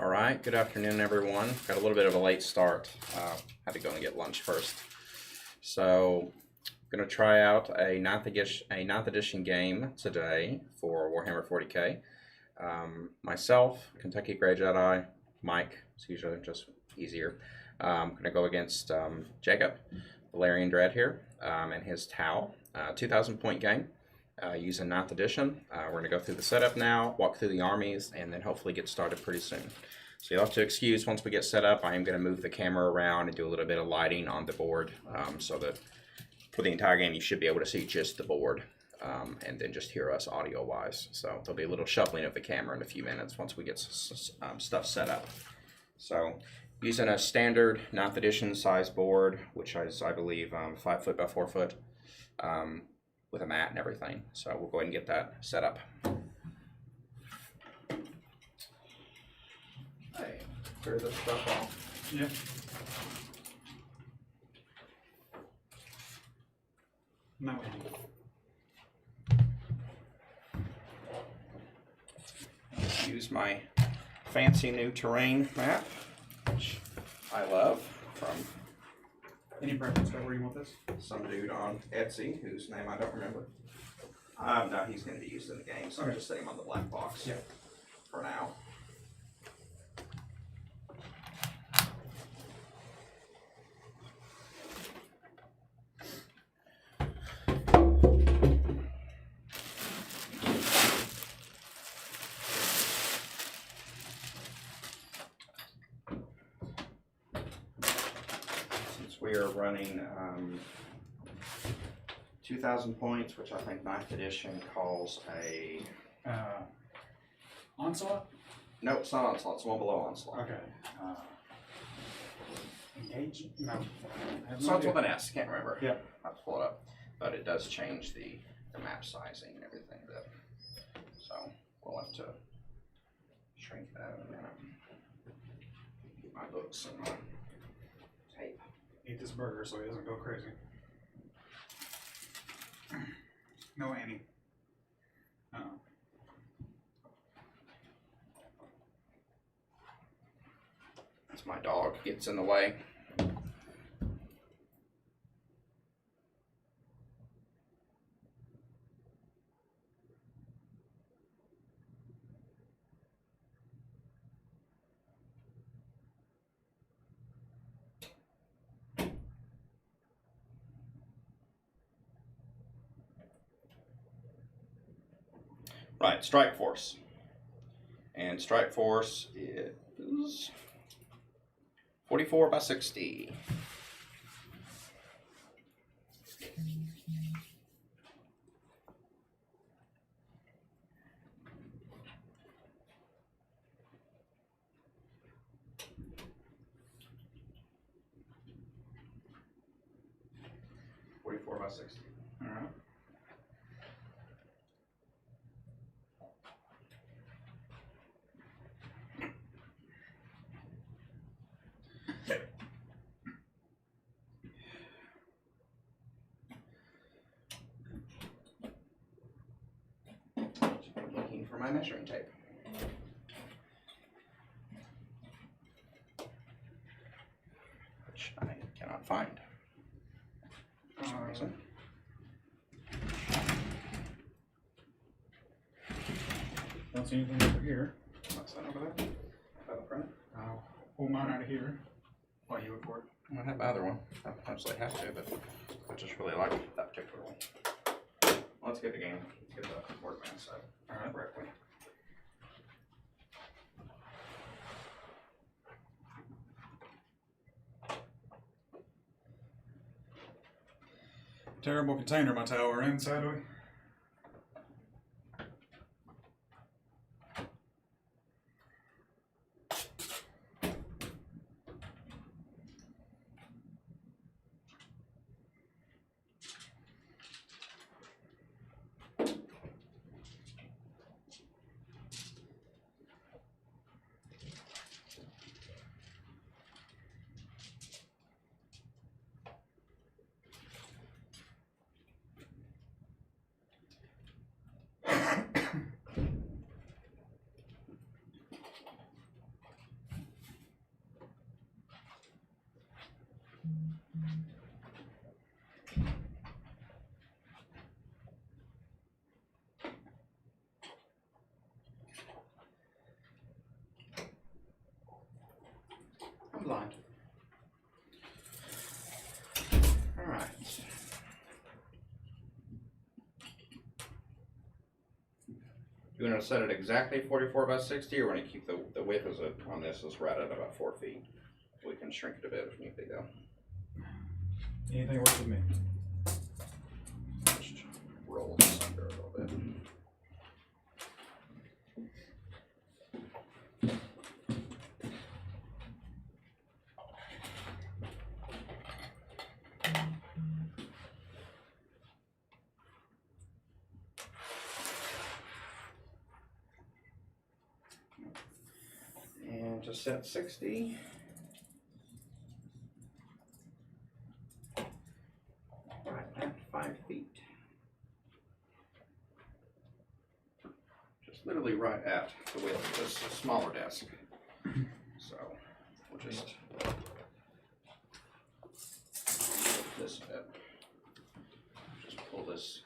All right, good afternoon, everyone. Got a little bit of a late start. Had to go and get lunch first. So, I'm going to try out a 9th edition game today for Warhammer 40k. Myself, Kentucky Grey Jedi, Mike, it's usually just easier. I'm going to go against Jacob, Valerian Dread here, and his Tau. 2,000 point game. Using 9th edition. We're going to go through the setup now, walk through the armies, and then hopefully get started pretty soon. So you'll have to excuse once we get set up. I am going to move the camera around and do a little bit of lighting on the board so that for the entire game you should be able to see just the board and then just hear us audio-wise. So there'll be a little shuffling of the camera in a few minutes once we get stuff set up. So using a standard 9th edition size board, which is, I believe, 5 foot by 4 foot. With a mat and everything. So we'll go ahead and get that set up. Hey, clear this stuff off. Yeah. No. Use my fancy new terrain map, which I love, from Any preference about where you want this? some dude on Etsy, whose name I don't remember. No, he's going to be used in the game, so I'm just setting him on the black box for now. We are running 2,000 points, which I think 9th edition calls a... Onslaught? No, it's not Onslaught, it's one below Onslaught. Okay. Engage? No. Starts with an S, can't remember. Yeah. I'll have to pull it up. But it does change the map sizing and everything. So we'll have to shrink that in a minute. Get my books and my tape. Eat this burger so he doesn't go crazy. No Annie. As my dog gets in the way. Right, Strike Force. And Strike Force is 44 by 60. By 60. All right. Looking for my measuring tape. Which I cannot find. For some reason. Don't see anything over here. What's that over there? By the front? I'll pull mine out of here while you record. I might have the other one. I potentially have to, but I just really like that particular one. Well, let's get the game. Let's get the workman set correctly. Terrible container my tower in, sadly. You want to set it exactly 44 by 60, or want to keep the width on this is right at about 4 feet? We can shrink it a bit if need be, though. Anything works with me. Just roll this under a little bit. And to set 60. Right at 5 feet. Just literally right at the width of this smaller desk. So we'll just this bit. Just pull this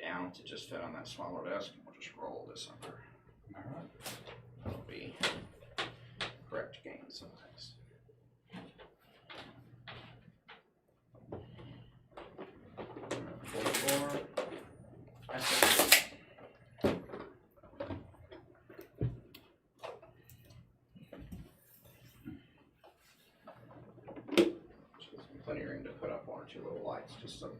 down to just fit on that smaller desk, and we'll just roll this under. Alright. That'll be correct gain size. Plenty of room to put up 1 or 2 little lights, just so.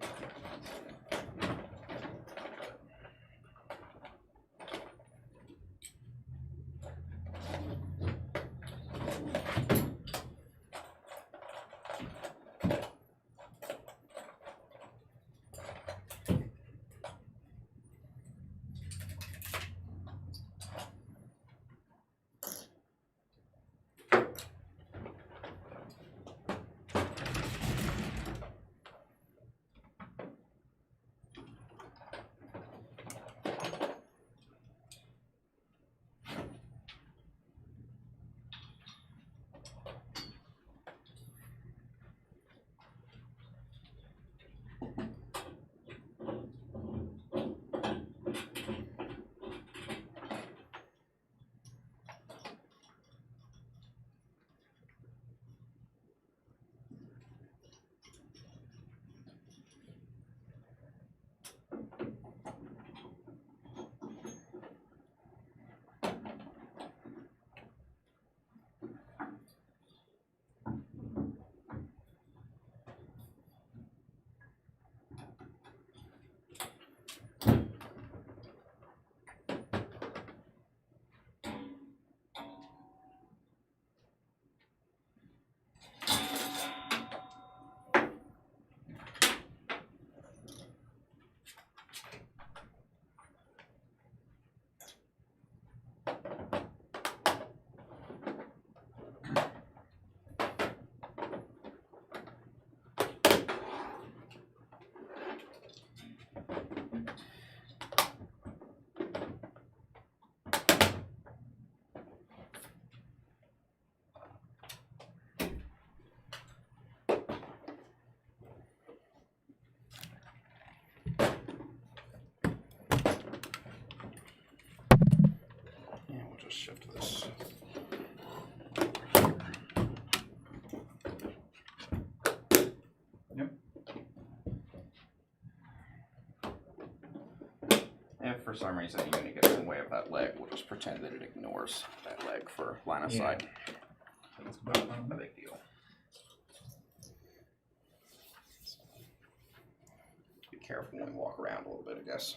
Shift this over here. Yep. If for some reason you're going to get in the way of that leg, we'll just pretend that it ignores that leg for line of sight. That's about No big deal. Be careful when we walk around a little bit, I guess.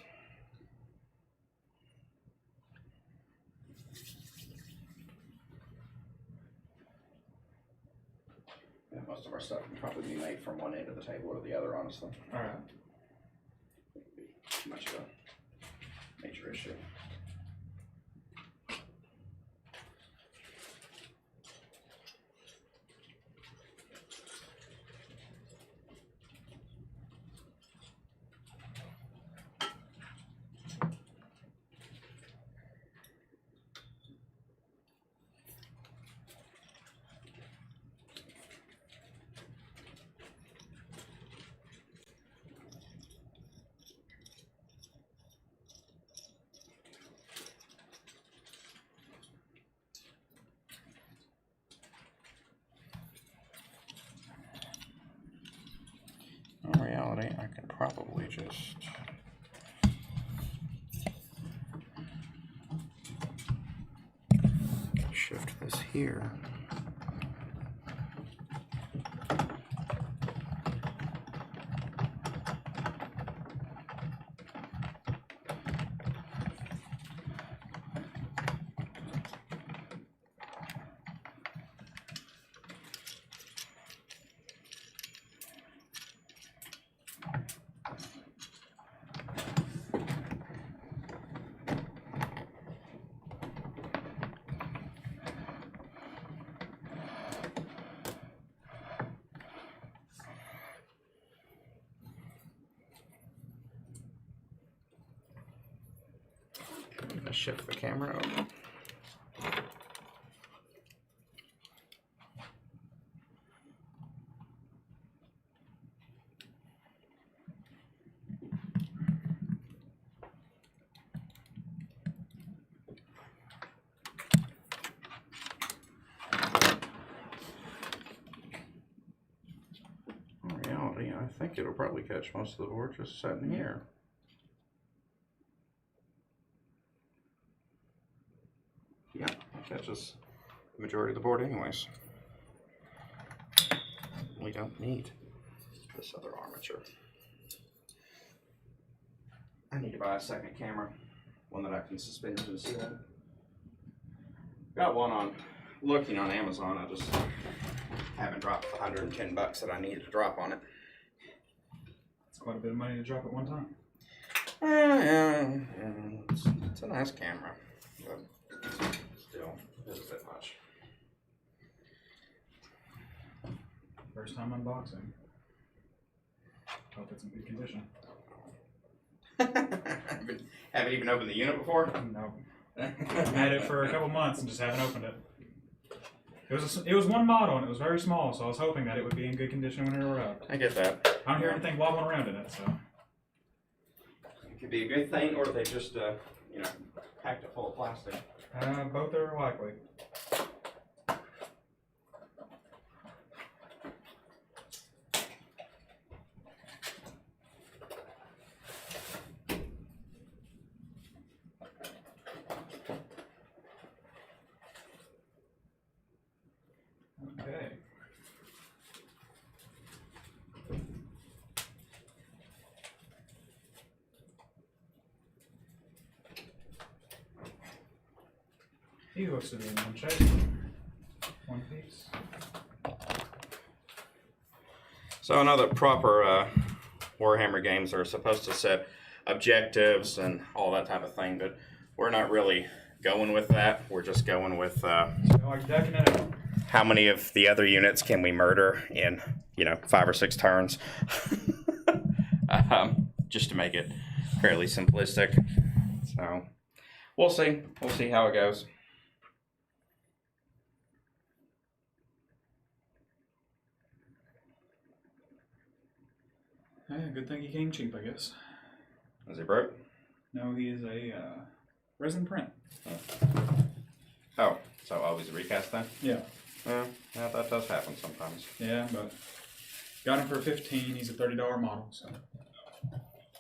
Yeah, most of our stuff can probably be made from one end of the table to the other, honestly. Alright. Wouldn't be too much of a major issue. In reality, I could probably just shift this here. I'm going to shift the camera over. In reality, I think it'll probably catch most of the board just sitting here. Yeah, it catches the majority of the board anyways. We don't need this other armature. I need to buy a second camera, one that I can suspend to the ceiling. Got one on, looking on Amazon. I just haven't dropped the $110 that I needed to drop on it. It's quite a bit of money to drop at one time. Yeah, it's a nice camera, but still, it's a bit much. First time unboxing. Hope it's in good condition. Haven't even opened the unit before? No. I've had it for a couple months and just haven't opened it. It was one model and it was very small, so I was hoping that it would be in good condition when it arrived. I get that. I don't hear anything wobbling around in it, so. It could be a good thing, or they just, you know, packed it full of plastic. Both are likely. Okay. He looks to be in one shape. One piece. So I know that proper Warhammer games are supposed to set objectives and all that type of thing, but we're not really going with that. We're just going with Like decking it out. how many of the other units can we murder in, you know, 5 or 6 turns. Just to make it fairly simplistic. So we'll see. We'll see how it goes. Yeah, good thing he came cheap, I guess. Is he broke? No, he is a resin print. Oh, so always a recast then? Yeah. Yeah, that does happen sometimes. Yeah, but got him for 15. He's a $30 model, so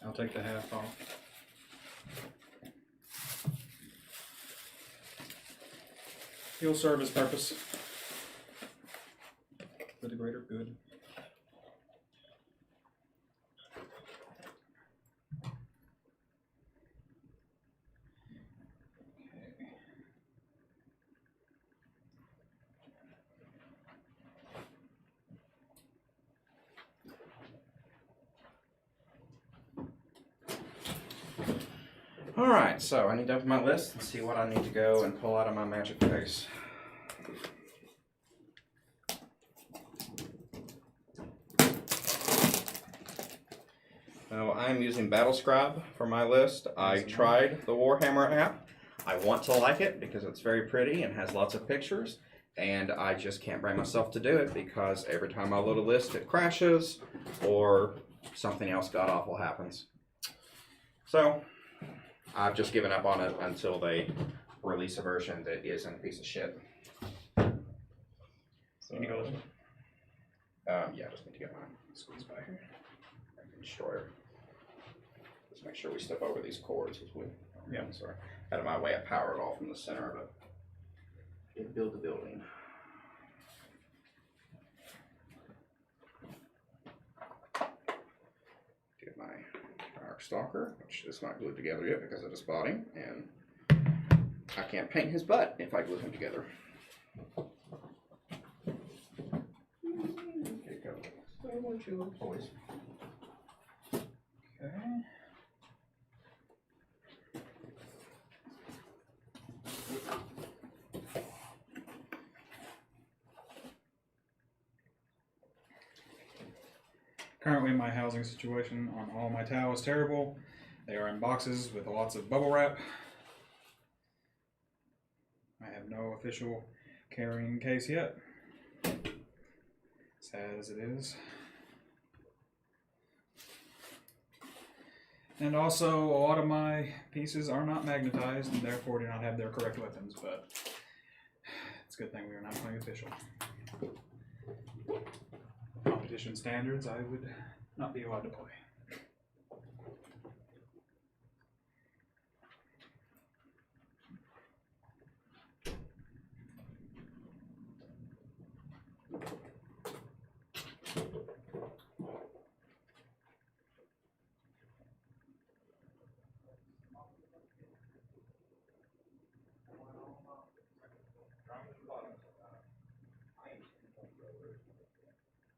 I'll take the half off. He'll serve his purpose for the greater good. Alright, so I need to open my list and see what I need to go and pull out of my magic case. So I'm using Battlescribe for my list. I tried the Warhammer app. I want to like it because it's very pretty and has lots of pictures, and I just can't bring myself to do it because every time I load a list it crashes or something else god awful happens. So I've just given up on it until they release a version that isn't a piece of shit. So, you go this way. Yeah, just need to get mine. Squeeze by here. Destroyer. Just make sure we step over these cords as we. Yeah. Sorry. Out of my way, I power it all from the center of it. and build the building. Get my Dark Stalker, which is not glued together yet because I just bought him, and I can't paint his butt if I glue him together. Here you go. So I want you little boys. Okay. Currently, my housing situation on all my towels is terrible. They are in boxes with lots of bubble wrap. I have no official carrying case yet. Sad as it is. And also, a lot of my pieces are not magnetized and therefore do not have their correct weapons, but it's a good thing we are not playing official. Competition standards, I would not be allowed to play.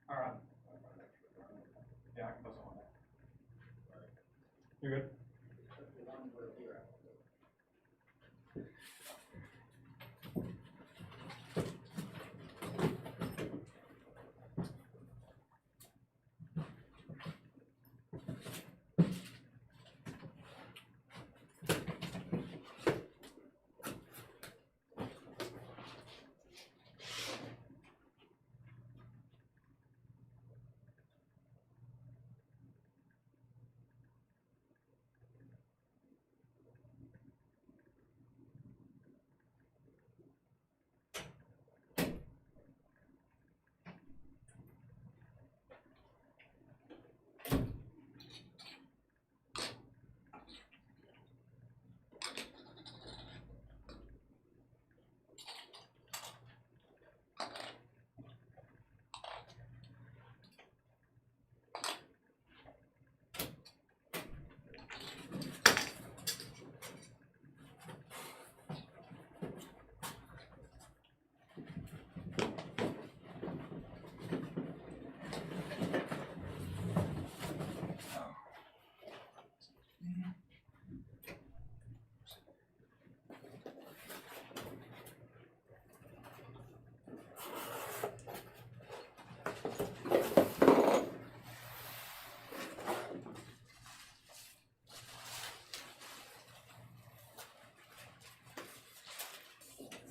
All right. Yeah, I can post on that. You're good.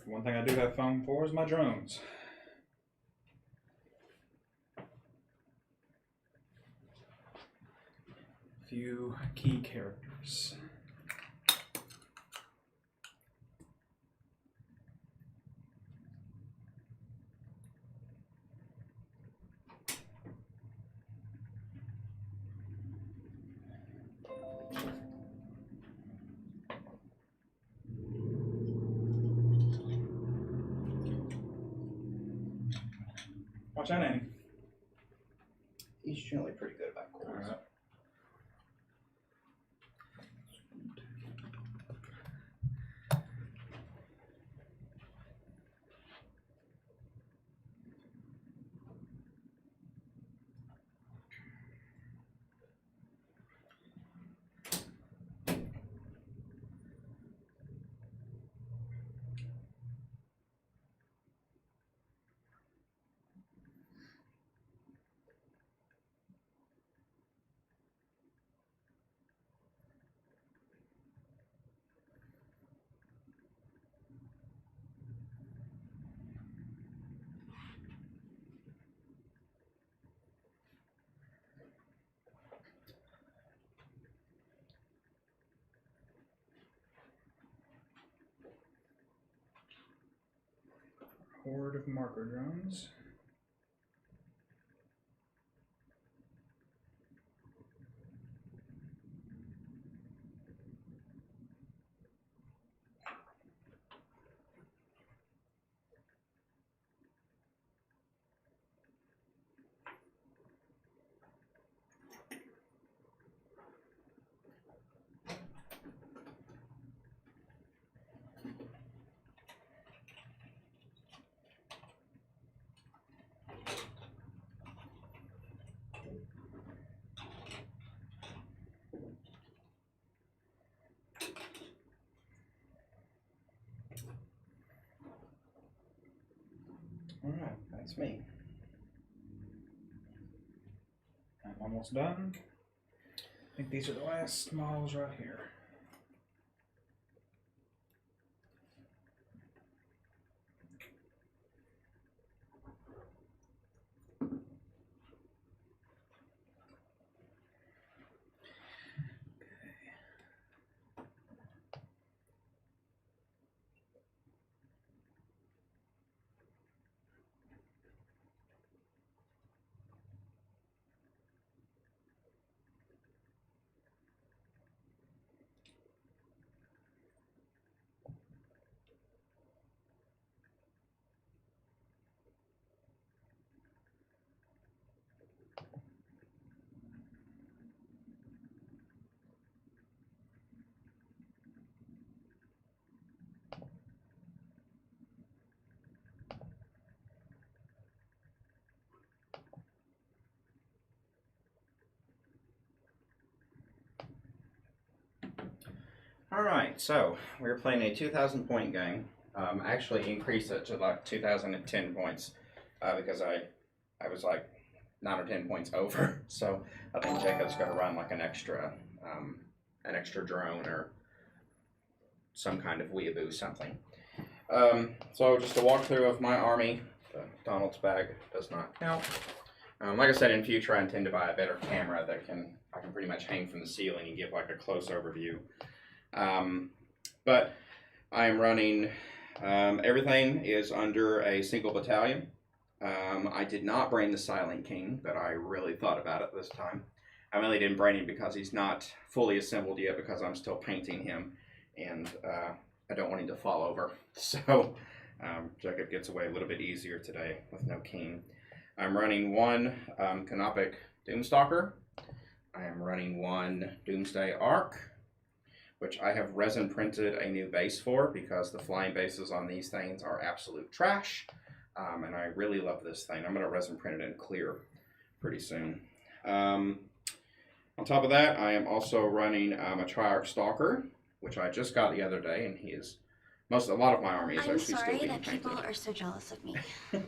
One thing I do have foam for is my drones. A few key characters. Watch out, Annie. He's generally pretty good about cords. All right. Horde of marker drones. Alright, that's me. I'm almost done. I think these are the last models right here. Alright, so we're playing a 2,000 point game. Actually increased it to like 2,010 points because I was like 9 or 10 points over. So I think Jacob's got to run like an extra drone or some kind of weeaboo something. So just a walkthrough of my army. The Donald's bag does not count. Like I said, in future I intend to buy a better camera that I can pretty much hang from the ceiling and give like a close overview. But I am running, everything is under a single battalion. I did not bring the Silent King, but I really thought about it this time. I really didn't bring him because he's not fully assembled yet because I'm still painting him, and I don't want him to fall over. So Jacob gets away a little bit easier today with no king. I'm running one Canopic Doomstalker. I am running one Doomsday Ark, which I have resin printed a new base for because the flying bases on these things are absolute trash. And I really love this thing. I'm going to resin print it in clear pretty soon. On top of that, I am also running a Triarch Stalker, which I just got the other day, and he is a lot of my army is actually still being painted. I'm sorry that people are so jealous of me, but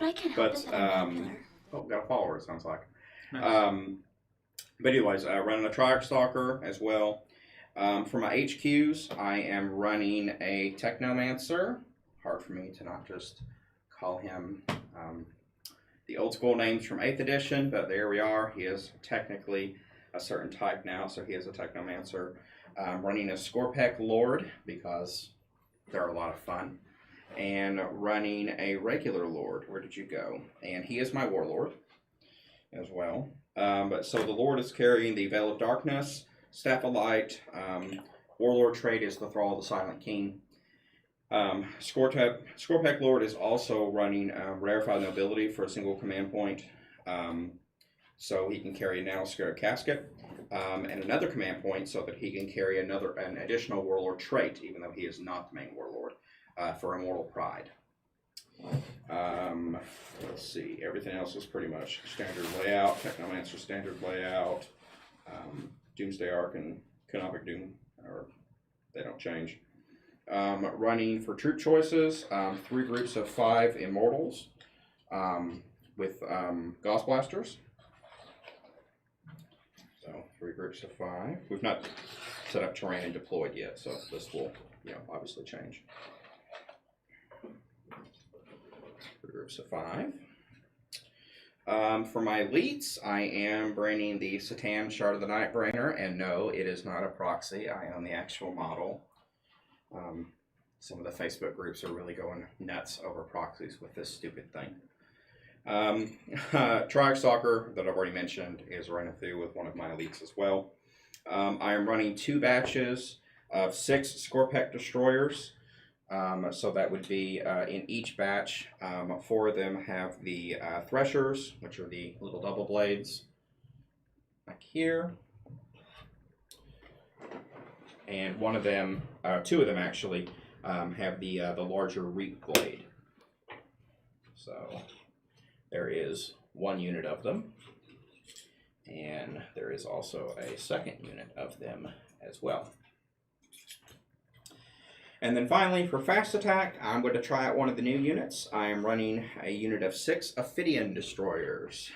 I can't help it that I'm popular. Oh, got a follower, it sounds like. Nice. But anyways, running a Triarch Stalker as well. For my HQs, I am running a Technomancer. Hard for me to not just call him the old school names from 8th edition, but there we are. He is technically a certain type now, so he is a Technomancer. Running a Scorpec Lord because they're a lot of fun. And running a regular Lord. Where did you go? And he is my Warlord as well. So the Lord is carrying the Veil of Darkness, Staff of Light. Warlord trait is the Thrall of the Silent King. Scorpec Lord is also running Rarefied Nobility for a single command point. So he can carry a Nanoscare Casket and another command point so that he can carry an additional Warlord trait, even though he is not the main Warlord, for Immortal Pride. Let's see, everything else is pretty much standard layout. Technomancer standard layout. Doomsday Ark and Canopic Doom, they don't change. Running for troop choices, 3 groups of 5 Immortals with Gauss Blasters. So 3 groups of 5. We've not set up terrain and deployed yet, so this will, obviously change. 3 groups of 5. For my elites, I am bringing the Satan Shard of the Nightbringer, and no, it is not a proxy. I own the actual model. Some of the Facebook groups are really going nuts over proxies with this stupid thing. Triarch Stalker, that I've already mentioned, is running through with one of my elites as well. I am running 2 batches of 6 Scorpec Destroyers. So that would be in each batch. 4 of them have the Threshers, which are the little double blades, like here. And 2 of them actually, have the larger Reap blade. So there is 1 unit of them, and there is also a 2nd unit of them as well. And then finally, for fast attack, I'm going to try out one of the new units. I am running a unit of 6 Ophidian Destroyers.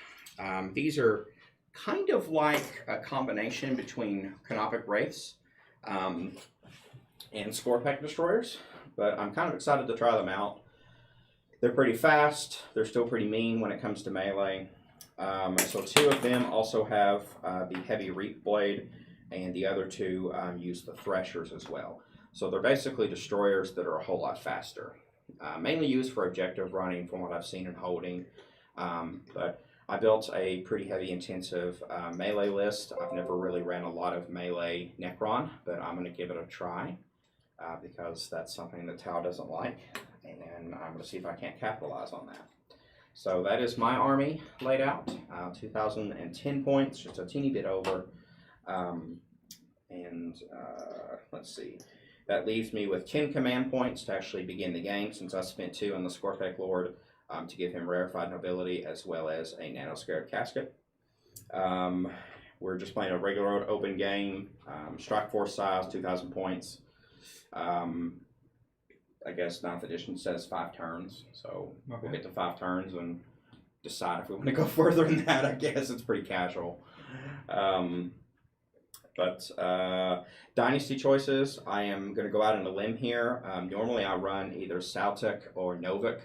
These are kind of like a combination between Canopic Wraiths and Scorpec Destroyers, but I'm kind of excited to try them out. They're pretty fast. They're still pretty mean when it comes to melee. So 2 of them also have the Heavy Reap Blade, and the other 2 use the Threshers as well. So they're basically destroyers that are a whole lot faster. Mainly used for objective running from what I've seen and holding. But I built a pretty heavy intensive melee list. I've never really ran a lot of melee Necron, but I'm going to give it a try because that's something that Tau doesn't like. And I'm going to see if I can't capitalize on that. So that is my army laid out. 2,010 points, just a teeny bit over. Let's see. That leaves me with 10 command points to actually begin the game, since I spent 2 on the Scorpec Lord to give him rarefied nobility as well as a Nanoscarab Casket. We're just playing a regular open game, strike force size, 2,000 points. I guess 9th edition says 5 turns, so we'll get to 5 turns and decide if we want to go further than that. I guess it's pretty casual. Dynasty choices, I am going to go out on a limb here. Normally I run either Saltec or Novik.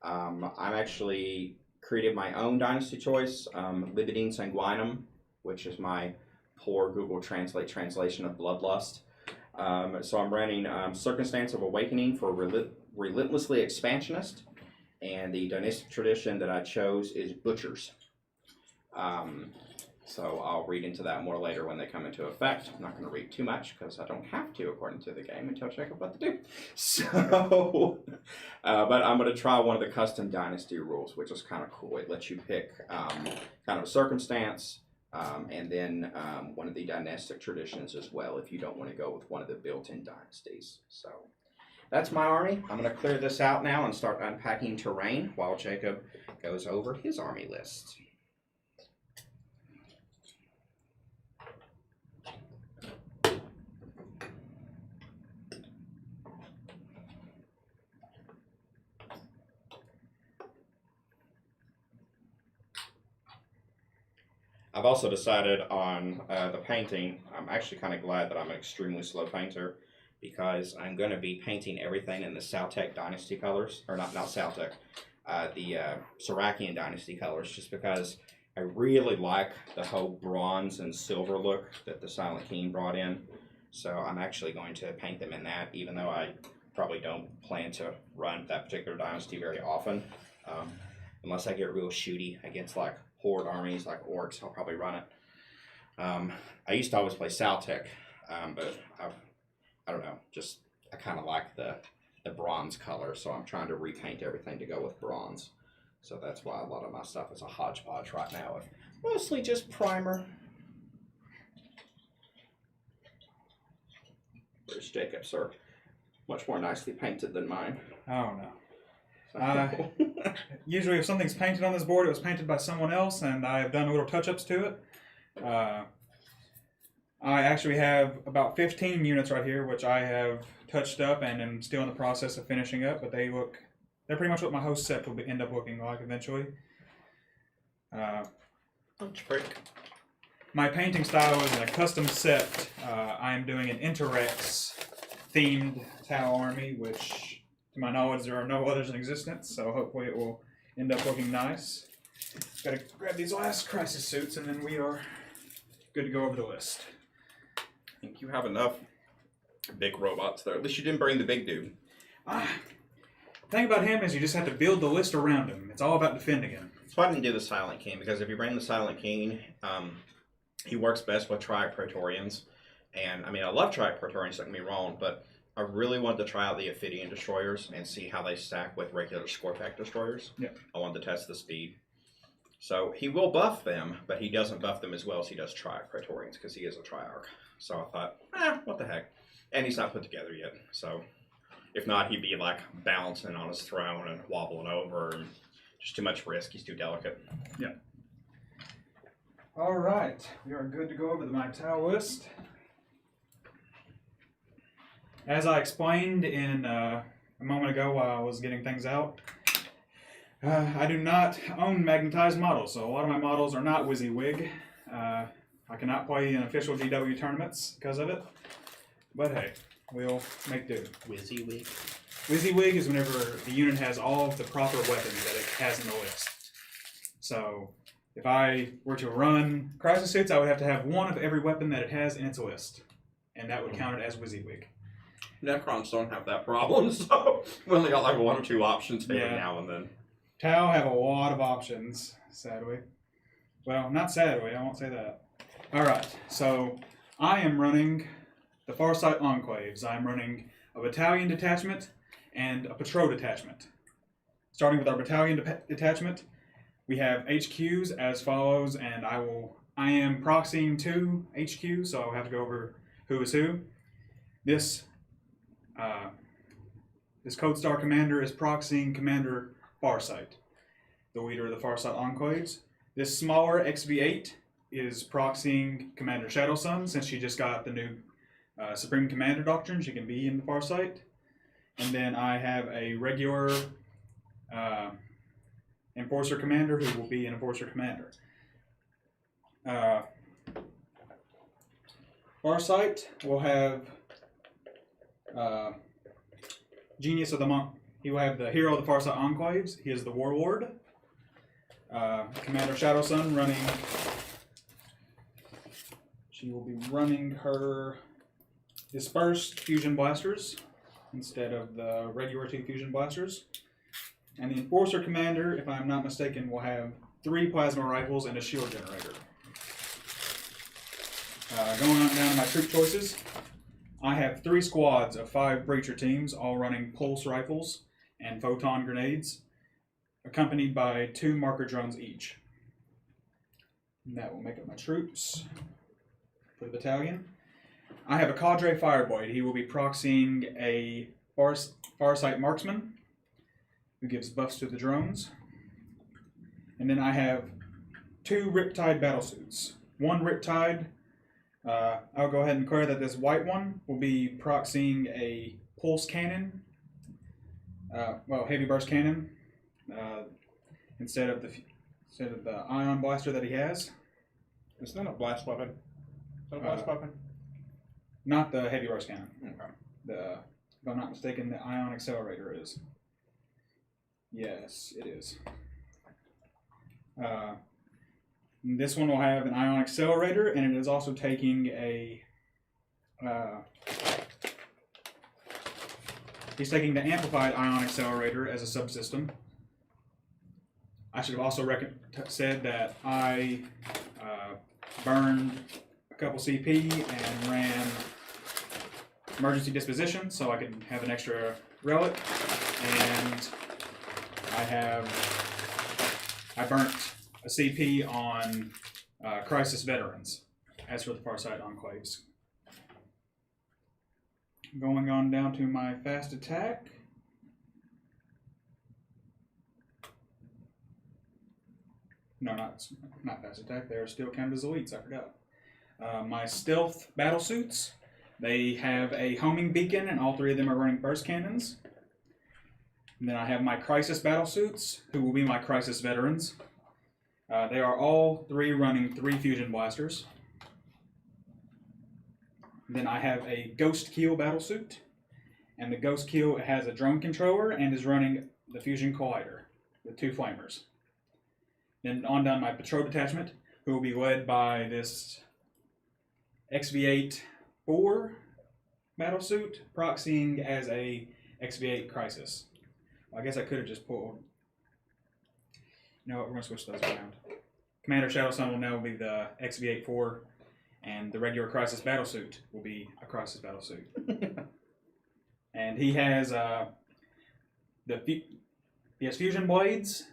I'm actually created my own dynasty choice, Libidine Sanguinum, which is my poor Google Translate translation of Bloodlust. So I'm running Circumstance of Awakening for Relentlessly Expansionist, and the dynastic tradition that I chose is Butchers. So I'll read into that more later when they come into effect. I'm not going to read too much because I don't have to according to the game and tell Jacob what to do. So, but I'm going to try one of the custom dynasty rules, which is kind of cool. It lets you pick kind of a circumstance and then one of the dynastic traditions as well if you don't want to go with one of the built-in dynasties. So that's my army. I'm going to clear this out now and start unpacking terrain while Jacob goes over his army list. I've also decided on the painting. I'm actually kind of glad that I'm an extremely slow painter because I'm going to be painting everything in the Saltec Dynasty colors, or not Saltec, the Serakian Dynasty colors, just because I really like the whole bronze and silver look that the Silent King brought in. So I'm actually going to paint them in that, even though I probably don't plan to run that particular dynasty very often, unless I get real shooty against like horde armies like orcs. I'll probably run it. I used to always play Saltec, but I don't know, just I kind of like the bronze color, so I'm trying to repaint everything to go with bronze. So that's why a lot of my stuff is a hodgepodge right now, with mostly just primer. Where's Jacob, sir? Much more nicely painted than mine. Oh no. Usually if something's painted on this board, it was painted by someone else, and I have done little touch-ups to it. I actually have about 15 units right here, which I have touched up and am still in the process of finishing up, but they're pretty much what my host set will end up looking like eventually. My painting style is in a custom set. I am doing an Interrex themed Tau army, which to my knowledge there are no others in existence, so hopefully it will end up looking nice. Gotta grab these last crisis suits and then we are good to go over the list. I think you have enough big robots there. At least you didn't bring the big dude. The thing about him is you just have to build the list around him. It's all about defending him. That's why I didn't do the Silent King, because if you bring the Silent King, he works best with Triac Praetorians. And I mean, I love Triac Praetorians, don't get me wrong, but I really wanted to try out the Ophidian Destroyers and see how they stack with regular Scorpec Destroyers. Yeah. I wanted to test the speed. So he will buff them, but he doesn't buff them as well as he does Triac Praetorians, because he is a Triarch. So I thought, what the heck. And he's not put together yet. So if not, he'd be like balancing on his throne and wobbling over, and just too much risk. He's too delicate. Yeah. All right, we are good to go over my Tau list. As I explained in a moment ago while I was getting things out, I do not own magnetized models, so a lot of my models are not WYSIWYG. I cannot play in official GW tournaments because of it, but hey, we'll make do. WYSIWYG. WYSIWYG is whenever the unit has all of the proper weapons that it has in the list. So if I were to run Crisis Suits, I would have to have one of every weapon that it has in its list, and that would count it as WYSIWYG. Necrons don't have that problem, so we only got like 1 or 2 options every now and then. Tau have a lot of options, sadly. Well, not sadly, I won't say that. Alright, so I am running the Farsight Enclaves. I'm running a battalion detachment and a patrol detachment. Starting with our battalion detachment, we have HQs as follows, and I am proxying 2 HQs, so I'll have to go over who is who. This Code Star Commander is proxying Commander Farsight, the leader of the Farsight Enclaves. This smaller XV8 is proxying Commander Shadowsun, since she just got the new Supreme Commander Doctrine. She can be in the Farsight. And then I have a regular Enforcer Commander who will be an Enforcer Commander. Farsight will have Genius of the Monk. He will have the Hero of the Farsight Enclaves. He is the Warlord. Commander Shadowsun running. She will be running her Dispersed Fusion Blasters instead of the regular 2 Fusion Blasters. And the Enforcer Commander, if I'm not mistaken, will have 3 Plasma Rifles and a Shield Generator. Going on down to my troop choices, I have 3 squads of 5 Breacher teams, all running Pulse Rifles and Photon Grenades, accompanied by 2 Marker Drones each. And that will make up my troops for the battalion. I have a Cadre Fireblade. He will be proxying a Farsight Marksman, who gives buffs to the drones. And then I have 2 Riptide Battlesuits. One Riptide, I'll go ahead and declare that this white one will be proxying a Pulse Cannon, Heavy Burst Cannon, instead of the Ion Blaster that he has. It's not a blast weapon. Is that a blast weapon? Not the Heavy Burst Cannon. Okay. If I'm not mistaken, the Ion Accelerator is. Yes, it is. This one will have an Ion Accelerator, and it is also taking a. He's taking the Amplified Ion Accelerator as a subsystem. I should have also said that I burned a couple CP and ran Emergency Disposition so I could have an extra relic, and I burnt a CP on Crisis Veterans, as for the Farsight Enclaves. Going on down to my Fast Attack. No, not Fast Attack. They're still counted as elites. I forgot. My Stealth Battlesuits. They have a homing beacon, and all 3 of them are running burst cannons. And then I have my Crisis Battlesuits, who will be my Crisis Veterans. They are all 3 running 3 Fusion Blasters. Then I have a Ghost Keel Battlesuit, and the Ghost Keel has a drone controller and is running the Fusion Collider with 2 Flamers. Then on down my Patrol Detachment, who will be led by this XV8-4 Battlesuit, proxying as a XV8 Crisis. Well, I guess I could have just pulled. You know what, we're going to switch those around. Commander Shadowsun will now be the XV8-4, and the regular Crisis Battlesuit will be a Crisis Battlesuit. And he has Fusion Blades,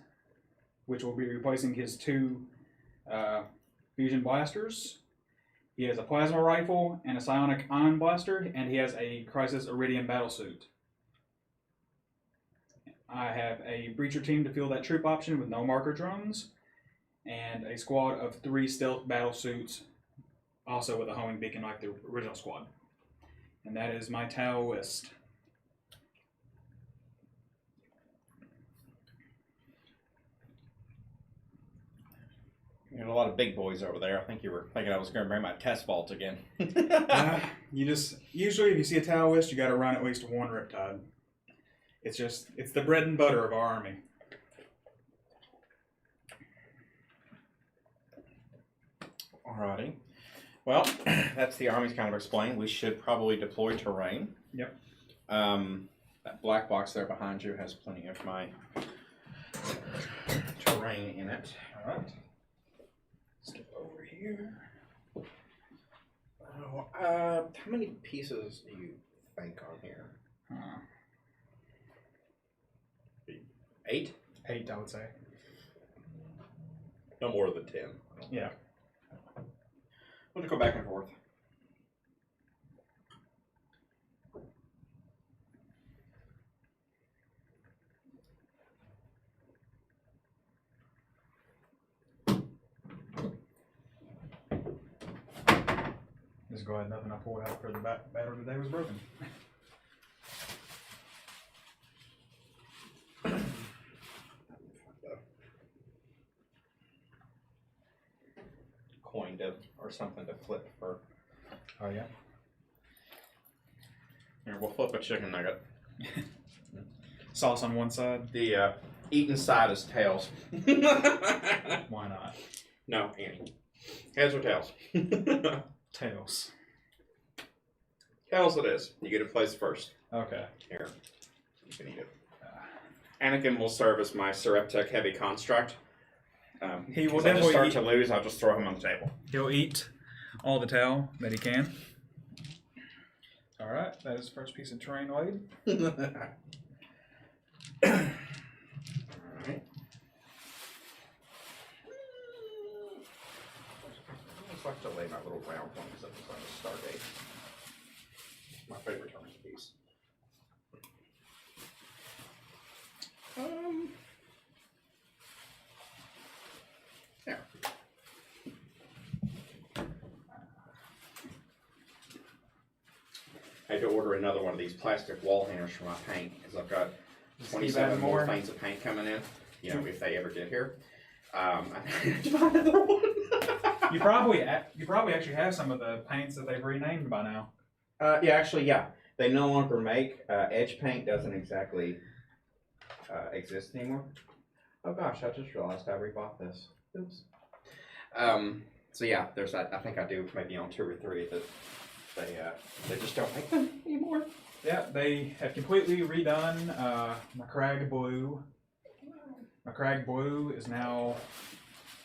which will be replacing his 2 Fusion Blasters. He has a Plasma Rifle and a Psionic Ion Blaster, and he has a Crisis Iridium Battlesuit. I have a Breacher team to fill that troop option with no marker drones, and a squad of 3 Stealth Battlesuits, also with a homing beacon like the original squad. And that is my Taoist. You got a lot of big boys over there. I think you were thinking I was going to bring my test vault again. Usually if you see a Taoist, you got to run at least one Riptide. It's the bread and butter of our army. Alrighty. Well, that's the army's kind of explained. We should probably deploy terrain. Yep. That black box there behind you has plenty of my terrain in it. Alright. Skip over here. Oh, how many pieces do you think on here? 8? 8, I would say. No more than 10. Yeah. We'll just go back and forth. Just go ahead, nothing I pulled out for the battle today was broken. Coin to, or something to flip for. Oh yeah? Here, we'll flip a chicken nugget. Sauce on one side? The eaten side is tails. Why not? No, Annie. Heads or tails? Tails. Tails it is. You get a place first. Okay. Here. You can eat it. Anakin will serve as my Sureptech heavy construct. He will if I just definitely start to lose, I'll just throw him on the table. He'll eat all the towel that he can. Alright, that is the first piece of terrain laid. Alright. I like to lay my little round ones up beside the Stargate. My favorite terrain piece. Yeah. I had to order another one of these plastic wall hangers for my paint because I've got 27 more things of paint coming in. You know, if they ever get here. I need to buy another one. You probably actually have some of the paints that they've renamed by now. Yeah, actually, yeah. They no longer make edge paint. Doesn't exactly exist anymore. Oh gosh, I just realized I rebought this. Oops. So yeah, there's that. I think I do maybe on 2 or 3 that they just don't make them anymore. Yeah, they have completely redone Macragge Blue. Macragge Blue is now,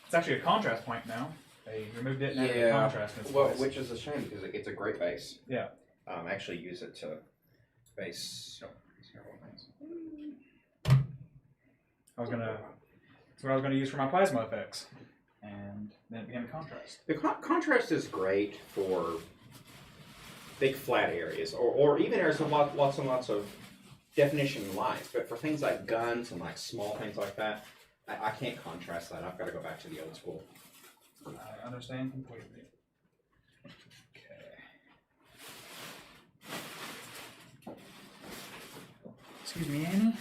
it's actually a contrast paint now. They removed it and added a contrast in its place. Which is a shame because it's a great base. Yeah. I actually use it to base. That's what I was gonna use for my plasma effects, and then it became a contrast. The contrast is great for big flat areas, or even areas with lots and lots of definition and lines. But for things like guns and like small things like that, I can't contrast that. I've got to go back to the old school. I understand completely. Okay. Excuse me, Annie.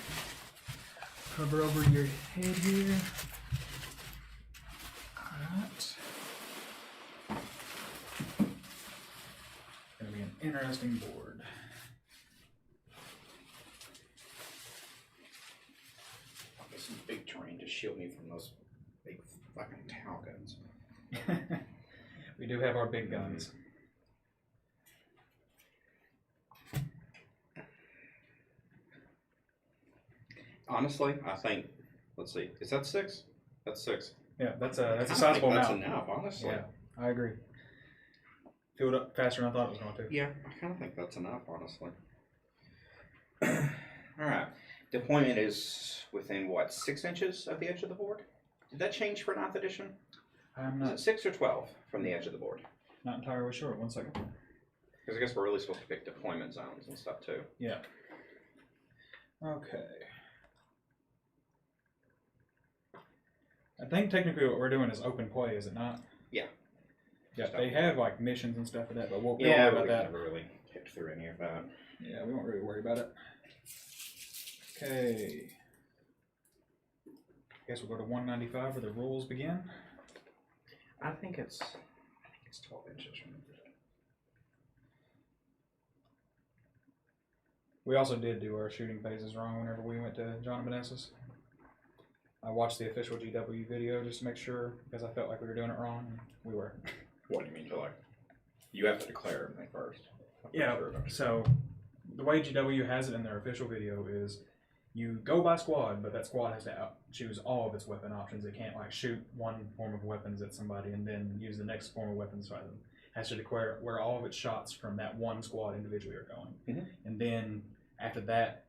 Cover over your head here. Alright. Gonna be an interesting board. I'll get some big terrain to shield me from those big fucking Tau guns. We do have our big guns. Honestly, I think. Let's see. Is that 6? That's 6. Yeah, that's a sizable amount. That's enough, honestly. Yeah, I agree. Filled up faster than I thought it was going to. Yeah, I kind of think that's enough, honestly. All right. Deployment is within what, 6 inches of the edge of the board? Did that change for 9th edition? I'm Is not it 6 or 12 from the edge of the board? not entirely sure. 1 second. Because I guess we're really supposed to pick deployment zones and stuff too. Yeah. Okay. I think technically what we're doing is open play, is it not? Yeah. Yeah, they have like missions and stuff for that, but we'll Yeah, worry but about we that. never really looked through any of that. Yeah, we won't really worry about it. Okay. Guess we'll go to 195 where the rules begin. I think it's 12 inches. We also did do our shooting phases wrong whenever we went to John and Vanessa's. I watched the official GW video just to make sure, because I felt like we were doing it wrong, and we were. What do you mean, like? You have to declare everything first. Yeah, so the way GW has it in their official video is you go by squad, but that squad has to choose all of its weapon options. It can't like shoot one form of weapons at somebody and then use the next form of weapons by them. It has to declare where all of its shots from that one squad individually are going. Mm-hmm. And then after that,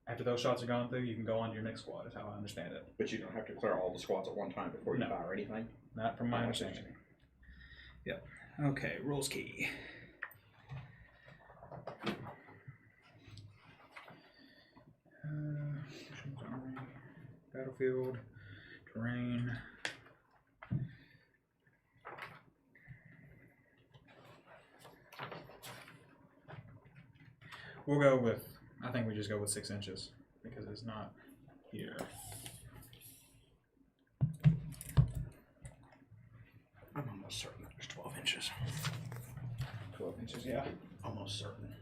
after those shots are gone through, you can go on to your next squad, is how I understand it. But you don't have to clear all the squads at one time before you fire anything? Not from my understanding. Yep. Okay, rules key. Battlefield, terrain. We'll go with, I think we just go with 6 inches because it's not here. I'm almost certain that there's 12 inches. 12 inches, yeah. Almost certain.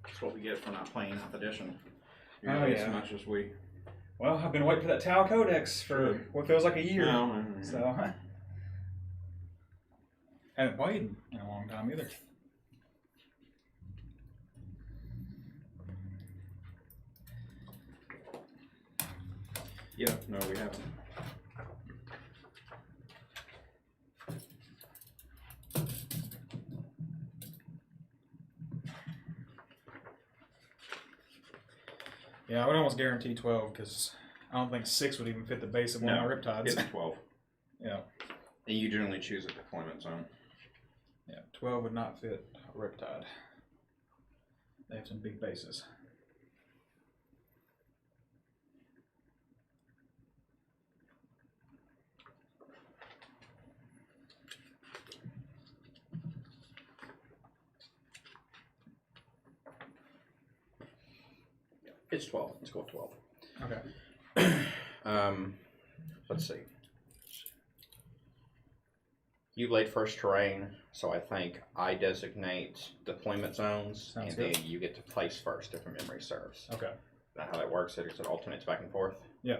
That's what we get for not playing 9th edition. Oh, yeah. As much as we... Well, I've been waiting for that Tau Codex for what feels like a year. No, So, haven't played in a long time either. Yeah, no, we haven't. Yeah, I would almost guarantee 12 because I don't think 6 would even fit the base of one of my Riptides. It's 12. Yeah. And you generally choose a deployment zone. Yeah, 12 would not fit a Riptide. They have some big bases. It's 12. Let's go with 12. Okay. Let's see. You laid first terrain, so I think I designate deployment zones, Sounds and good. then you get to place first if memory serves. Okay. Is that how that works? It alternates back and forth? Yeah.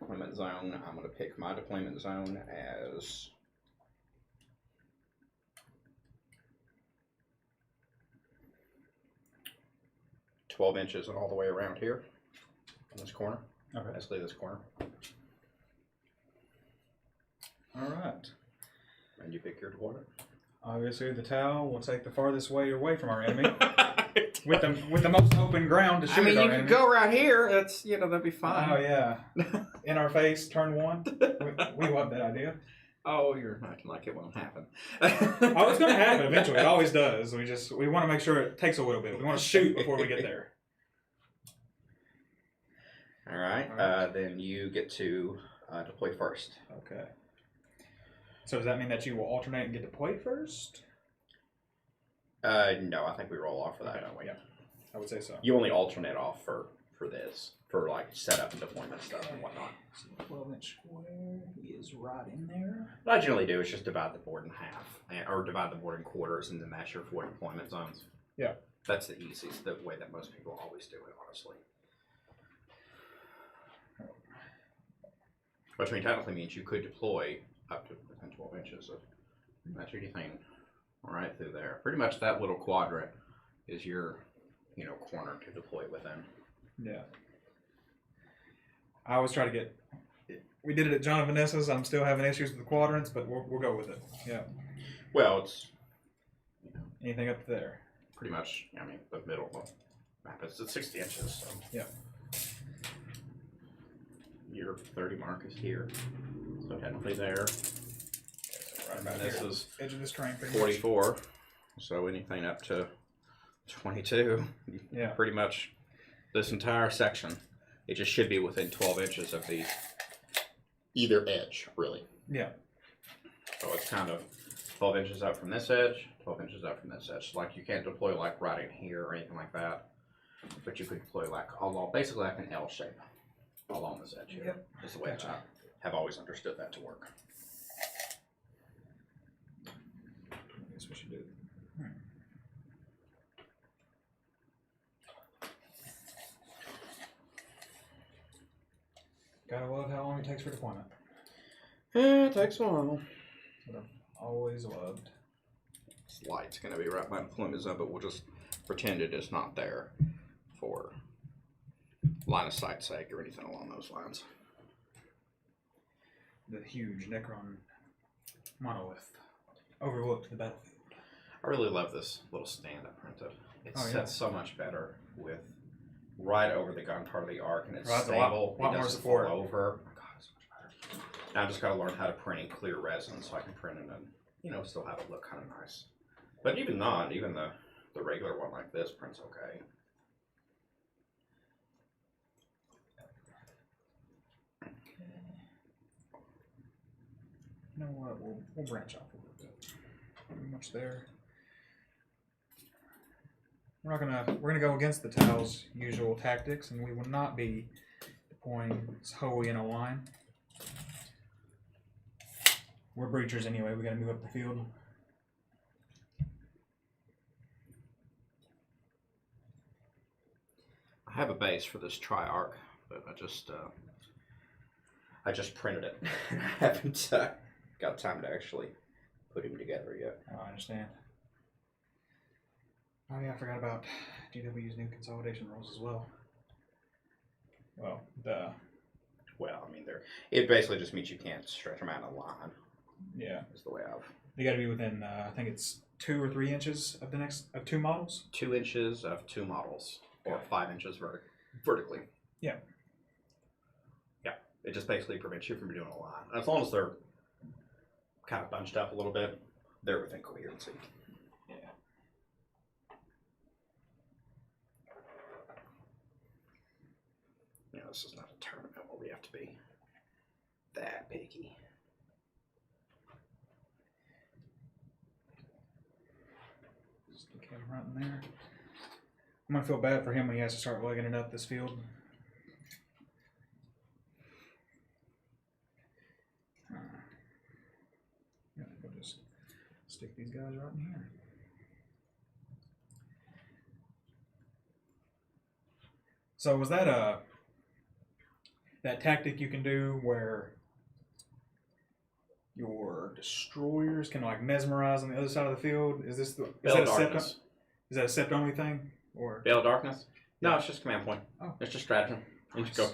Deployment zone, I'm going to pick my deployment zone as... $12 inches and all the way around here in this corner. Okay. Basically this corner. All right. And you pick your deployment. Obviously, the Tau will take the farthest way away from our enemy, with the most open ground to shoot. I mean, at you our could enemy. go right here. That's that'd be fine. Oh yeah. In our face, turn 1. We love that idea. Oh, you're acting like it won't happen. Oh, it's going to happen eventually. It always does. We want to make sure it takes a little bit. We want to shoot before we get there. All right. Then you get to deploy first. Okay. So does that mean that you will alternate and get to play first? No, I think we roll off for that, Okay, don't we? yeah. I would say so. You only alternate off for this, for like setup and deployment stuff and whatnot. So 12-inch square is right in there. What I generally do is just divide the board in half, or divide the board in quarters, and then that's your 4 deployment zones. Yeah. That's the easiest, the way that most people always do it, honestly. Which technically means you could deploy up to within 12 inches of pretty much anything right through there. Pretty much that little quadrant is your, corner to deploy within. Yeah. I always try to get. We did it at John and Vanessa's. I'm still having issues with the quadrants, but we'll go with it. Yeah. Well, it's Anything up there. pretty much, the middle of the map is at 60 inches. So. Yeah. Your 30 mark is here. So technically there. Right about This here. is Edge of this terrain. Pretty much. 44. So anything up to 22. Yeah. Pretty much this entire section. It just should be within 12 inches of the either edge, really. Yeah. So it's kind of 12 inches up from this edge, 12 inches up from this edge. So, like, you can't deploy like right in here or anything like that, but you could deploy like along, basically like an L shape along this edge here. Yep. Is the way I have always understood that to work. I guess we should do it. Gotta love how long it takes for deployment. Yeah, it takes a while. What I've always loved. This light's going to be right by deployment zone, but we'll just pretend it is not there for line of sight sake or anything along those lines. The huge Necron monolith overlooked the battlefield. I really love this little stand I printed. It Oh, yeah. sets so much better with right over the gun part of the arc, and it's Right, stable. a lot it more doesn't support. fall over. Oh my God, it's so much better. Now I just got to learn how to print in clear resin so I can print it and, you know, still have it look kind of nice. But even the regular one like this prints okay. You know what? We'll branch off a little bit. Pretty much there. We're gonna go against the Tau's usual tactics, and we will not be deploying wholly in a line. We're breachers anyway. We gotta move up the field. I have a base for this tri-arc, but I just printed it. I haven't got time to actually put him together yet. Oh, I understand. Oh yeah, I forgot about GW's new consolidation rules as well. Well, Well, I mean, it basically just means you can't stretch them out in a line. yeah, Is the way they got to be within. I think it's 2 or 3 inches of of 2 models. 2 inches of 2 models, or 5 inches vertically. Yeah. Yeah. It just basically prevents you from doing a line. As long as they're kind of bunched up a little bit, they're within coherency. Yeah. You know, this is not a tournament where we have to be that picky. Stick him right in there. I'm gonna feel bad for him when he has to start legging it up this field. Yeah, we'll just stick these guys right in here. So was that that tactic you can do where your destroyers can like mesmerize on the other side of the field? Is this Veil of Darkness. Is that a sept only thing or? Veil of Darkness? No, Yeah. it's just command point. Oh. It's just stratagem. You just go,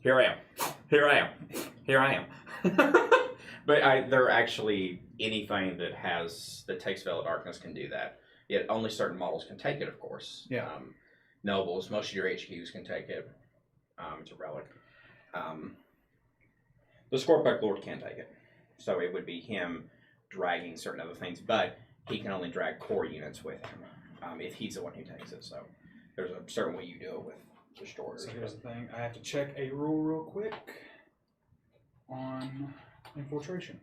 here I am, here I am, here I am. But they're actually, anything that takes Veil of Darkness can do that. Yet only certain models can take it, of course. Yeah. Nobles, most of your HQs can take it. It's a relic. The Scorpion Lord can take it. So it would be him dragging certain other things, but he can only drag core units with him if he's the one who takes it. So there's a certain way you do it with destroyers. So here's the thing. I have to check a rule real quick on infiltration.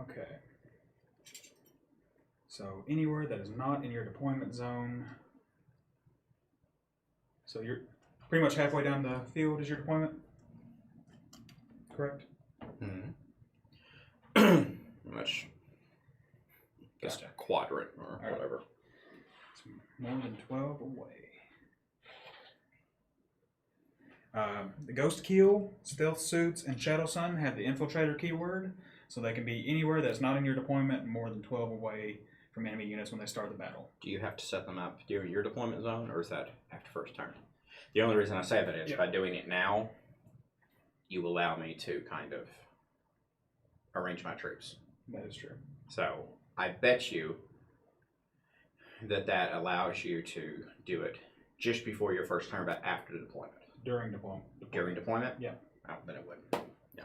Okay. So anywhere that is not in your deployment zone. So you're pretty much halfway down the field is your deployment, correct? Mm-hmm. Much. Gotcha. Just a quadrant or right. whatever. It's more than 12 away. The Ghost Keel, Stealth Suits, and Shadow Sun have the Infiltrator keyword, so they can be anywhere that's not in your deployment and more than 12 away from enemy units when they start the battle. Do you have to set them up during your deployment zone, or is that after first turn? The only reason I say that is by doing it now, you allow me to kind of arrange my troops. That is true. So I bet you that allows you to do it just before your first turn, but after the deployment. During deployment. During deployment? Yeah. Oh, then it would. Yeah.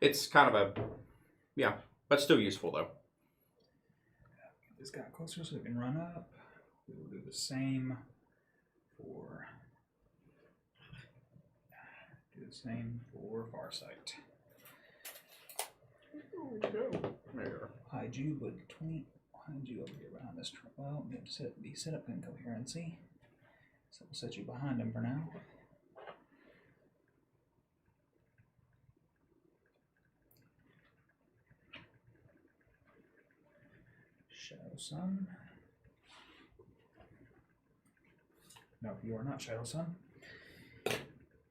It's kind of but still useful though. Get this guy closer so we can run up. We will do the same for. Do the same for Farsight. There. Hide you between. Hide you over here behind this. Well, you have to be set up in coherency. So we'll set you behind him for now. Shadow Sun. No, you are not Shadow Sun.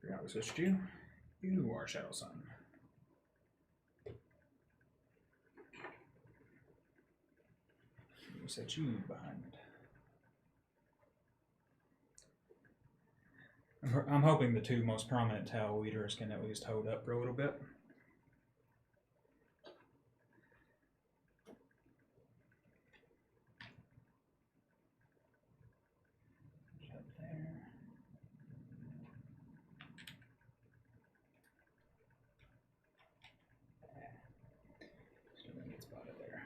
Forgot we switched you. You are Shadow Sun. We'll set you behind. I'm hoping the two most prominent Tau Eaters can at least hold up for a little bit. Up there. Still gonna get spotted there.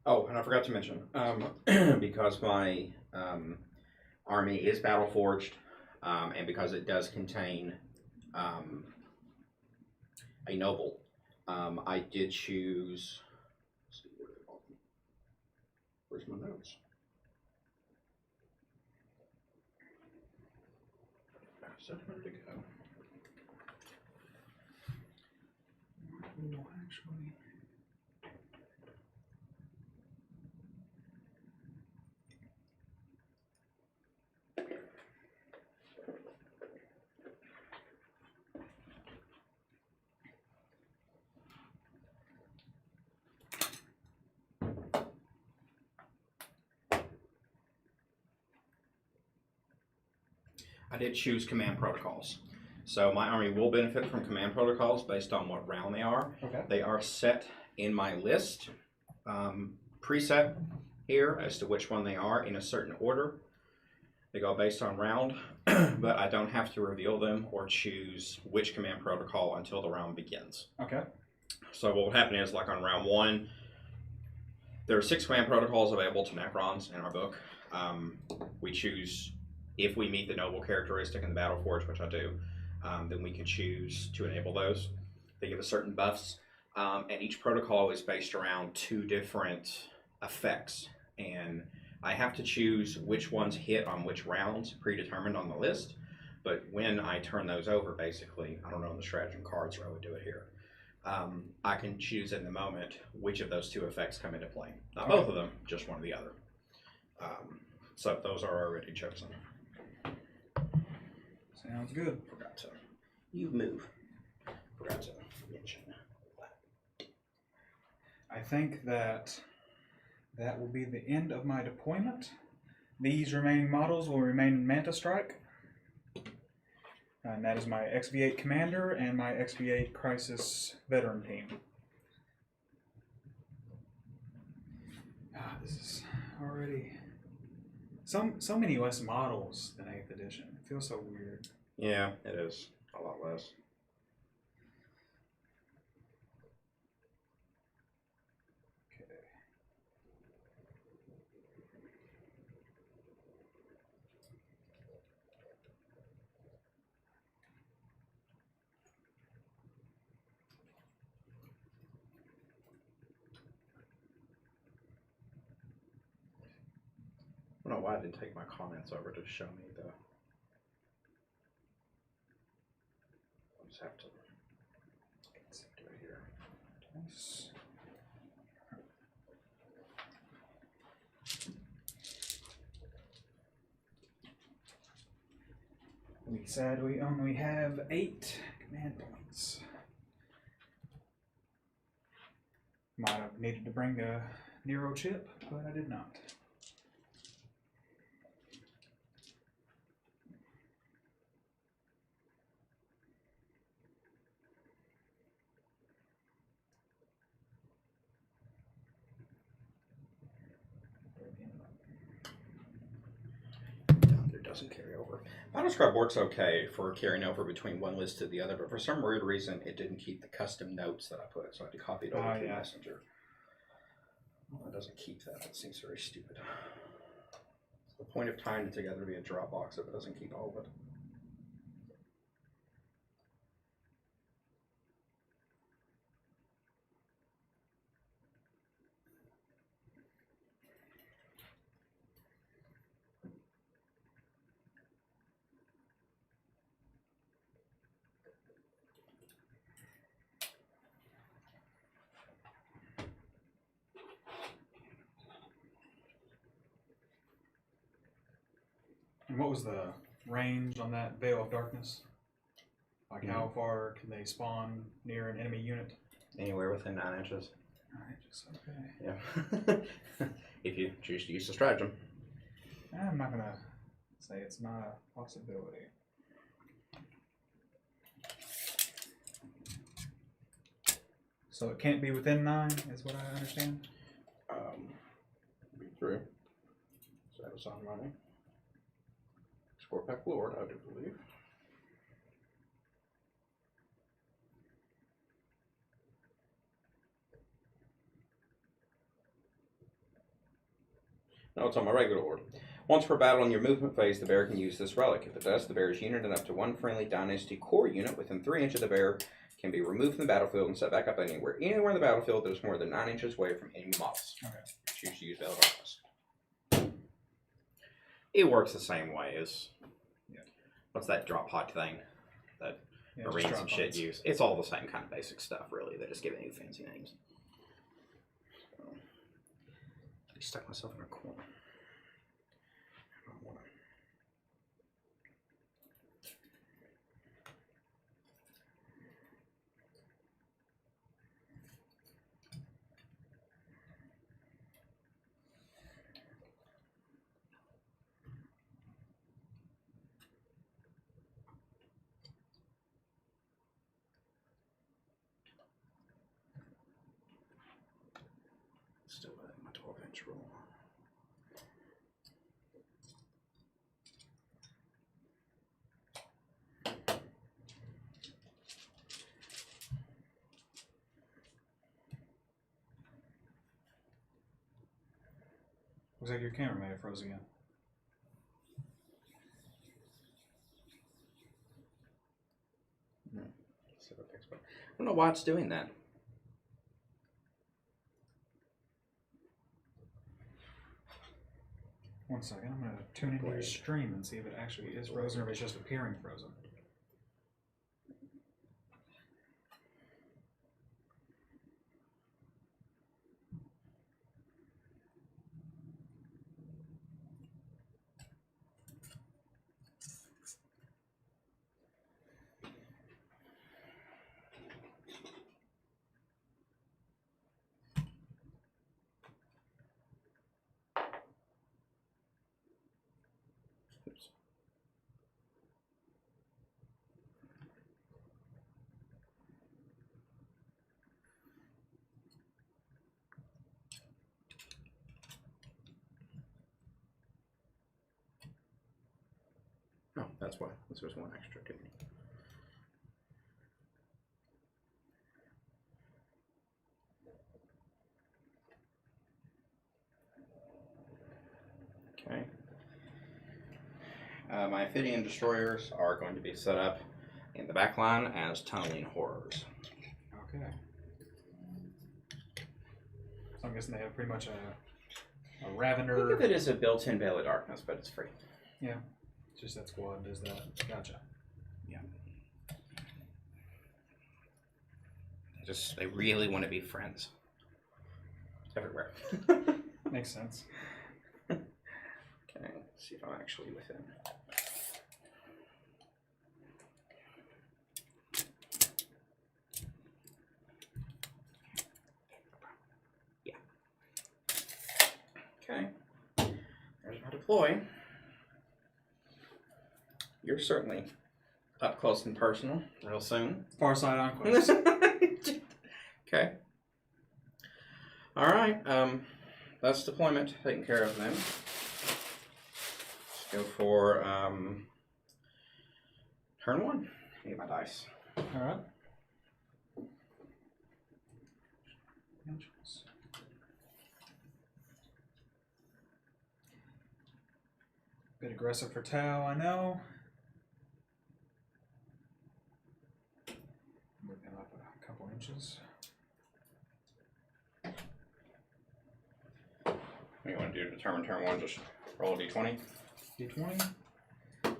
Oh, and I forgot to mention, because my army is battle forged, and because it does contain a noble, I did choose. Let's see, where's my notes? Where to go? Oh, actually. I did choose command protocols. So my army will benefit from command protocols based on what round they are. Okay. They are set in my list, preset here as to which one they are in a certain order. They go based on round, but I don't have to reveal them or choose which command protocol until the round begins. Okay. So what would happen is, like on round 1, there are 6 command protocols available to Necrons in our book. We choose, if we meet the noble characteristic in the Battle Forge, which I do, then we can choose to enable those. They give us certain buffs, and each protocol is based around 2 different effects, and I have to choose which ones hit on which rounds, predetermined on the list. But when I turn those over, basically, I don't know in the stratagem cards where I would do it here. I can choose in the moment which of those 2 effects come into play. Not both of them, just one or the other. So those are already chosen. Sounds good. Forgot to. You move. Forgot to mention that. I think that will be the end of my deployment. These remaining models will remain in Manta Strike. And that is my XV8 Commander and my XV8 Crisis Veteran team. This is already so many less models than 8th edition. It feels so weird. Yeah, it is a lot less. I don't know why I didn't take my comments over to show me the. I'll just have to do it here. Nice. We said we only have 8 command points. Might have needed to bring a Nero chip, but I did not. It doesn't carry over. Battle Scribe works okay for carrying over between one list to the other, but for some weird reason, it didn't keep the custom notes that I put, so I had to copy it over to Messenger. Well, it doesn't keep that. That seems very stupid. The point of tying it together to be a Dropbox if it doesn't keep all of it. And what was the range on that Veil of Darkness? Like how far can they spawn near an enemy unit? Anywhere within 9 inches. 9 inches, okay. Yeah. If you choose to use the stratagem. I'm not gonna say it's not a possibility. So it can't be within 9, is what I understand? Be through. So that was on running. Score pack Lord, I do believe. No, it's on my regular order. Once per battle in your movement phase, the bear can use this relic. If it does, the bear's unit and up to one friendly Dynasty core unit within 3 inches of the bear can be removed from the battlefield and set back up anywhere in the battlefield that is more than 9 inches away from enemy models. Okay. Choose to use Veil of Darkness. It works the same way as what's that drop pod thing that Marines and shit use. It's all the same kind of basic stuff, really. They just give it new fancy names. So, I stuck myself in a corner. I don't want to. Still within my 12-inch rule. Looks like your camera may have froze again. I don't know why it's doing that. One second, I'm going to tune into your stream and see if it actually is frozen or if it's just appearing frozen. Oh, that's why. This was one extra to me. Okay. My Amphibian Destroyers are going to be set up in the back line as tunneling horrors. Okay. So I'm guessing they have pretty much a Ravender. Think of it as a built-in Veil of Darkness, but it's free. Yeah. It's just that squad does that. Gotcha. Yeah. They really want to be friends. Everywhere. Makes sense. Okay, let's see if I'm actually within. Yeah. Okay. There's my deploy. You're certainly up close and personal real soon. Far side on quest. Okay. All right. That's deployment taken care of then. Let's go for turn 1. Need my dice. All right. Bit aggressive for Tau, I know. Move him up a couple inches. What do you want to do to determine turn 1? Just roll a d20. D20. Is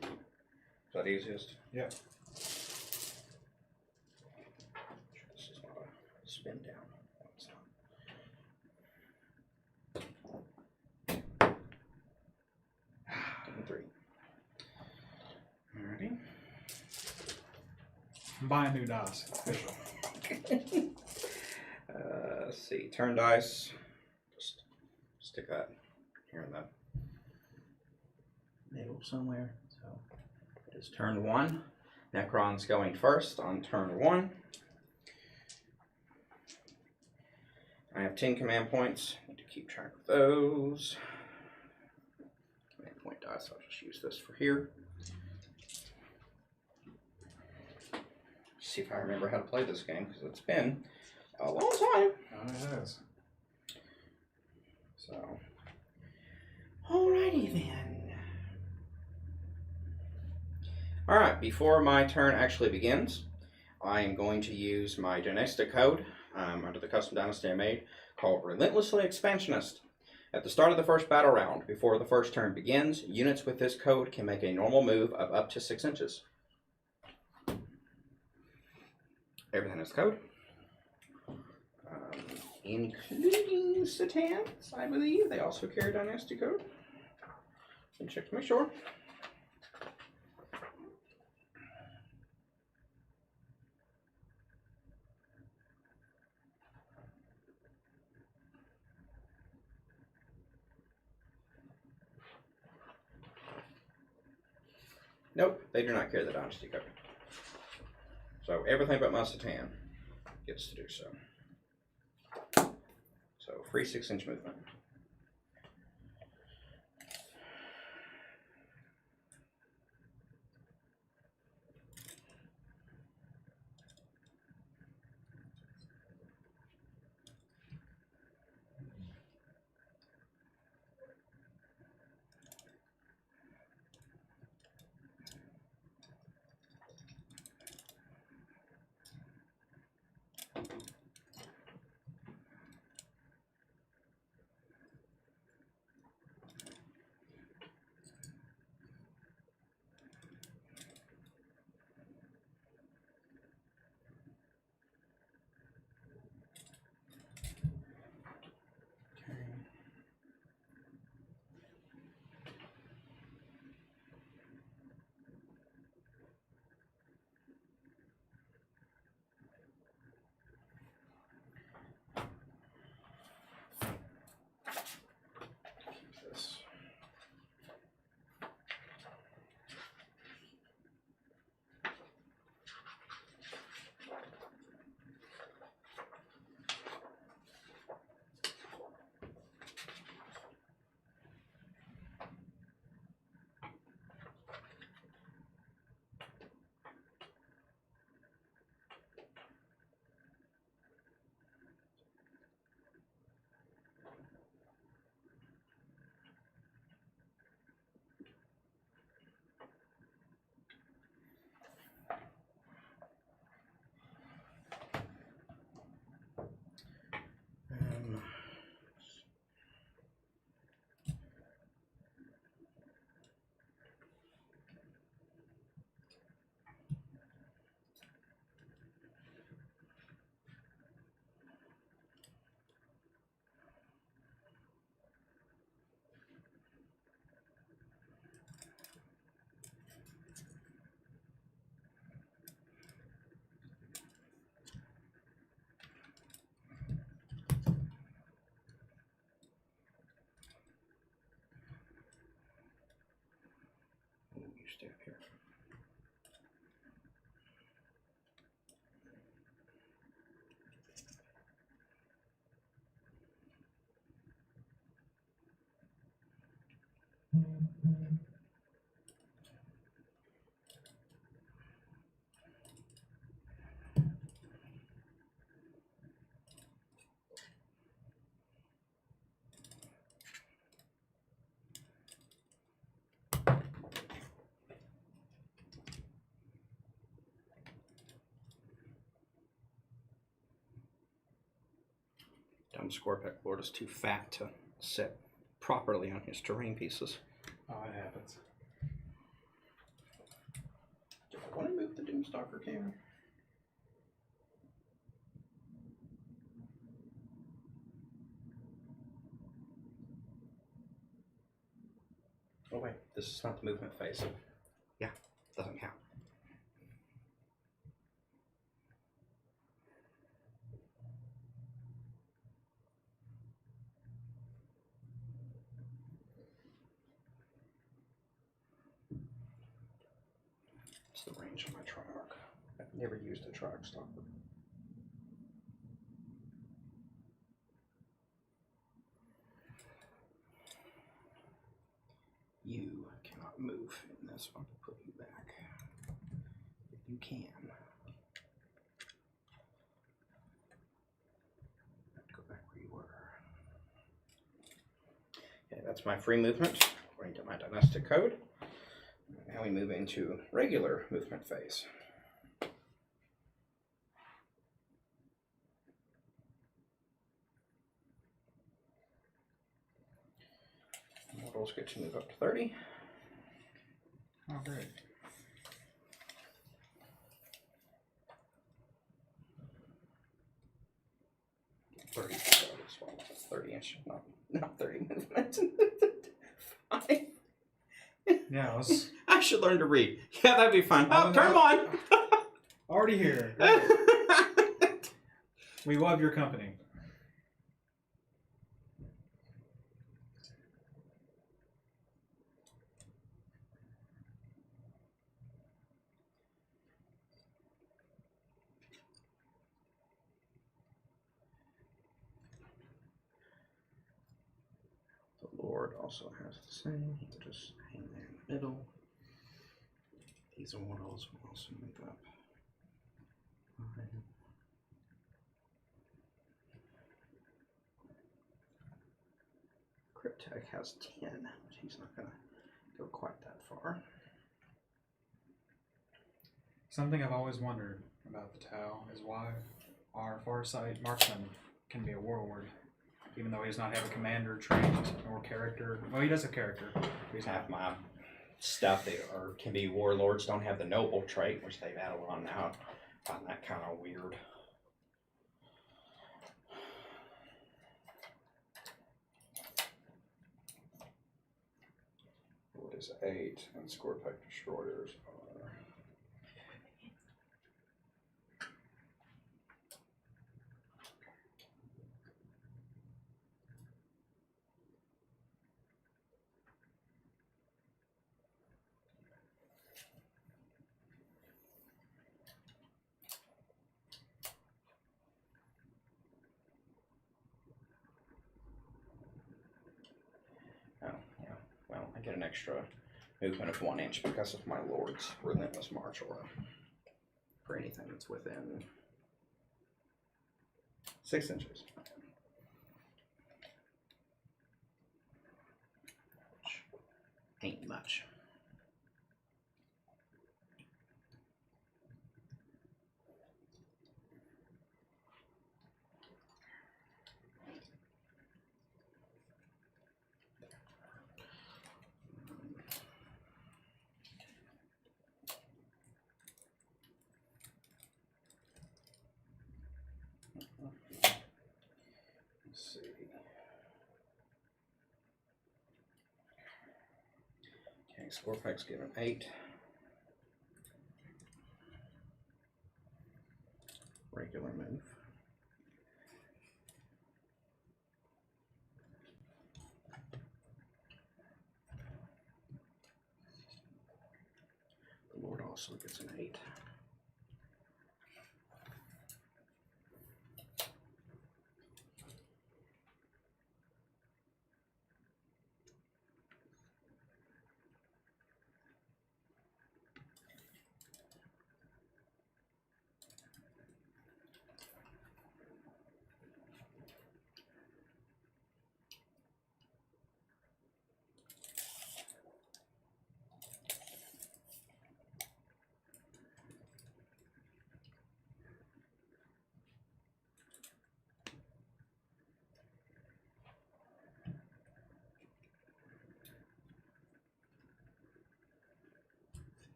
that easiest? Yep. This is not a spin down. It's not. 3. Alrighty. Buy a new dice. Official. Let's see. Turn dice. Just stick that here in the middle somewhere. So it is turn 1. Necrons going first on turn 1. I have 10 command points. Need to keep track of those. Command point dice. I'll just use this for here. See if I remember how to play this game, because it's been a long time. Oh, it is. So, alrighty then. Alright, before my turn actually begins, I am going to use my dynastic code under the custom dynasty I made called Relentlessly Expansionist. At the start of the first battle round, before the first turn begins, units with this code can make a normal move of up to 6 inches. Everything is code. Including Satans, I believe. They also carry dynasty code. Let me check to make sure. Nope, they do not carry the dynasty code. So everything but my Satan gets to do so. So free 6-inch movement. Stay up here. Dumb Scorpic Lord is too fat to sit properly on his terrain pieces. Oh, it happens. Do I want to move the Doomstalker King? Oh wait, this is not the movement phase. Yeah, doesn't count. It's the range of my Triarch. I've never used a Triarch Stalker. You cannot move in this one to put you back. If you can. Go back where you were. Okay, that's my free movement, according to my dynastic code. Now we move into regular movement phase. Mortals get to move up to 30. Oh, great. As well. It's 30-inch, not 30 movement. Fine. Yeah, I should learn to read. Yeah, that'd be fun. Oh, turn them on. already here. We love your company. The Lord also has the same. He will just hang there in the middle. These immortals will also move up. Cryptek has 10, but he's not going to go quite that far. Something I've always wondered about the Tau is why our Farsight marksman can be a warlord, even though he does not have a commander trait or character. Well, he does have character. He's Half my stuff that can be warlords don't have the noble trait, which they've added on now. I find that kind of weird. What is 8 and Scorpic destroyers are? Oh, yeah. Well, I get an extra movement of 1 inch because of my Lord's Relentless March aura. For anything that's within 6 inches. Which ain't much. Let's see. Okay, Scorpic's given 8. Regular move. The Lord also gets an 8.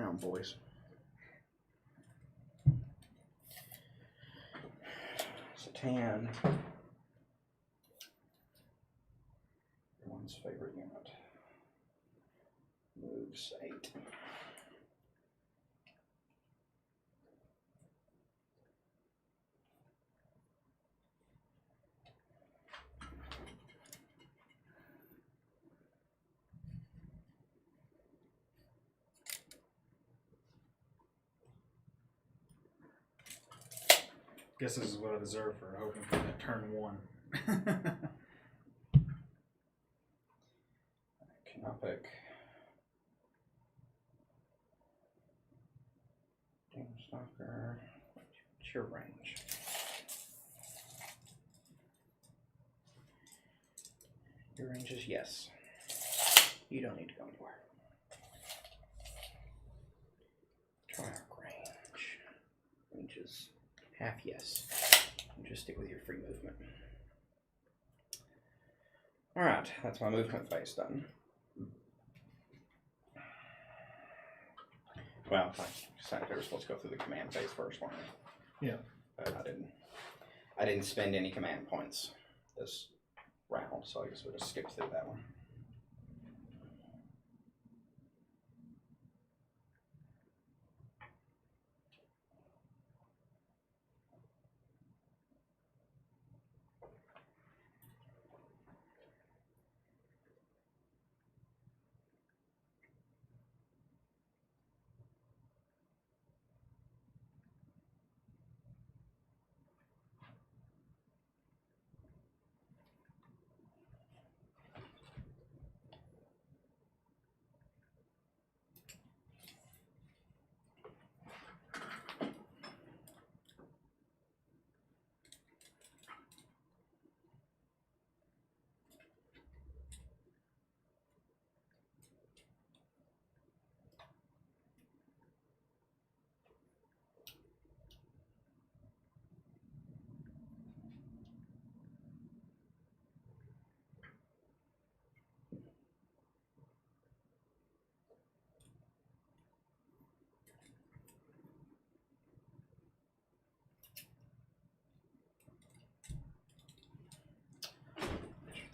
around, boys. Satan. Everyone's favorite unit. Moves 8. Guess this is what I deserve for hoping for that turn 1. I cannot pick. Game Stalker. What's your range? Your range is yes. You don't need to go anywhere. Triarch range. Range is half yes. You just stick with your free movement. Alright, that's my movement phase done. Well, I decided they were supposed to go through the command phase first, weren't they? Yeah. But I didn't spend any command points this round, so I guess we'll just skip through that one.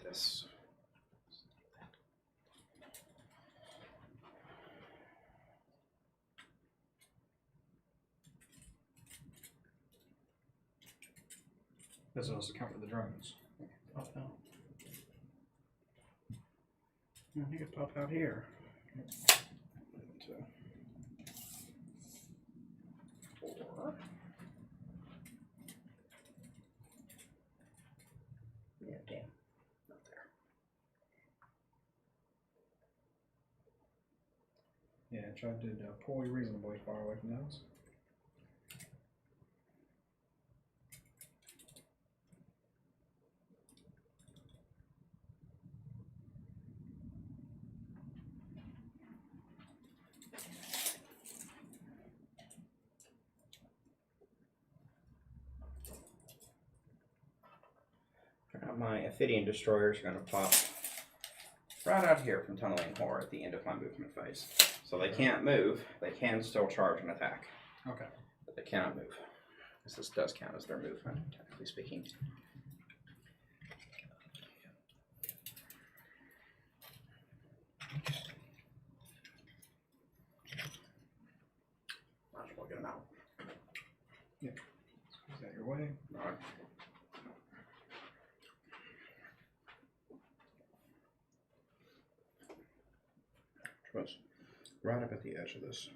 This. Does it also count for the drones? Pop out. I think it popped out here. Into 4. Yeah, damn. Not there. Yeah, I tried to pull you reasonably far away from those. My Ophidian destroyers are going to pop right out here from Tunneling Horror at the end of my movement phase. So they can't move. They can still charge and attack. Okay. But they cannot move. This does count as their movement, technically speaking. Might as well get them out. Yeah. Is that your way? All right. Was right up at the edge of this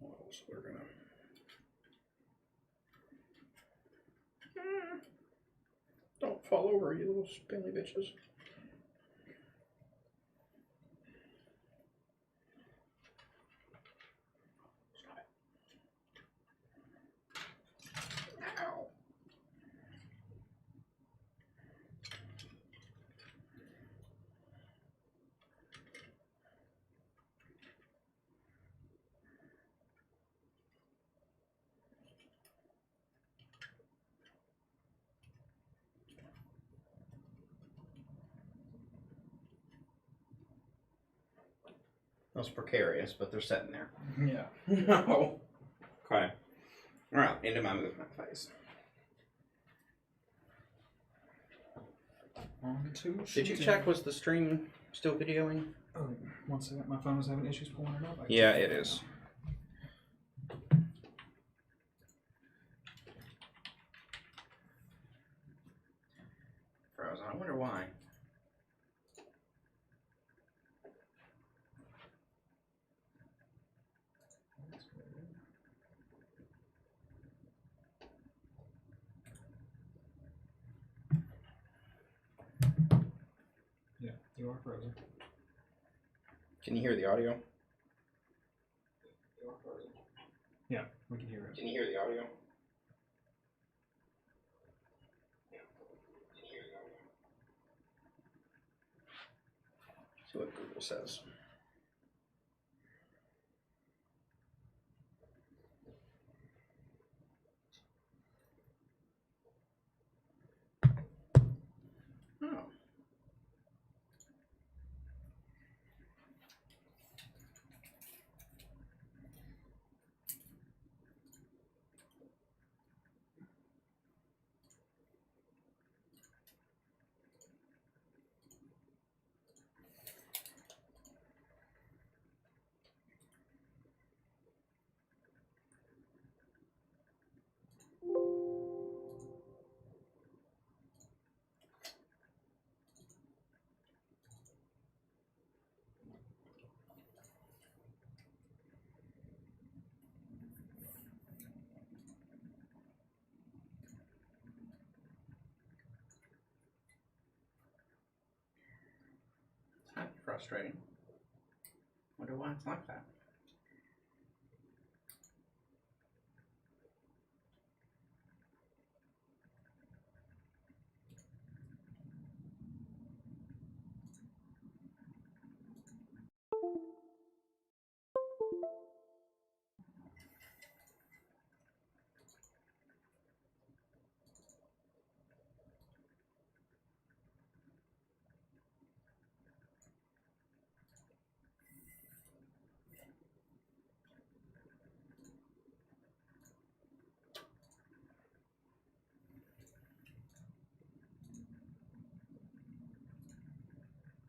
model, so they're gonna don't fall over, you little spindly bitches. Stop it. Ow. most precarious, but they're sitting there. Yeah. No. Okay. All right, into my movement phase. Did you check, was the stream still videoing? Oh, one second. My phone was having issues pulling it up. Yeah, it is. Frozen. I wonder why. Yeah, you are frozen. Can you hear the audio? You are frozen. Yeah, we can hear it. Can you hear the audio? See what Google says. Oh. Kind of frustrating. Wonder why it's like that.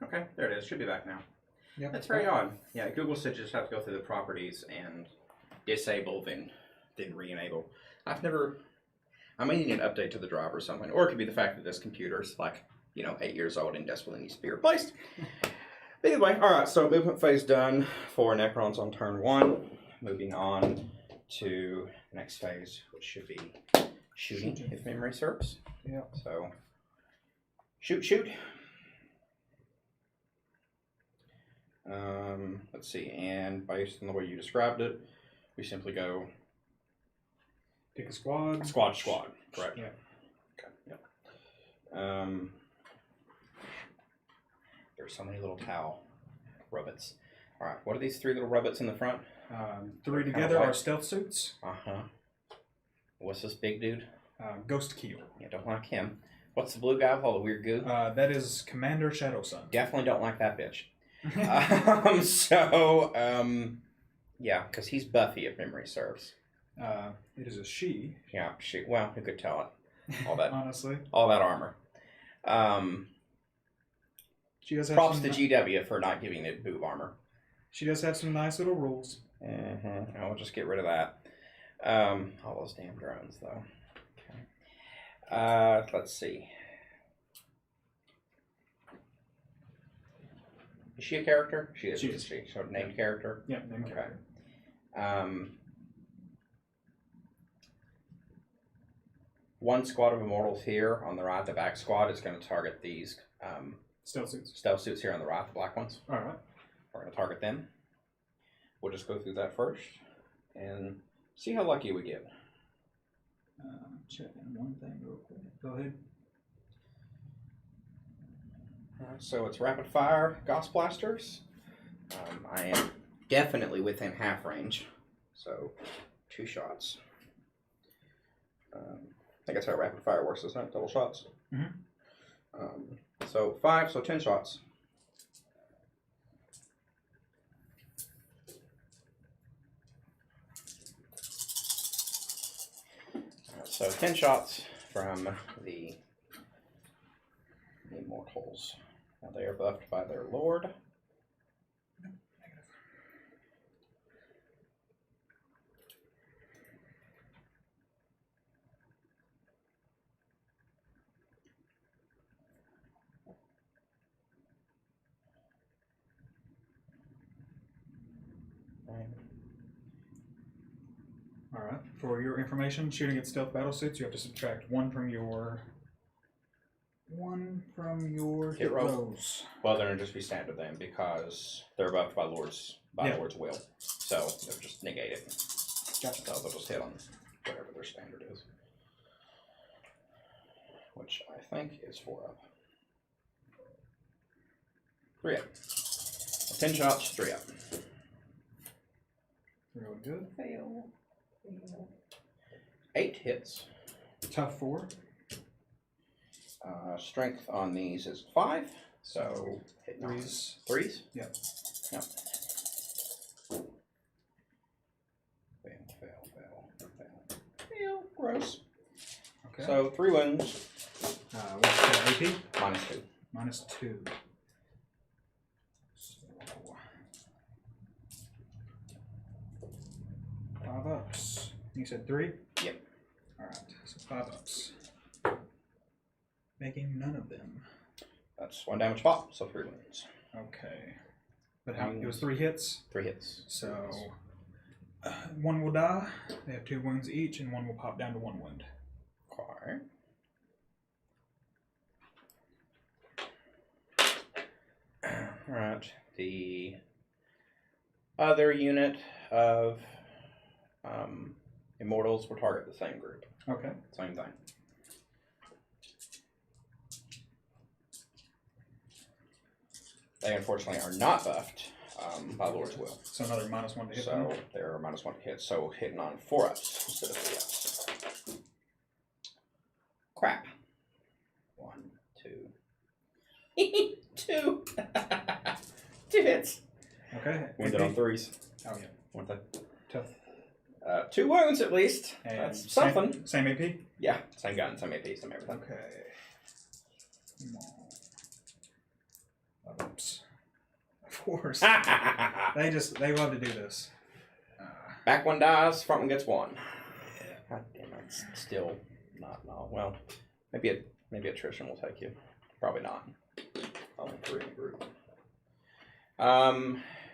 Okay, there it is. Should be back now. Yep. That's very odd. Yeah, Google said you just have to go through the properties and disable, then re-enable. I may need an update to the driver or something, or it could be the fact that this computer is like, 8 years old and desperately needs to be replaced. But anyway, all right. So movement phase done for Necrons on turn 1. Moving on to the next phase, which should be shooting, if memory serves. Yeah. So shoot. Let's see, and based on the way you described it, we simply go pick a squad. Squad, correct. Yeah. Okay, yep. There's so many little towel robots. All right, what are these 3 little robots in the front? 3 together are stealth suits. Uh-huh. What's this big dude? Ghost Keel. Yeah, don't like him. What's the blue guy with all the weird goo? That is Commander Shadowsun. Definitely don't like that bitch. Yeah, because he's Buffy, if memory serves. It is a she. Yeah, she. Well, who could tell it? All that, honestly, all that armor. She does have props some to GW for not giving it boob armor. She does have some nice little rules. I'll just get rid of that. All those damn drones, though. Okay. Let's see. Is she a character? She is. She is. She? So named character? Yeah, named character. One squad of immortals here on the right. The back squad is going to target these stealth suits. Stealth suits here on the right, the black ones. All right. We're going to target them. We'll just go through that first and see how lucky we get. Checking one thing real quick. Go ahead. So it's rapid fire Gauss blasters. I am definitely within half range, so 2 shots. I think that's how rapid fire works, isn't it? Double shots. So 5, so 10 shots. So 10 shots from the Immortals. Now they are buffed by their lord. Alright, for your information, shooting at stealth battle suits, you have to subtract one from your hit rolls. Well, they're gonna just be standard then because they're buffed by Lord's will. So they'll just negate it. Gotcha. So they'll just hit on whatever their standard is. Which I think is 4 up. 3 up. 10 shots, 3 up. Really good. Fail. 8 hits. Tough 4. Strength on these is 5. So hit threes. 3s? Yep. Yep. Fail. Gross. Okay. So 3 wounds. What's the AP? -2. -2. So 5 ups. You said 3? Yep. Alright, so 5 ups. Making none of them. That's 1 damage pop, so 3 wounds. Okay. But how it was 3 hits? 3 hits. So 1 will die. They have 2 wounds each, and 1 will pop down to 1 wound. Okay. Alright. The other unit of Immortals will target the same group. Okay. Same thing. They unfortunately are not buffed by Lord's will. So another -1 to hit. So they're -1 to hit. So hitting on 4 ups instead of 3 ups. Crap. 1, 2. 2. 2 hits. Okay. Wounded on 3s. Oh yeah. One thing. Tough. 2 wounds at least. And That's something. Same AP? Yeah, same gun, same AP, same everything. Okay. Come on. Oops. Of course. they love to do this. Back one dies, front one gets 1. Yeah. God damn it. It's still not no. Well, maybe attrition will take you. Probably not. Only 3 in the group.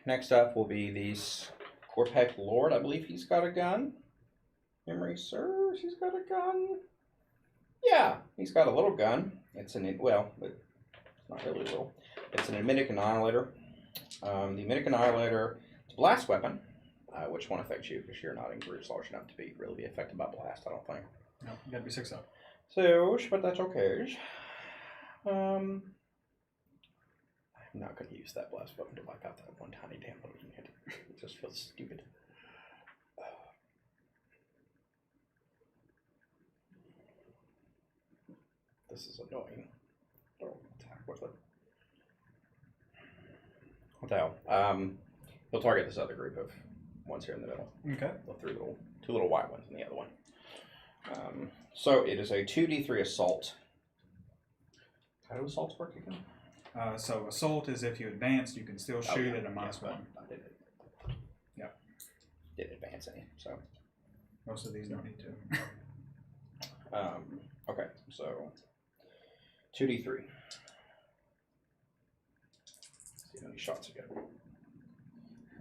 Next up will be the Corpec Lord. I believe he's got a gun. Memory serves, he's got a gun. Yeah, he's got a little gun. It's but it's not really little. It's an Emitic Annihilator. The Emitic Annihilator is a blast weapon, which won't affect you because you're not in groups large enough to really be affected by blast, I don't think. No, you gotta be 6 up. So, but that's okay. I'm not going to use that blast weapon to wipe out that one tiny damn little unit. It just feels stupid. This is annoying. Don't attack with it. What the hell? He'll target this other group of ones here in the middle. Okay. The 2 little white ones in the other one. So it is a 2d3 assault. How do assaults work again? So assault is if you advance, you can still shoot at a -1. I did it. Yeah. Didn't advance any, so. Most of these don't need to. Okay, so 2d3. See how many shots you get.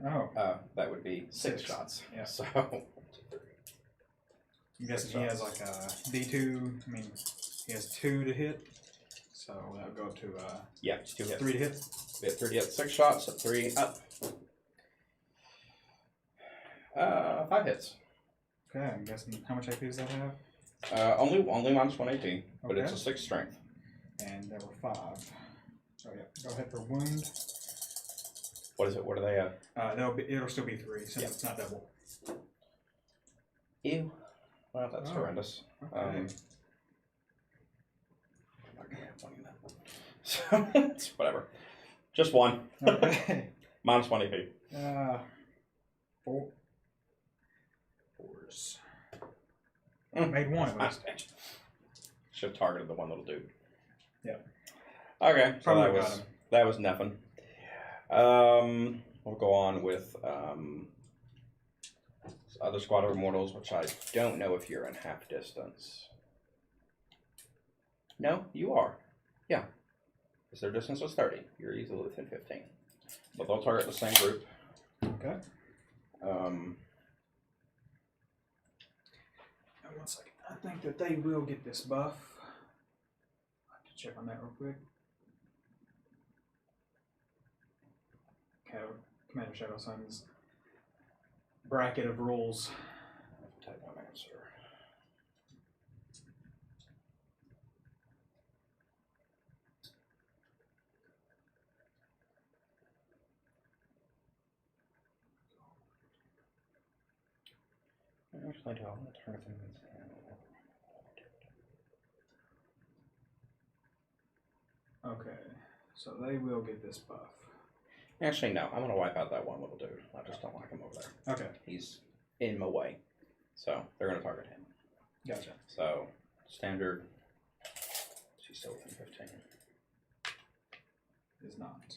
Oh. That would be 6 6. shots. Yeah. So 1, 2, 3. I'm guessing he has like a D2. I mean, he has 2 to hit. So that would go up to Yeah, it's 2 hits. 3 to hit. We had 3 to hit, 6 shots, so 3 up. 5 hits. Okay, I'm guessing how much AP does that have? Only -1 AP, but Okay. it's a 6 strength. And there were 5. So yeah, go ahead for wound. What is it? What are they at? It'll still be 3 since it's not double. Ew. Well, that's horrendous. Okay. I'm not gonna have 1 in that. So it's whatever. Just 1. Okay. -1 AP. 4. 4s. Made one at least. Should have targeted the one little dude. Yeah. Okay, so Probably got him. that was nothing. We'll go on with other squad of immortals, which I don't know if you're in half distance. No, you are. Yeah. Because their distance was 30. You're easily within 15. But they'll target the same group. Okay. Um, One second. I think that they will get this buff. I have to check on that real quick. Okay, Commander Shadow Sun's bracket of rules. type my answer. Actually, do I want to target them? Okay, so they will get this buff. Actually, no. I'm going to wipe out that one little dude. I just don't like him over there. Okay, He's in my way. So, they're going to target him. gotcha. So, standard. She's still within 15. Is not.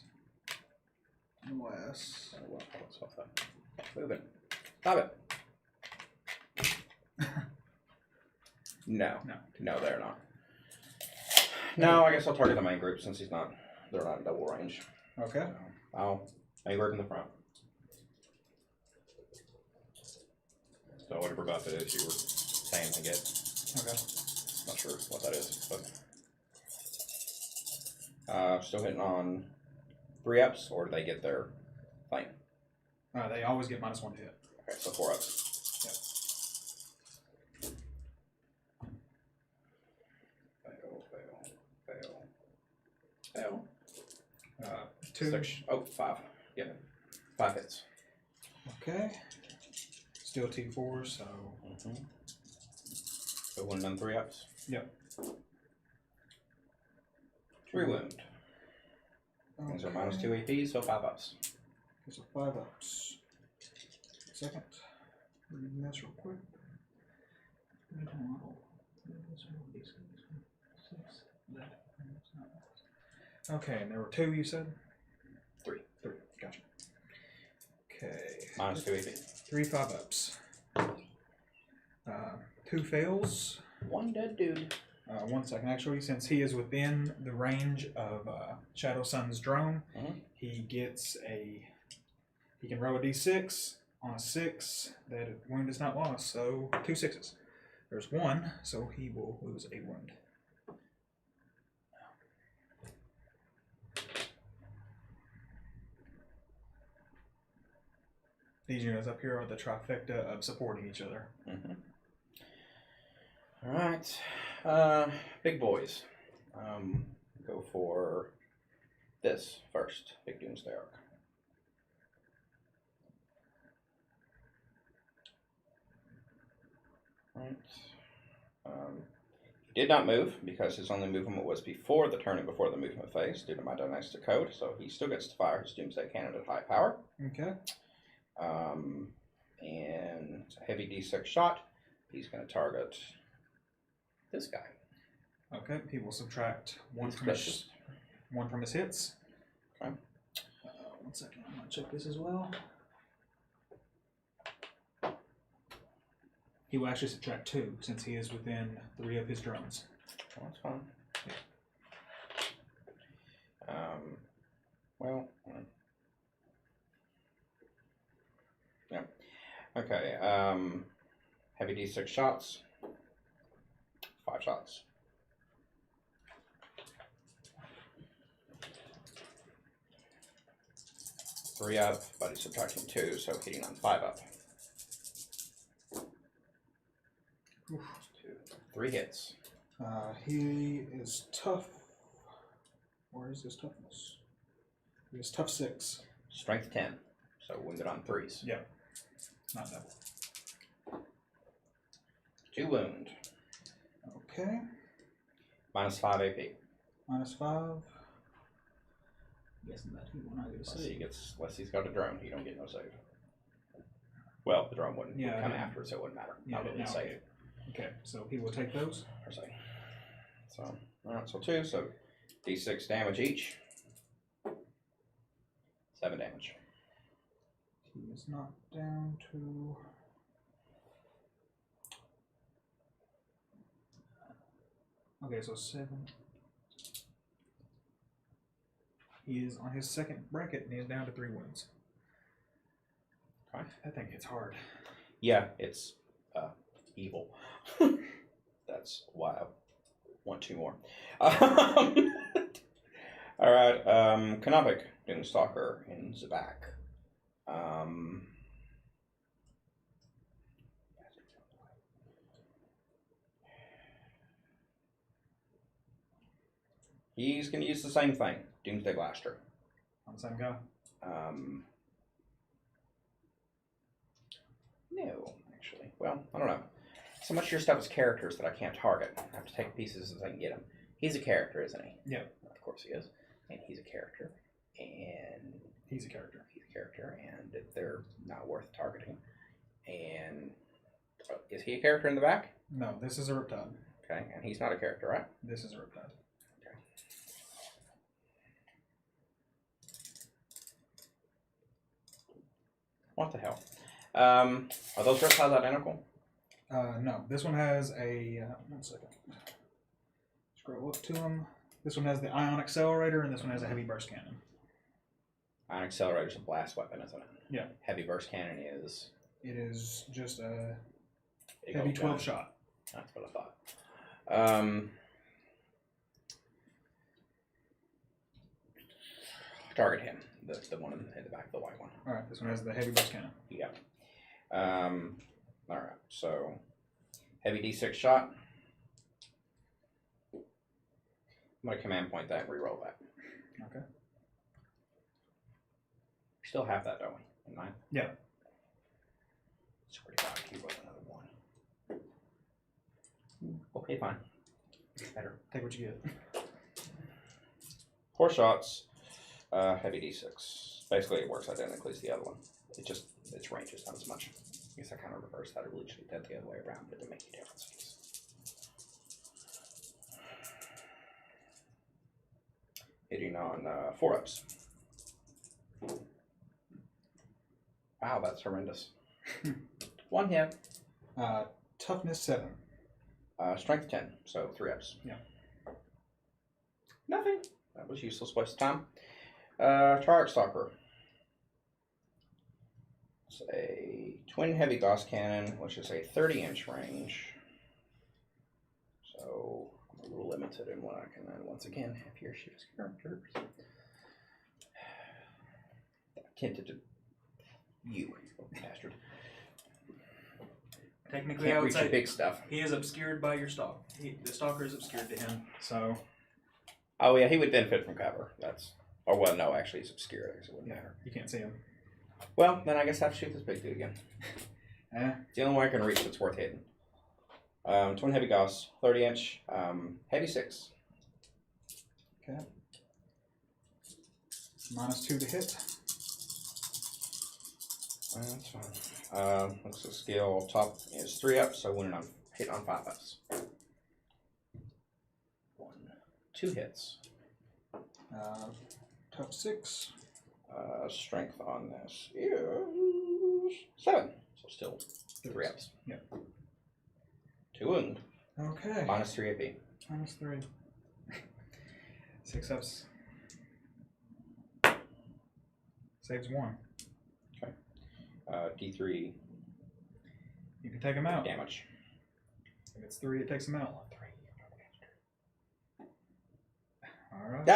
Unless. Oh, well, let's swap that. Move it. Stop it. No. No, they're not. No, I guess I'll target the main group since they're not in double range. Okay. So I'll main group in the front. So whatever buff it is you were saying to get. Okay. Not sure what that is, but still hitting on 3-ups, or do they get their thing? They always get -1 to hit. Okay, so 4-ups. Fail. 2. 6. Oh, 5. Yep. 5 hits. Okay. Still T4, so. So 1 done 3-ups. Yep. 3 wound. These are -2 AP, so 5-ups. There's a 5-ups. Second. Reading this real quick. Okay, and there were 2 you said? 3. 3, gotcha. Okay. -2 AP. 3 5-ups. 2 fails. 1 dead dude. 1 second, actually, since he is within the range of Shadow Sun's drone, he gets he can roll a d6 on a 6. That wound is not lost, so 2 6s. There's 1, so he will lose a wound. These units up here are the trifecta of supporting each other. All right, big boys. Go for this first. Big Doomsday Arc. Right. He did not move because his only movement was before the turn and before the movement phase due to my dynastic code, so he still gets to fire his Doomsday Cannon at high power. Okay. And it's a heavy D6 shot. He's going to target this guy. Okay, he will subtract one He's from his vicious. hits. Okay. 1 second, I'm going to check this as well. He will actually subtract 2 since he is within 3 of his drones. Well, that's fine. Well, yeah. Okay. Heavy D6 shots. 5 shots. Three up, but he's subtracting 2, so hitting on 5-up. 2, 3 hits. He is tough. Where is his toughness? He is tough 6. Strength 10, so wounded on 3s. Yeah, not double. 2 wound. Okay. -5 AP. -5. Guessing that he will not get a save. Unless he's got a drone, he don't get no save. Well, the drone would come yeah. after, so it wouldn't matter. Yeah, Not really no, a save. Okay, so he will take those. Or say. So, alright, so 2, so d6 damage each. 7 damage. He is knocked down to... Okay, so 7. He is on his second bracket and he is down to 3 wounds. Okay. That thing hits hard. Yeah, it's evil. That's why I want 2 more. Alright, Kanavik, Doomstalker in the back. He's going to use the same thing, Doomsday Blaster. On the same guy? No, actually. Well, I don't know. So much of your stuff is characters that I can't target. I have to take pieces as I can get them. He's a character, isn't he? Yeah. Of course he is. And he's a character. And he's a character. He's a character, and they're not worth targeting. And is he a character in the back? No, this is a Riptide. Okay, and he's not a character, right? This is a Riptide. Okay. What the hell? Are those Riptides identical? No, this one has a... 1 second. Scroll up to them. This one has the Ion Accelerator, and this one has a Heavy Burst Cannon. Ion Accelerator is a blast weapon, isn't it? Yeah. Heavy Burst Cannon is... It is just a Big heavy old 12 gun. shot. That's what I thought. Target him. The one in the back, the white one. Alright, this one has the Heavy Burst Cannon. Yeah. Alright, so heavy D6 shot. I'm going to command point that and reroll that. Okay. We still have that, don't we? In 9? Yeah. It's pretty bad. Keep with another 1. Okay, fine. Better. Take what you get. 4 shots, heavy D6. Basically, it works identically as the other one. It just, its range is not as much. I guess I kind of reversed that. I really should have done the other way around, but it didn't make any difference. hitting on 4-ups. Wow, that's horrendous. 1 hit. Toughness 7. Strength 10, so 3-ups. Yeah. Nothing. That was useless waste of time. Target Stalker. It's a twin heavy Gauss cannon, which is a 30-inch range. So I'm a little limited in what I can then once again have here shoot characters. Tempted to you bastard. Technically, Can't I would reach say the big stuff. he is obscured by your stalk. The stalker is obscured to him, so... Oh yeah, he would benefit from cover. That's, or well, no, actually he's obscured, I guess it wouldn't matter. You can't see him. Well, then I guess I have to shoot this big dude again. It's the only way I can reach that's worth hitting. Twin heavy Gauss, 30-inch, heavy 6. Okay. -2 to hit. That's fine. Looks like skill top is 3-ups, so hit on 5-ups. 1, 2 hits. Tough 6. Strength on this is 7, so still 3-ups. Yeah. 2 wound. Okay. -3 AP. -3. 6 ups. Saves 1. Okay. D3 You can take him out. damage. If it's 3, it takes him out. 3. Alright.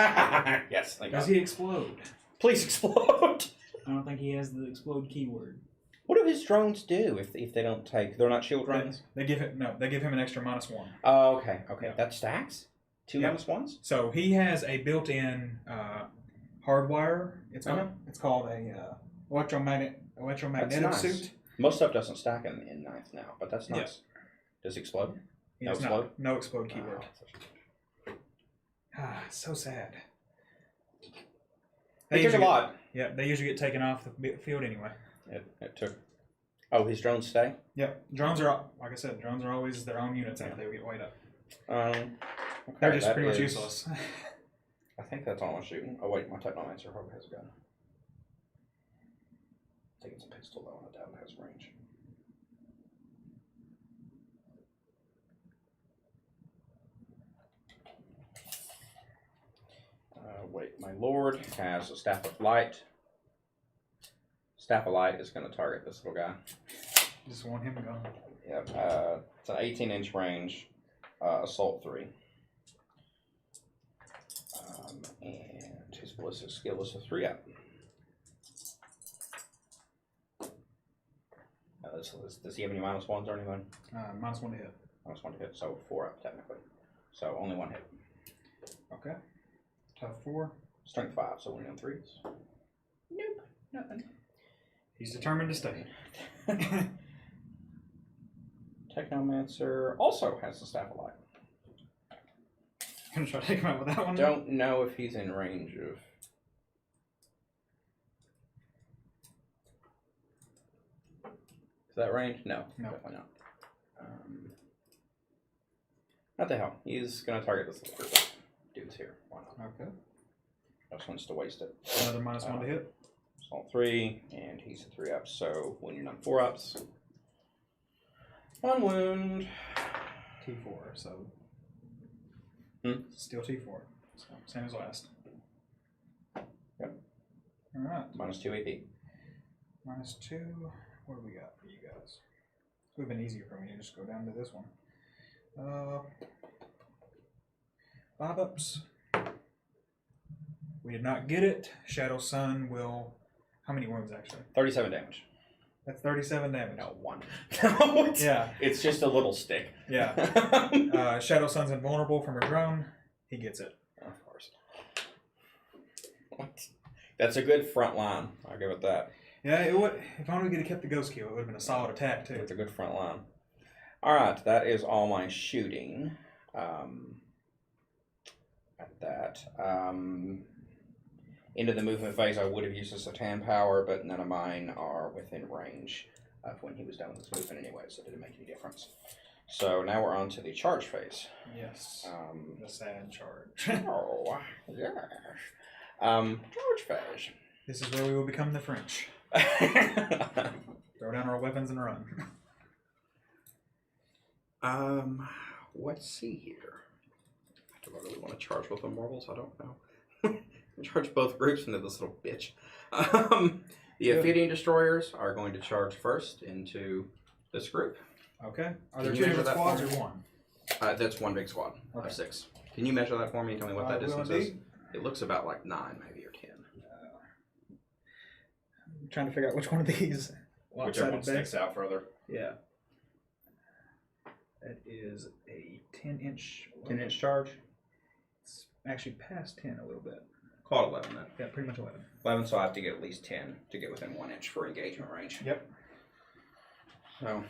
Yes, thank Does God. he explode? Please explode. I don't think he has the explode keyword. What do his drones do if they don't take? They're not shield drones. They give him an extra -1. Oh, okay, okay. Yeah. That stacks. 2 Yeah. -1s. So he has a built-in hardwire. It's Uh-huh. it's called a electromagnetic That's nice. suit. Most stuff doesn't stack in 9th now, but that's nice. Does it explode? He No does explode? not. No explode keyword. Oh, So sad. They took a lot. Yeah, they usually get taken off the field anyway. It took Oh, his drones stay? Yep. Drones are, like I said, drones are always their own units after they get weighed up. Okay, They're just that pretty much is- useless. I think that's all I'm shooting. Oh wait, my Technomancer probably has a gun. I think it's a pistol though, and I doubt it has range. Wait, my Lord has a Staff of Light. Staff of Light is going to target this little guy. Just want him gone. Yep, it's an 18-inch range, Assault 3. And his ballistic skill is a 3-up. Does he have any -1s or anything? -1 to hit. -1 to hit, so 4-up technically. So only 1 hit. Okay. Tough 4. Strength 5, so only on 3s. Nope, nothing. He's determined to stay. Technomancer also has the Staff of Light. Gonna try to take him out with that one. Don't know if he's in range of. Is that range? No, No. definitely not. What the hell? He's gonna target this little group of dudes here. Why not? Okay. Just wants to waste it. Another -1 to hit. Assault 3, and he's a 3-up, so when you're not 4-ups. 1 wound. T4, so. Still T4. So, same as last. Yep. Alright. -2 AP. -2. What do we got for you guys? It would have been easier for me to just go down to this one. 5-ups. We did not get it. Shadow Sun will. How many wounds actually? 37 damage. That's 37 damage. No, 1. No, Yeah. It's just a little stick. Yeah. Shadow Sun's invulnerable from a drone. He gets it. Of course. What? That's a good front line. I'll give it that. Yeah, it would. If only we could have kept the ghost kill, it would have been a solid attack too. It's a good front line. Alright, that is all my shooting. At that. Into the movement phase, I would have used a Satan power, but none of mine are within range of when he was done with his movement anyway, so it didn't make any difference. So now we're on to the charge phase. Yes. The sad charge. Oh, yes. Charge phase. This is where we will become the French. Throw down our weapons and run. Let's see here. Do I really want to charge both the marbles? I don't know. Charge both groups into this little bitch. The Ophidian destroyers are going to charge first into this group. Okay. Are Can there you two measure different that squads for or me? one? That's one big squad Okay. of 6. Can you measure that for me and tell me what that Will distance indeed. is? It looks about like 9 maybe or 10. I'm trying to figure out which one of these. Whichever one sticks out further. Yeah. That is a 10-inch. 10-inch charge? It's actually past 10 a little bit. Call it 11 then. Yeah, pretty much 11. 11, so I have to get at least 10 to get within 1 inch for engagement range. Yep. So.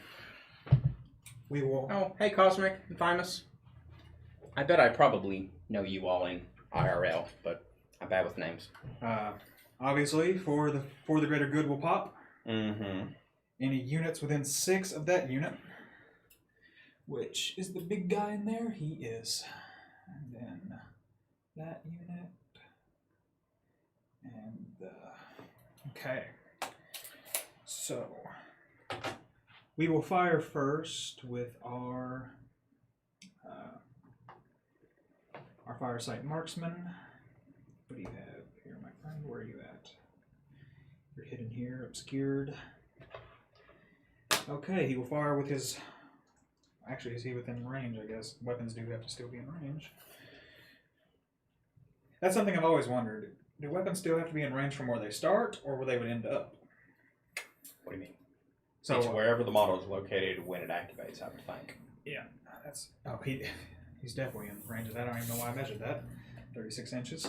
We will. Oh, hey Cosmic and Famous. I bet I probably know you all in IRL, but I'm bad with names. Obviously, for the greater good will pop. Mm-hmm. Any units within 6 of that unit, which is the big guy in there, he is. And then that unit. And okay. So we will fire first with our Firesight Marksman. What do you have here, my friend? Where are you at? You're hidden here, obscured. Okay, he will fire with his... Actually, is he within range, I guess? Weapons do have to still be in range. That's something I've always wondered. Do weapons still have to be in range from where they start, or where they would end up? What do you mean? So It's wherever the model is located when it activates, I would think. Yeah, that's... Oh, he's definitely in range of that. I don't even know why I measured that. 36 inches.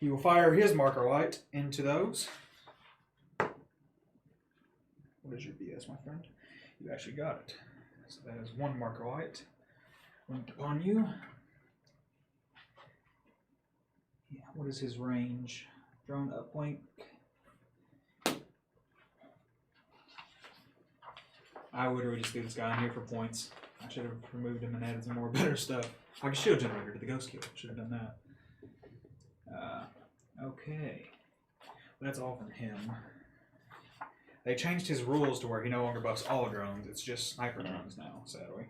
He will fire his marker light into those. What is your BS, my friend? You actually got it. So that is 1 marker light linked upon you. Yeah, what is his range? Drone uplink. I would really just leave this guy in here for points. I should have removed him and added some more better stuff. Like a shield generator to the ghost kill. Should have done that. Okay. That's all from him. They changed his rules to where he no longer buffs all drones. It's just sniper drones now, sadly.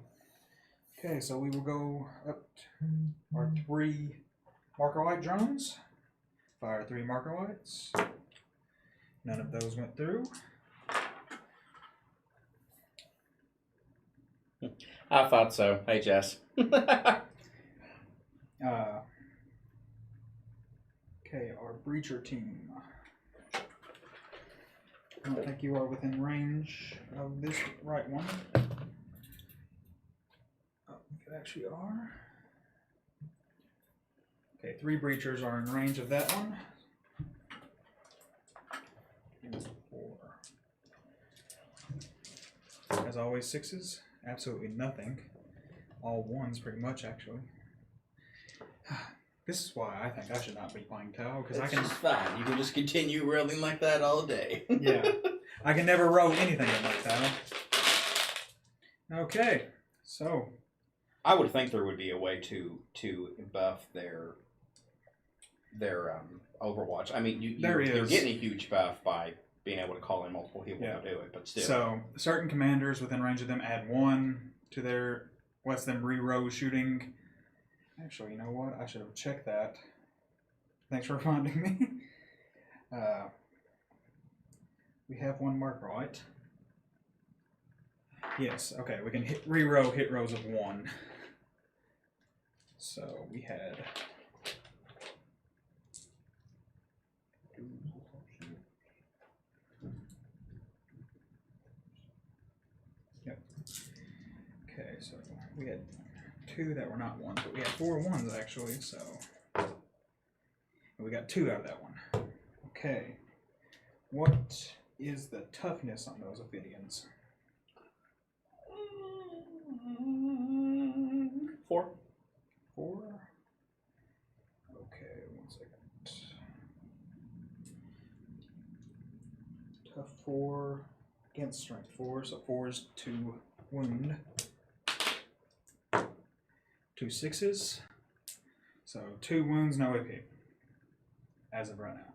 Okay, so we will go up to our 3 marker light drones. Fire 3 marker lights. None of those went through. I thought so. Hey, Jess. Okay, our breacher team. I don't think you are within range of this right one. Oh, you actually are. Okay, 3 breachers are in range of that one. And 4. As always, 6s. Absolutely nothing. All 1s, pretty much, actually. This is why I think I should not be playing Tau, because I can. Just fine. You can just continue rolling like that all day. Yeah, I can never roll anything in my Tau. Okay, so I would think there would be a way to buff their Overwatch. I mean, you're getting a huge buff by being able to call in multiple people to do it, but still. So certain commanders within range of them add 1 to their lets them re-roll shooting. Actually, you know what? I should have checked that. Thanks for reminding me. We have 1 marker light. Yes, okay, we can re-roll hit rolls of 1. So we had... Yep. Okay, so we had 2 that were not 1s, but we had 4 1s actually, so we got 2 out of that one. Okay, what is the toughness on those Ophidians? 4. 4? Okay, 1 second. Tough 4 against strength 4, so 4s to wound. 2 6s. So 2 wounds, no AP. As of right now.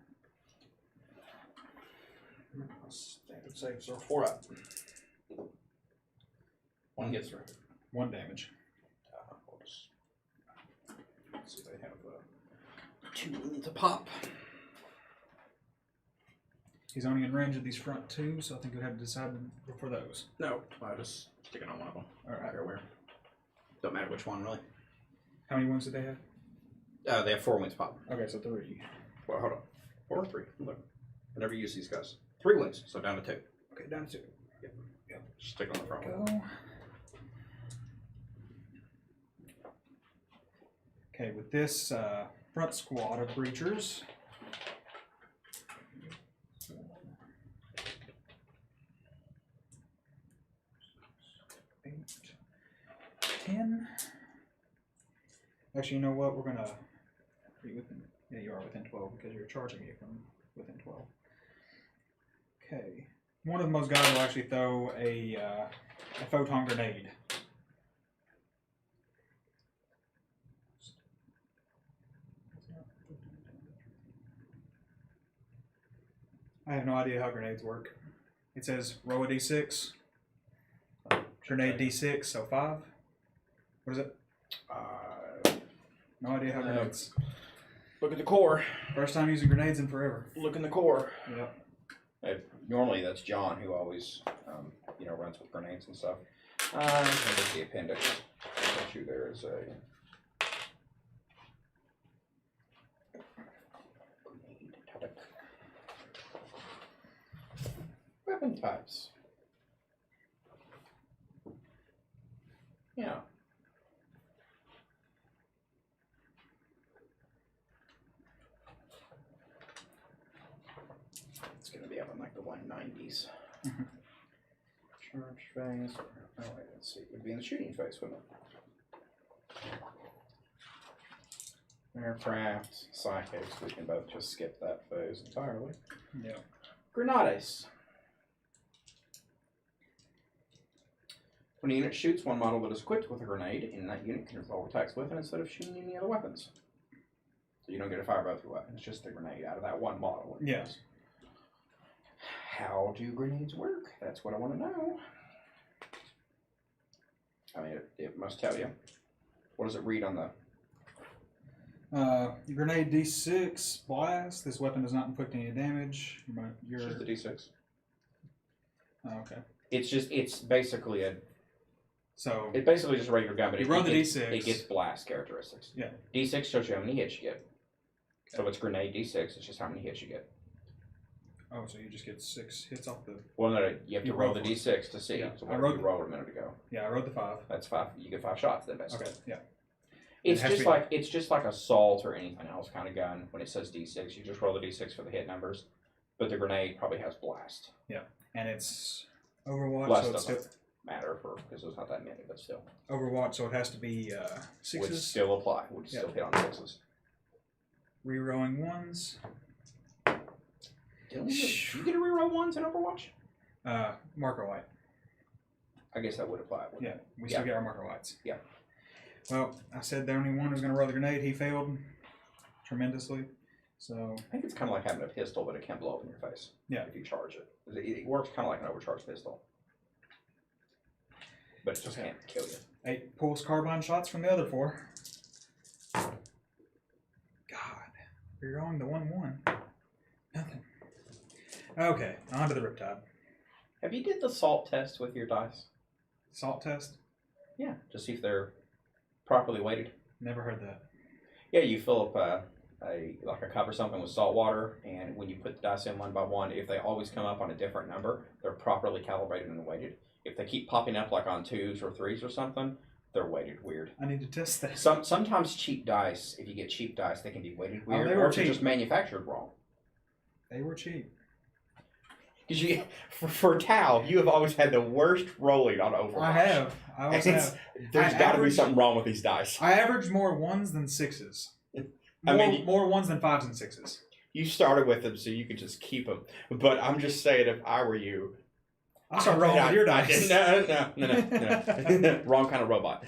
Standard saves are 4 up. 1 gets through. 1 damage. Let's see, they have 2 wounds a pop. He's only in range of these front 2, so I think we'd have to decide for those. No, I just sticking on one of them. Alright. Where? Don't matter which one, really. How many wounds did they have? They have 4 wounds pop. Okay, so 3. Well, hold on. 4 or 3. Look. I never use these guys. 3 wounds, so down to 2. Okay, down to 2. Yep. Just stick on the front one. Go. Okay, with this front squad of breachers, 8, 10. Actually, you know what? We're gonna be within. Yeah, you are within 12 because you're charging me from within 12. Okay, one of those guys will actually throw a photon grenade. I have no idea how grenades work. It says roll a d6. Grenade d6, so 5. What is it? No idea how grenades. Look at the core. First time using grenades in forever. Look in the core. Yep. Normally that's John who always, runs with grenades and stuff. I think the appendix. I bet you there is a grenade type. Weapon types. Yeah. It's going to be up in like the 190s. Mm-hmm. Charge phase. Oh, wait, let's see. It would be in the shooting phase, wouldn't it? Aircraft, psychics. We can both just skip that phase entirely. Yeah. Grenades. When a unit shoots one model that is equipped with a grenade, and that unit can roll attacks with it instead of shooting any other weapons. So you don't get to fire both your weapons, it's just the grenade out of that one model. Yes. How do grenades work? That's what I want to know. I mean, it must tell you. What does it read on the... Grenade D6 blast. This weapon does not inflict any damage. It's just the D6. Oh, okay. It's basically a... So... It's basically just a regular gun, but you run the D6. It gets blast characteristics. Yeah. D6 shows you how many hits you get. Okay. So it's grenade D6, it's just how many hits you get. Oh, so you just get 6 hits off the... Well, no, you have to roll the D6 to see. Yeah. So what you rolled a minute ago. Yeah, I rolled the 5. That's 5. You get 5 shots then, basically. Okay, yeah. It's just like assault or anything else kind of gun. When it says D6, you just roll the D6 for the hit numbers. But the grenade probably has blast. Yeah, and it's Overwatch, Blast so it's doesn't still... matter because there's not that many, but still. Overwatch, so it has to be 6s. Would still apply. Would still hit on 6s. Rerolling 1s. Do you get a reroll 1s in Overwatch? Marker light. I guess that would apply. Yeah, we still get our marker lights. Yeah. Well, I said the only one who was going to roll the grenade. He failed tremendously. So I think it's kind of like having a pistol, but it can't blow up in your face. Yeah. If you charge it. It works kind of like an overcharged pistol. But it just can't kill you. 8 pulse carbine shots from the other 4. God. You're going the 1-1. Nothing. Okay, on to the Riptide. Have you did the salt test with your dice? Salt test? Yeah, to see if they're properly weighted. Never heard that. Yeah, you fill up a cup or something with salt water, and when you put the dice in one by one, if they always come up on a different number, they're properly calibrated and weighted. If they keep popping up like on 2s or 3s or something, they're weighted weird. I need to test that. Sometimes cheap dice, if you get cheap dice, they can be weighted weird, they or were if they're cheap. just manufactured wrong. They were cheap. Because for Tau, you have always had the worst rolling on Overwatch. I have. I always have. There's got to be something wrong with these dice. I average more 1s than 6s. More 1s than 5s and 6s. You started with them so you could just keep them. But I'm just saying, if I were you, I'll start rolling with your dice. No. Wrong kind of robot.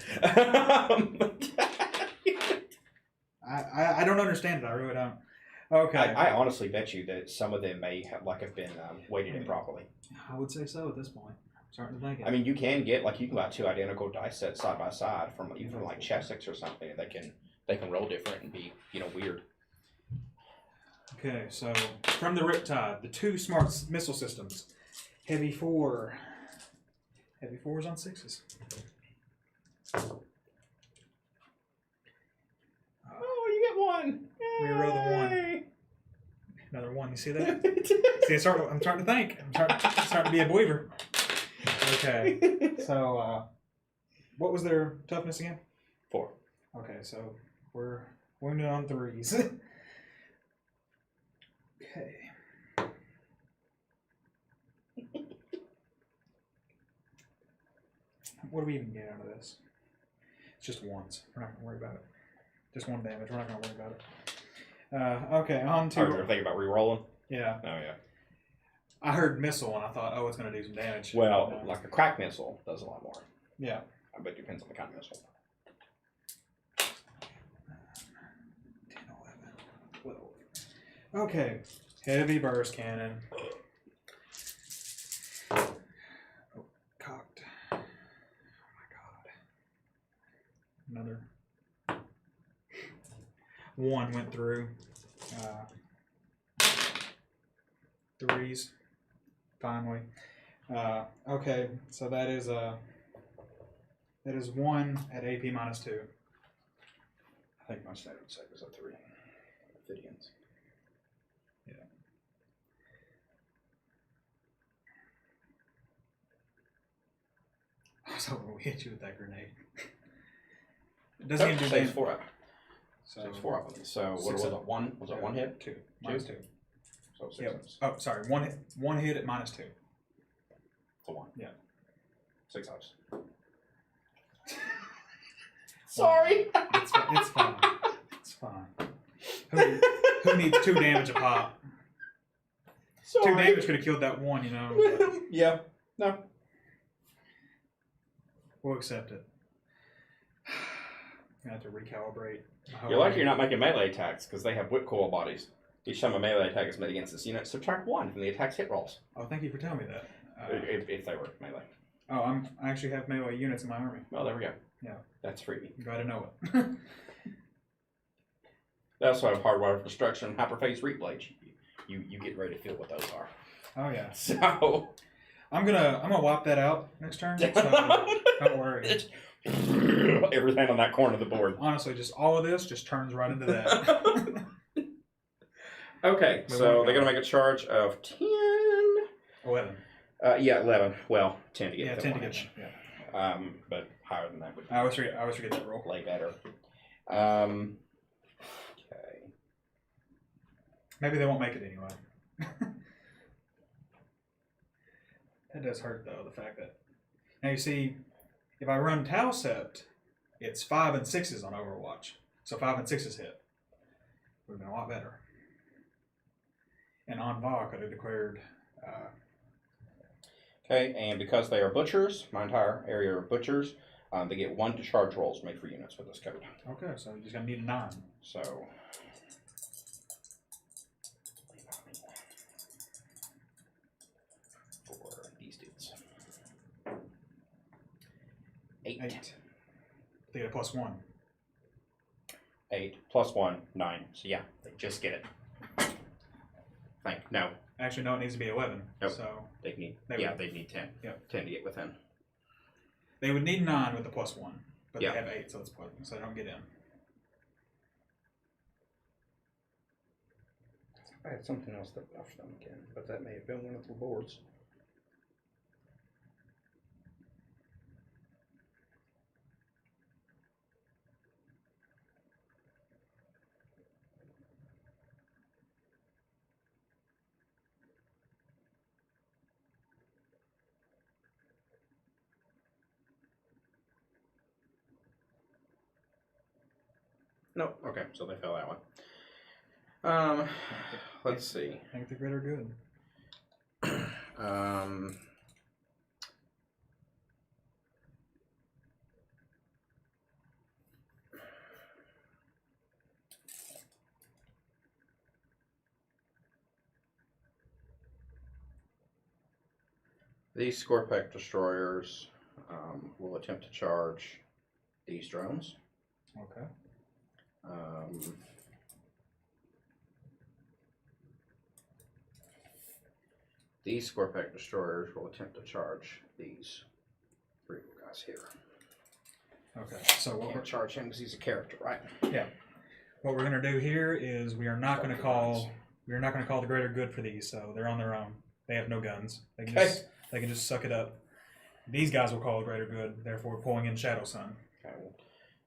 I don't understand it. I really don't. Okay. I honestly bet you that some of them may have been weighted improperly. I would say so at this point. I'm starting to think it. I mean, you can buy 2 identical dice sets side by side from like Chessex or something. They can roll different and be weird. Okay, so from the Riptide, the 2 smart missile systems, heavy 4s on 6s. Oh, you get 1. We roll the 1. Another 1. You see that? See, I'm starting to think. I'm starting to be a believer. Okay. So, what was their toughness again? 4. Okay, so we're wounded on 3s. Okay. What do we even get out of this? It's just 1s. We're not going to worry about it. Just 1 damage. We're not going to worry about it. Okay, on to... You're thinking about re-rolling? Yeah. Oh, yeah. I heard missile and I thought, oh, it's going to do some damage. Well, like a crack missile does a lot more. Yeah. But it depends on the kind of missile. 10, 11, 12. Okay. Heavy burst cannon. Oh, cocked. Oh my god. Another 1 went through. 3s. Finally. Okay, so that is 1 at AP -2. I think my standard save was a 3. Ophidians. Yeah. I was hoping we hit you with that grenade. It doesn't even do saves damage. 4 up. So Saves 4 up. So what was it? 1? Was it 1 hit? 2. -2. So 6 Yep. ups. Oh, sorry. One hit at -2. So 1. Yeah. 6 ups. Sorry. It's fine. It's fine. Who needs 2 damage a pop? Sorry. 2 damage could have killed that 1, Yeah. No. We'll accept it. I have to recalibrate. You're lucky you're not making melee attacks, because they have whip coil bodies. Each time a melee attack is made against this unit, subtract 1 from the attack's hit rolls. Oh, thank you for telling me that. If they were melee. Oh, I actually have melee units in my army. Well, there we go. Yeah. That's freebie. You gotta know it. They also have hardwire for destruction and hyperphase reap blades. You get ready to feel what those are. Oh yeah. So I'm gonna wipe that out next turn. So don't worry. Everything on that corner of the board. Honestly, just all of this just turns right into that. Okay, so they're gonna make a charge of 10. 11. Yeah, 11. Well, 10 to get 10 to one get inch. them. Yeah. But higher than that would be I always forget that roll. play better. Okay. Maybe they won't make it anyway. That does hurt though, the fact that now you see, if I run Talsept, it's 5 and 6s on Overwatch. So 5 and 6s hit. Would have been a lot better. And on VOC, I could have declared. Okay, and because they are butchers, my entire area are butchers, they get 1 to charge rolls made for units with this code. Okay, so you're just gonna need a 9. So. For these dudes. 8. They get a +1. 8 plus 1, 9. So yeah, they just get it. No. Actually, no, it needs to be 11. Nope. So They need 10. Yep. 10 to get within. They would need 9 with the +1, but Yeah. they have 8, so it's so they don't get in. I had something else that buffed them again, but that may have been one of the boards. Nope. Okay, so they fell that one. Let's see. I think the grid are good. These Scorpec destroyers will attempt to charge these drones. Okay. These Scorpec destroyers will attempt to charge these 3 guys here. Okay. So what Can't charge him because he's a character, right? Yeah. What we're gonna do here is we are not gonna call the greater good for these, so they're on their own. They have no guns. They can just suck it up. These guys will call the greater good, therefore pulling in Shadow Sun. Okay, we'll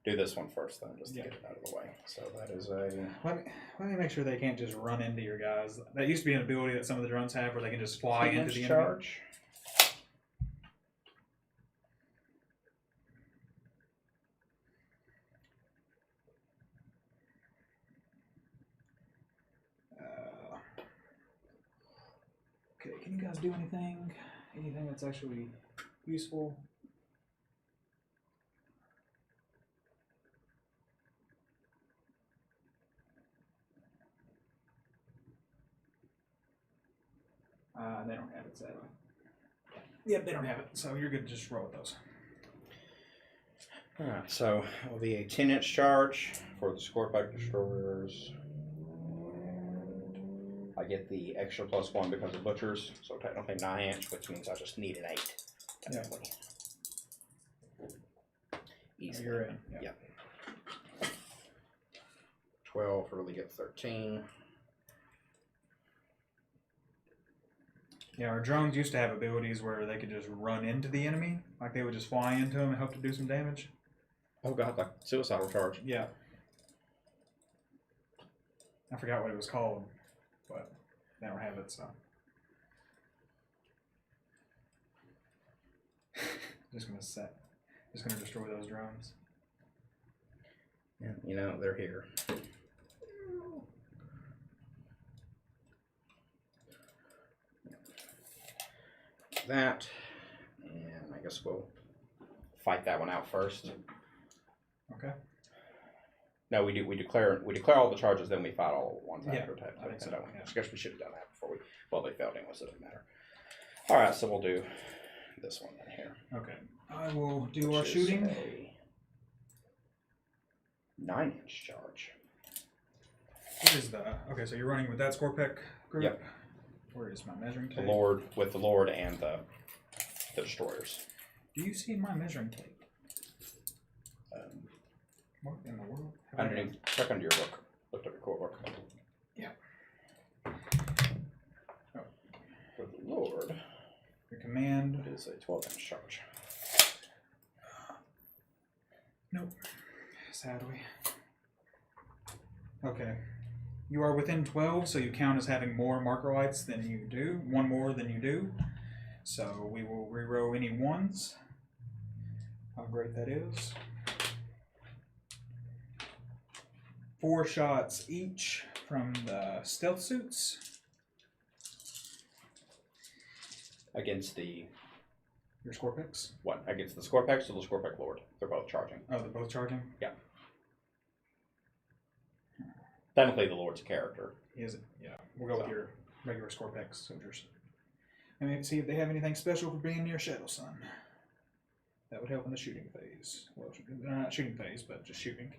do this one first then, just to get it out of the way. So that is a... Let me make sure they can't just run into your guys. That used to be an ability that some of the drones have where they can just fly into the charge. Okay, can you guys do anything? Anything that's actually useful? They don't have it, sadly. Yep, they don't have it, so you're good to just roll with those. Alright, so it will be a 10-inch charge for the Scorpec destroyers. I get the extra +1 because of butchers, so technically 9-inch, which means I just need an 8. Technically. Easily. You're in. Yep. 12 to really get 13. Yeah, our drones used to have abilities where they could just run into the enemy, like they would just fly into them and hope to do some damage. Oh god, like suicidal charge. Yeah. I forgot what it was called, but they don't have it, so. Just gonna destroy those drones. Yeah, you know, they're here. That, and I guess we'll fight that one out first. Okay. No, we do. We declare all the charges, then we fight all at once after type. I think so. I Yeah. guess we should have done that before we. Well, they failed anyway, so it doesn't matter. All right, so we'll do this one then here. Okay. I will do our Which is shooting. a 9-inch charge. What is the? Okay, so you're running with that Scorpec group. Yep. Where is my measuring The tape? Lord with the Lord and the destroyers. Do you see my measuring tape? What in the world? Have I Underneath, check under your book. Looked up your core book. Yeah. For the Lord, The command. it is a 12-inch charge. Nope. Sadly. Okay. You are within 12, so you count as having more marker lights than you do. One more than you do. So we will reroll any ones. How great that is. 4 shots each from the stealth suits. Against the Your Scorpex. what? Against the Scorpex or the Scorpec Lord? They're both charging. Oh, they're both charging? Yeah. Technically, the Lord's a character. He is. Yeah. We'll go with your regular Scorpex soldiers. I mean, see if they have anything special for being near Shadow Sun. That would help in the shooting phase. Well, they're not shooting phase, but just shooting.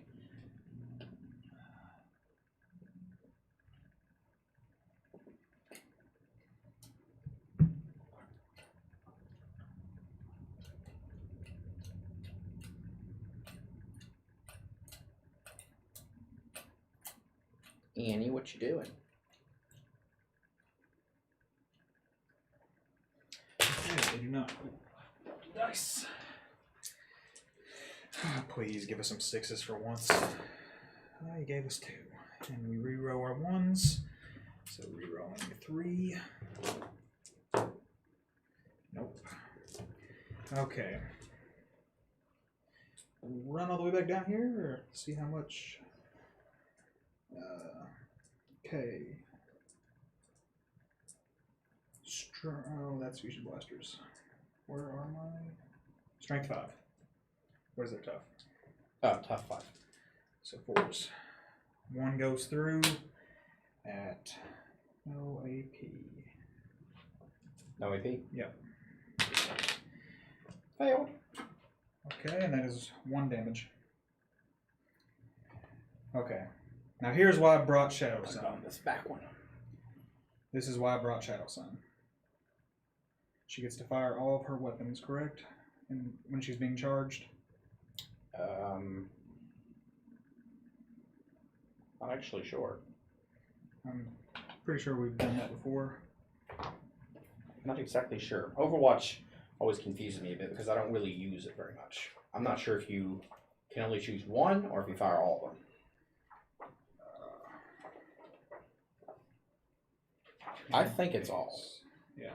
Annie, what you doing? Okay, they do not. Nice. Please give us some 6s for once. He gave us 2. And we reroll our 1s. So rerolling a 3. Nope. Okay. Run all the way back down here, or see how much. Okay. Oh, that's fusion blasters. Where are my strength 5? Where's their tough? Tough 5. So 4s. 1 goes through at no AP. No AP? Yep. Failed. Okay, and that is 1 damage. Okay. Now here's why I brought Shadow On Sun. this back one. This is why I brought Shadow Sun. She gets to fire all of her weapons, correct? And when she's being charged? Not actually sure. I'm pretty sure we've done that before. Not exactly sure. Overwatch always confuses me a bit because I don't really use it very much. I'm not sure if you can only choose one or if you fire all of them. I think it's all. Yeah.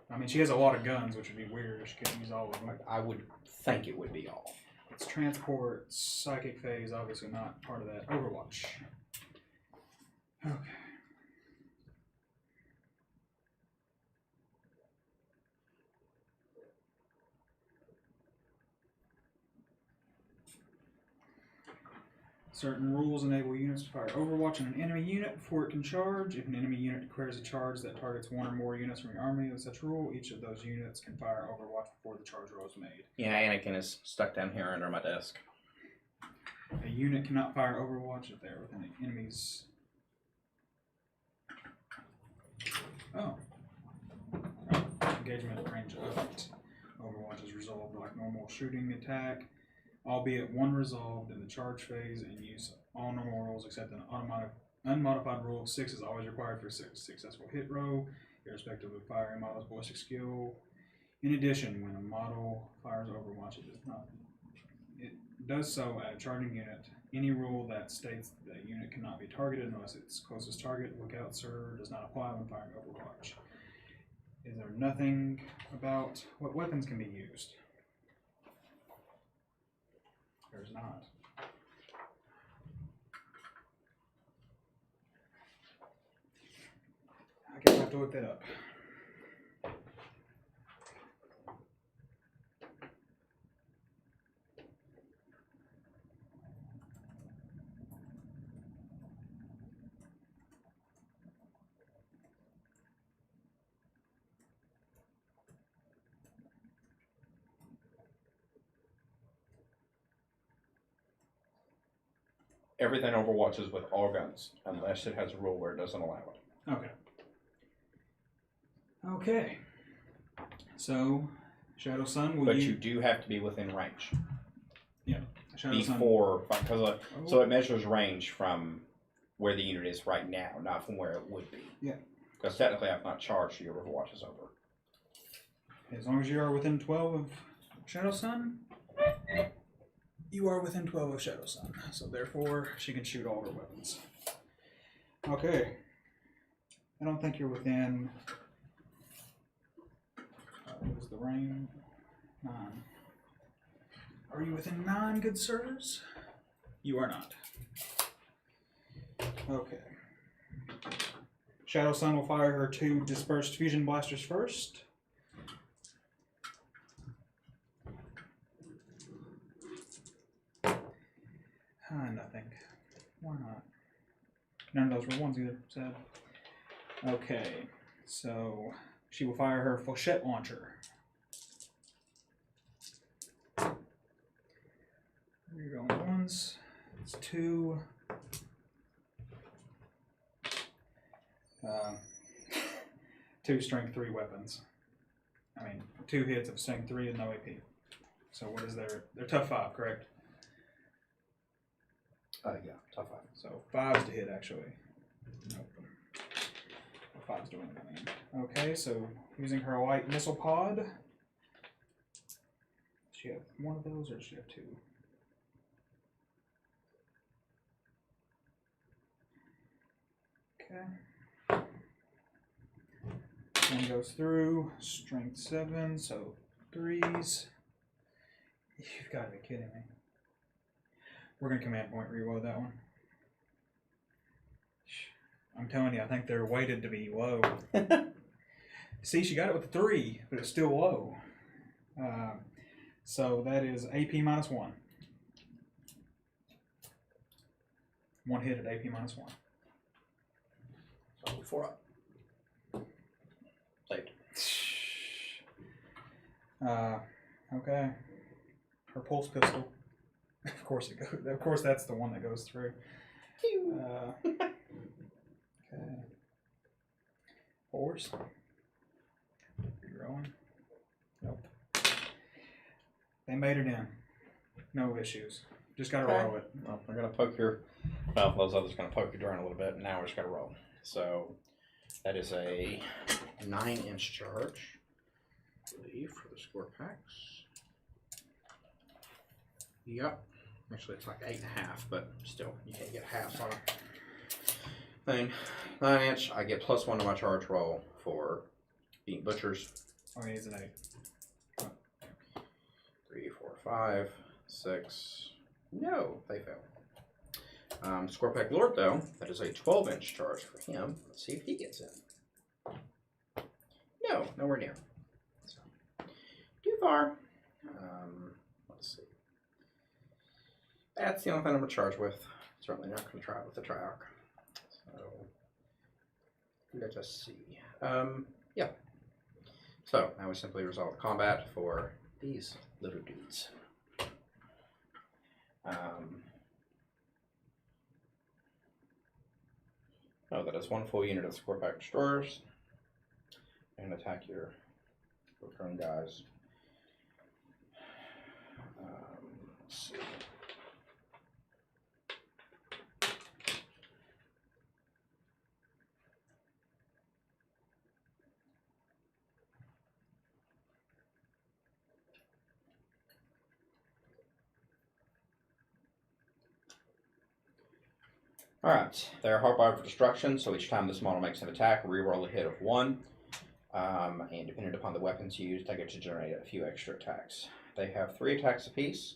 I mean, she has a lot of guns, which would be weird if she couldn't use all of them. I would think it would be all. It's transport, psychic phase, obviously not part of that. Overwatch. Okay. Certain rules enable units to fire Overwatch on an enemy unit before it can charge. If an enemy unit declares a charge that targets 1 or more units from your army with such rule, each of those units can fire Overwatch before the charge roll is made. Yeah, Anakin is stuck down here under my desk. A unit cannot fire Overwatch if they are within the enemy's... Oh. Engagement range effect. Overwatch is resolved like normal shooting attack, albeit 1 resolved in the charge phase, and use all normal rolls except an unmodified rule of 6 is always required for a successful hit roll, irrespective of firing model's ballistic skill. In addition, when a model fires Overwatch, it does so at a charging unit. Any rule that states that unit cannot be targeted unless its closest target, lookout sir, does not apply when firing Overwatch. Is there nothing about what weapons can be used? There's not. I guess I have to look that up. everything overwatches with all guns, unless it has a rule where it doesn't allow it. Okay. Okay. So, Shadow Sun, will But you do have to be within range. Yeah. Shadow Before, because so it measures range from where the unit is right now, not from where it would be. Yeah. Because technically I've not charged your Overwatch is over. As long as you are within 12 of Shadow Sun, you are within 12 of Shadow Sun. So therefore, she can shoot all her weapons. Okay. I don't think you're within... what is the range? 9. Are you within 9, good sirs? You are not. Okay. Shadow Sun will fire her 2 dispersed fusion blasters first. Nothing. Why not? None of those were ones either, said. Okay, so she will fire her Flechette launcher. You're going once. It's 2. 2 strength 3 weapons. I mean, 2 hits of strength 3 and no AP. So what is their tough 5, correct? Yeah, tough 5. So 5's to hit actually. Nope. 5's doing anything. Okay, so using her light missile pod. Does she have 1 of those or does she have 2? Okay. 1 goes through, strength 7, so 3s. You've got to be kidding me. We're going to command point reload that one. I'm telling you, I think they're weighted to be low. See, she got it with a 3, but it's still low. So that is AP minus 1. 1 hit at AP minus 1. So 4 up. Saved. Okay. Her pulse pistol. Of course it goes. Of course, that's the one that goes through. Okay. 4s. Rerolling. Nope. They made it in. No issues. Just gotta roll it. Well, we're gonna poke your. Well, those others gonna poke your drone a little bit. And now we're just gonna roll. So that is a 9-inch charge, I believe, for the score packs. Yep. Actually, it's like 8.5, but still, you can't get half on a thing. 9-inch, I get +1 to my charge roll for being butchers. Oh, he's an 8. 3, 4, 5, 6. No, they fail. Score pack Lord, though, that is a 12-inch charge for him. Let's see if he gets in. No, nowhere near. So, too far. Let's see. That's the only thing I'm going to charge with. Certainly not going to try it with the Triarch. So, let us see. Yeah. So, now we simply resolve combat for these little dudes. Oh, that is 1 full unit of score pack destroyers. And attack your return guys. Let's see. Alright, they are hardwired for destruction, so each time this model makes an attack, reroll a hit of 1. And depending upon the weapons used, they get to generate a few extra attacks. They have 3 attacks apiece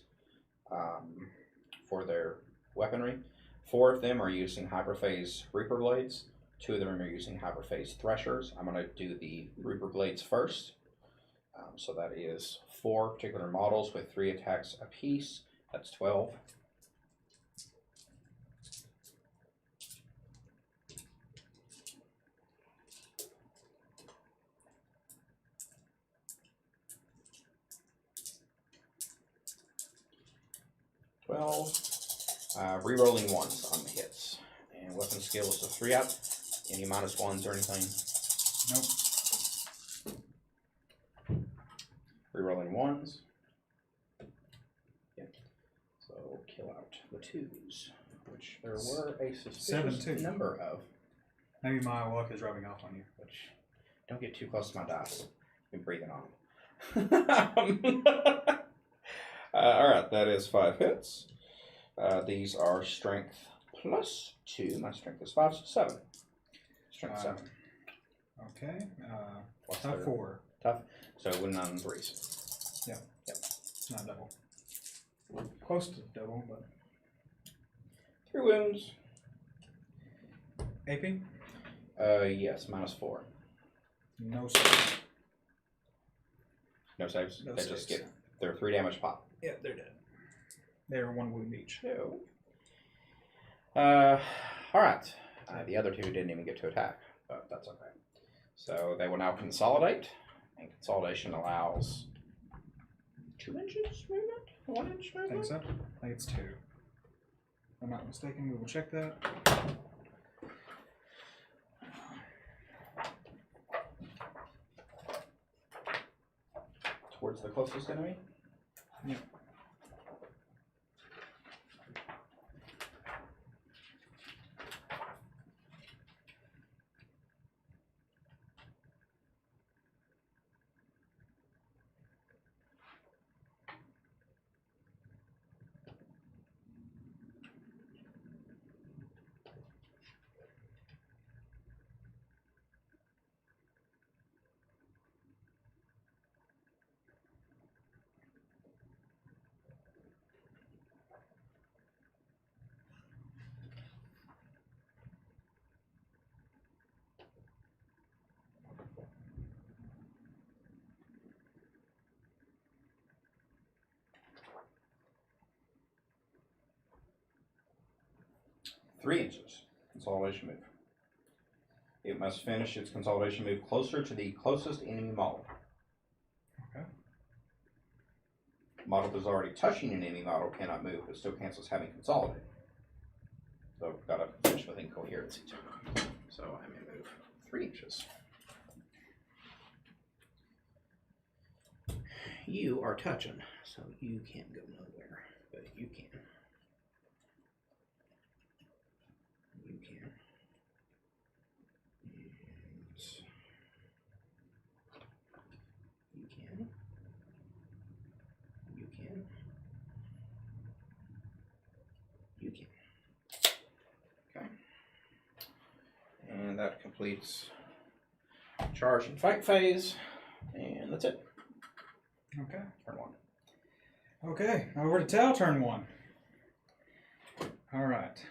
for their weaponry. 4 of them are using Hyperphase Reaper Blades. 2 of them are using Hyperphase Threshers. I'm going to do the Reaper Blades first. So that is 4 particular models with 3 attacks apiece. That's 12. Rerolling ones on the hits. And weapon skill is a 3 up. Any -1s or anything? Nope. Rerolling ones. Yep. So kill out the 2s, which there were a suspicious 7-2. number of. Maybe my luck is rubbing off on you. Which, don't get too close to my dice. Been breathing on them. Alright, that is 5 hits. These are strength +2. My strength is 5, so 7. Strength 7. Okay. What's Tough their- 4. Tough. So win on 3s. Yeah. Yep. It's not double. Close to double, but 3 wounds. AP? Yes, -4. No saves. No saves. No They saves. just get their 3 damage pop. Yeah, they're dead. They're 1 wound each. So, alright. The other 2 didn't even get to attack, but that's okay. So they will now consolidate, and consolidation allows 2 inches movement? 1 inch I think movement? so. I think it's 2. If I'm not mistaken, we will check that. Towards the closest enemy? Yep. Three inches. Consolidation move. It must finish its consolidation move closer to the closest enemy model. Okay. Model that's already touching an enemy model cannot move, but still cancels having consolidated. So gotta finish with incoherency. So I may move 3 inches. You are touching, so you can't go nowhere, but you can. You can. And you can. You can. You can. Okay. And that completes charge and fight phase. And that's it. Okay. Turn 1. Okay, over to Tal, turn 1. Alright.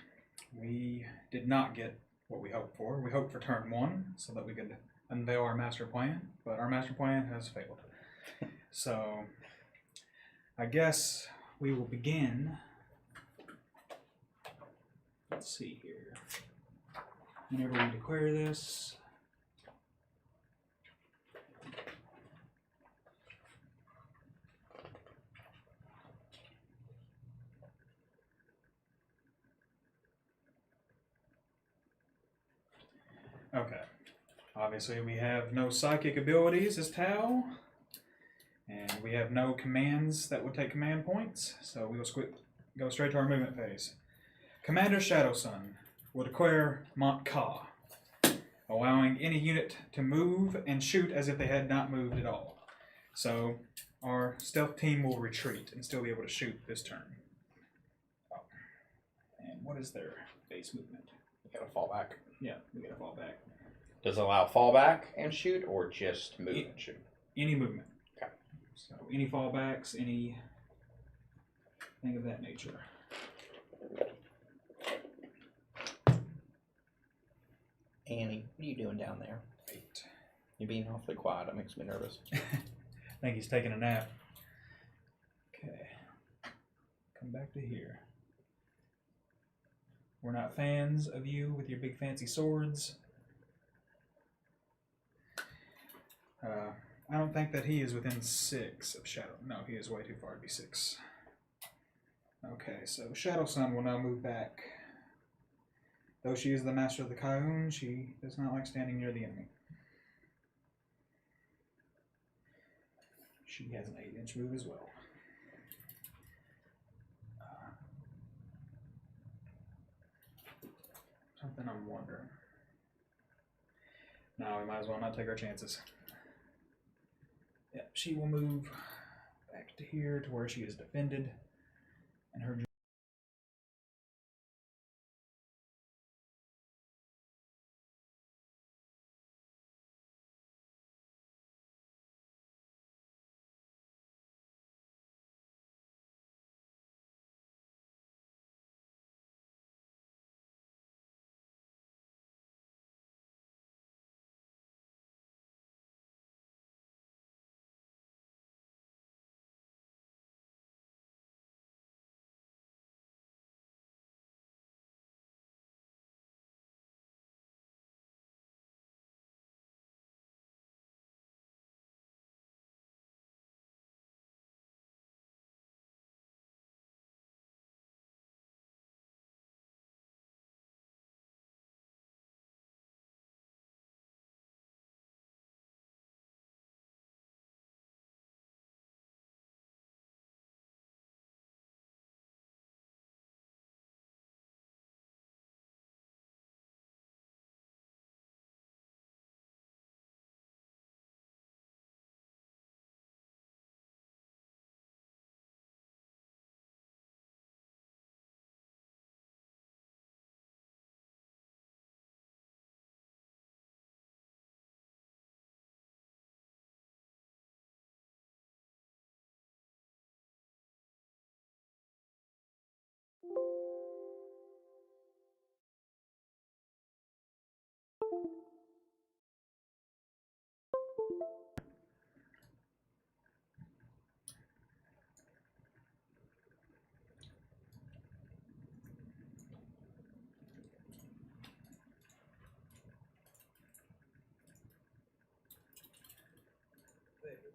We did not get what we hoped for. We hoped for turn 1 so that we could unveil our master plan, but our master plan has failed. So, I guess we will begin. Let's see here. Whenever we declare this, okay. Obviously, we have no psychic abilities as Tau, and we have no commands that would take command points, so we will go straight to our movement phase. Commander Shadowsun will declare Mont Ka, allowing any unit to move and shoot as if they had not moved at all. So, our stealth team will retreat and still be able to shoot this turn. Oh. And what is their base movement? You gotta fall back. Yeah, we gotta fall back. Does it allow fallback and shoot, or just move and shoot? Any movement. Okay. So any fallbacks, any thing of that nature. Annie, what are you doing down there? Right. You're being awfully quiet. That makes me nervous. I think he's taking a nap. Okay. Come back to here. We're not fans of you with your big fancy swords. I don't think that he is within 6 of Shadow. No, he is way too far to be 6. Okay, so Shadow Sun will now move back. Though she is the master of the Kaun, she does not like standing near the enemy. She has an 8-inch move as well. Something I'm wondering. No, we might as well not take our chances. Yep, she will move back to here to where she is defended. And her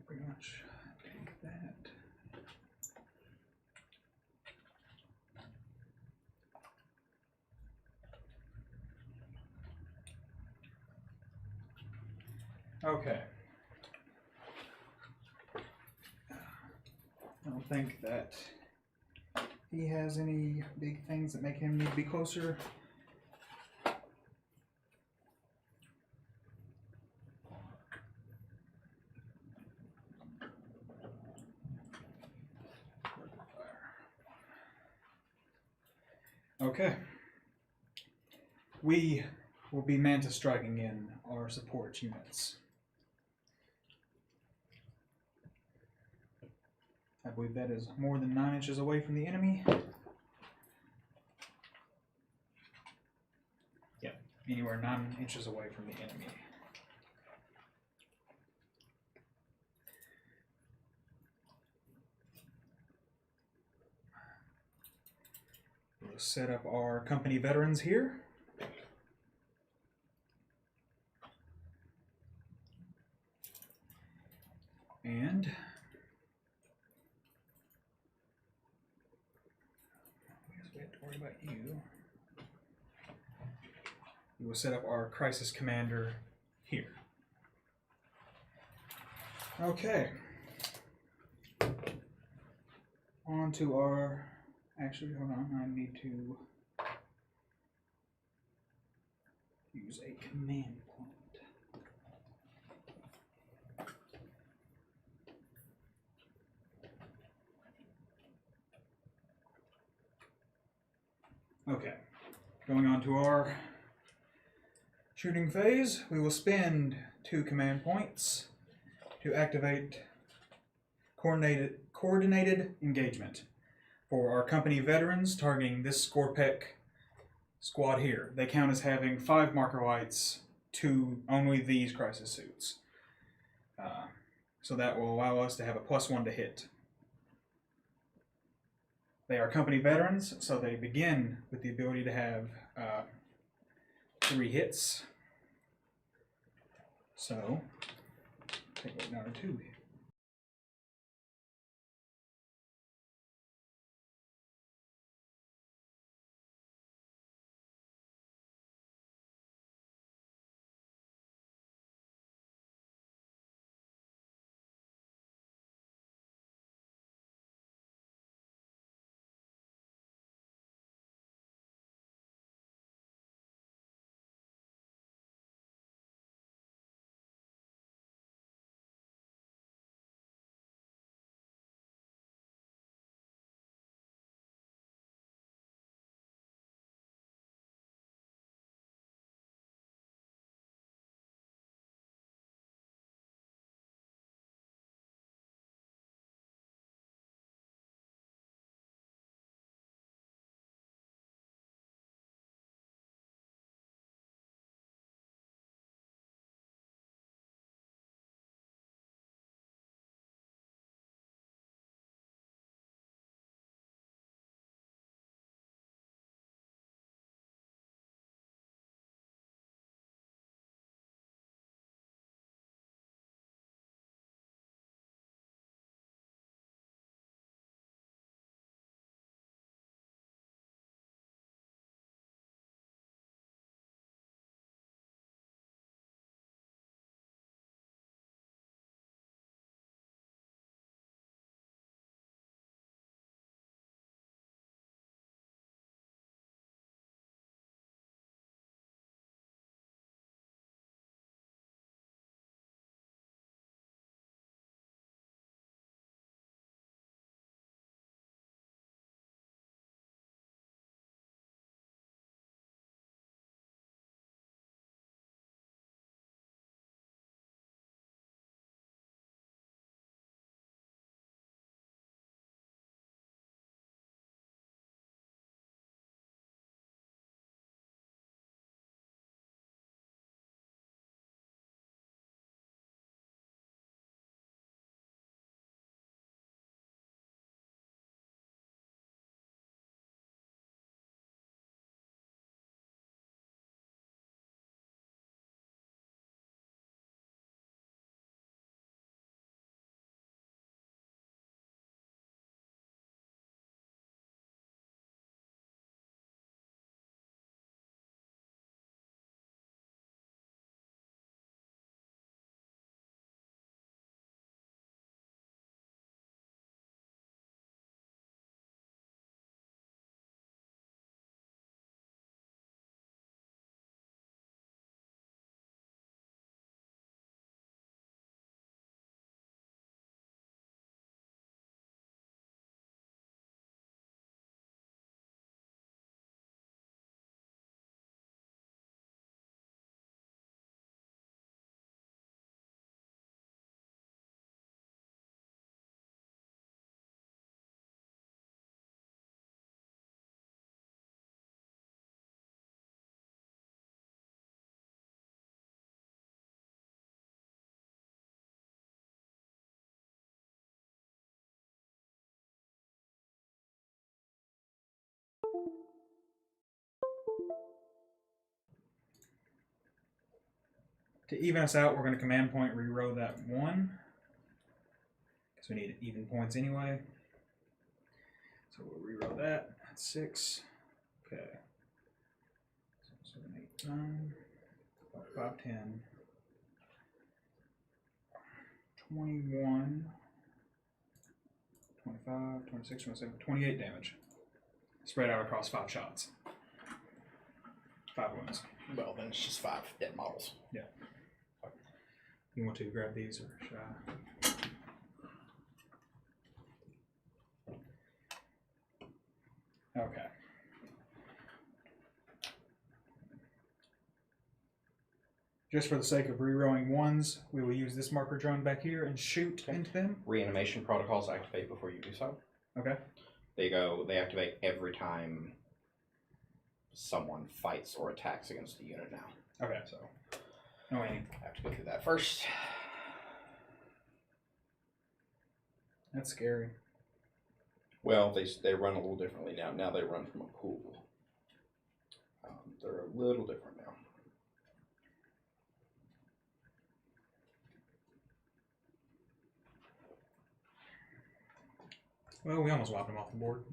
pretty much take that. Okay. I don't think that he has any big things that make him need to be closer. Okay. We will be Manta striking in our support units. I believe that is more than 9 inches away from the enemy. Yeah, anywhere 9 inches away from the enemy. We'll set up our company veterans here. And we have to worry about you. We will set up our crisis commander here. Okay. On to our... Actually, hold on. I need to use a command point. Okay, going on to our shooting phase, we will spend 2 command points to activate coordinated engagement for our company veterans targeting this Scorpec squad here. They count as having 5 marker lights to only these crisis suits. So that will allow us to have a +1 to hit. They are company veterans, so they begin with the ability to have 3 hits. So, take it down to 2. To even us out, we're going to command point reroll that 1. Because we need even points anyway. So we'll reroll that. That's 6. Okay. 7, 8, 9. 5, 10. 21. 25, 26, 27, 28 damage. Spread out across 5 shots. 5 wounds. Well, then it's just 5 dead models. Yeah. You want to grab these or should I? Okay. Just for the sake of rerolling 1s, we will use this marker drone back here and shoot into them. Reanimation protocols activate before you do so. Okay. They activate every time someone fights or attacks against a unit now. Okay, so no aiming. I have to go through that first. That's scary. Well, they run a little differently now. Now they run from a pool. They're a little different now. Well, we almost wiped them off the board.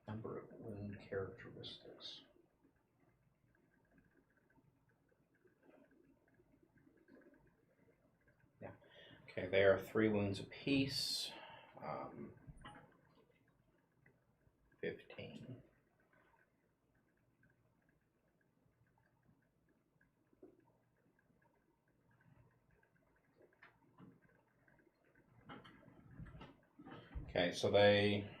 Number of wound characteristics. Yeah. Okay, they are 3 wounds apiece. 15. Okay, so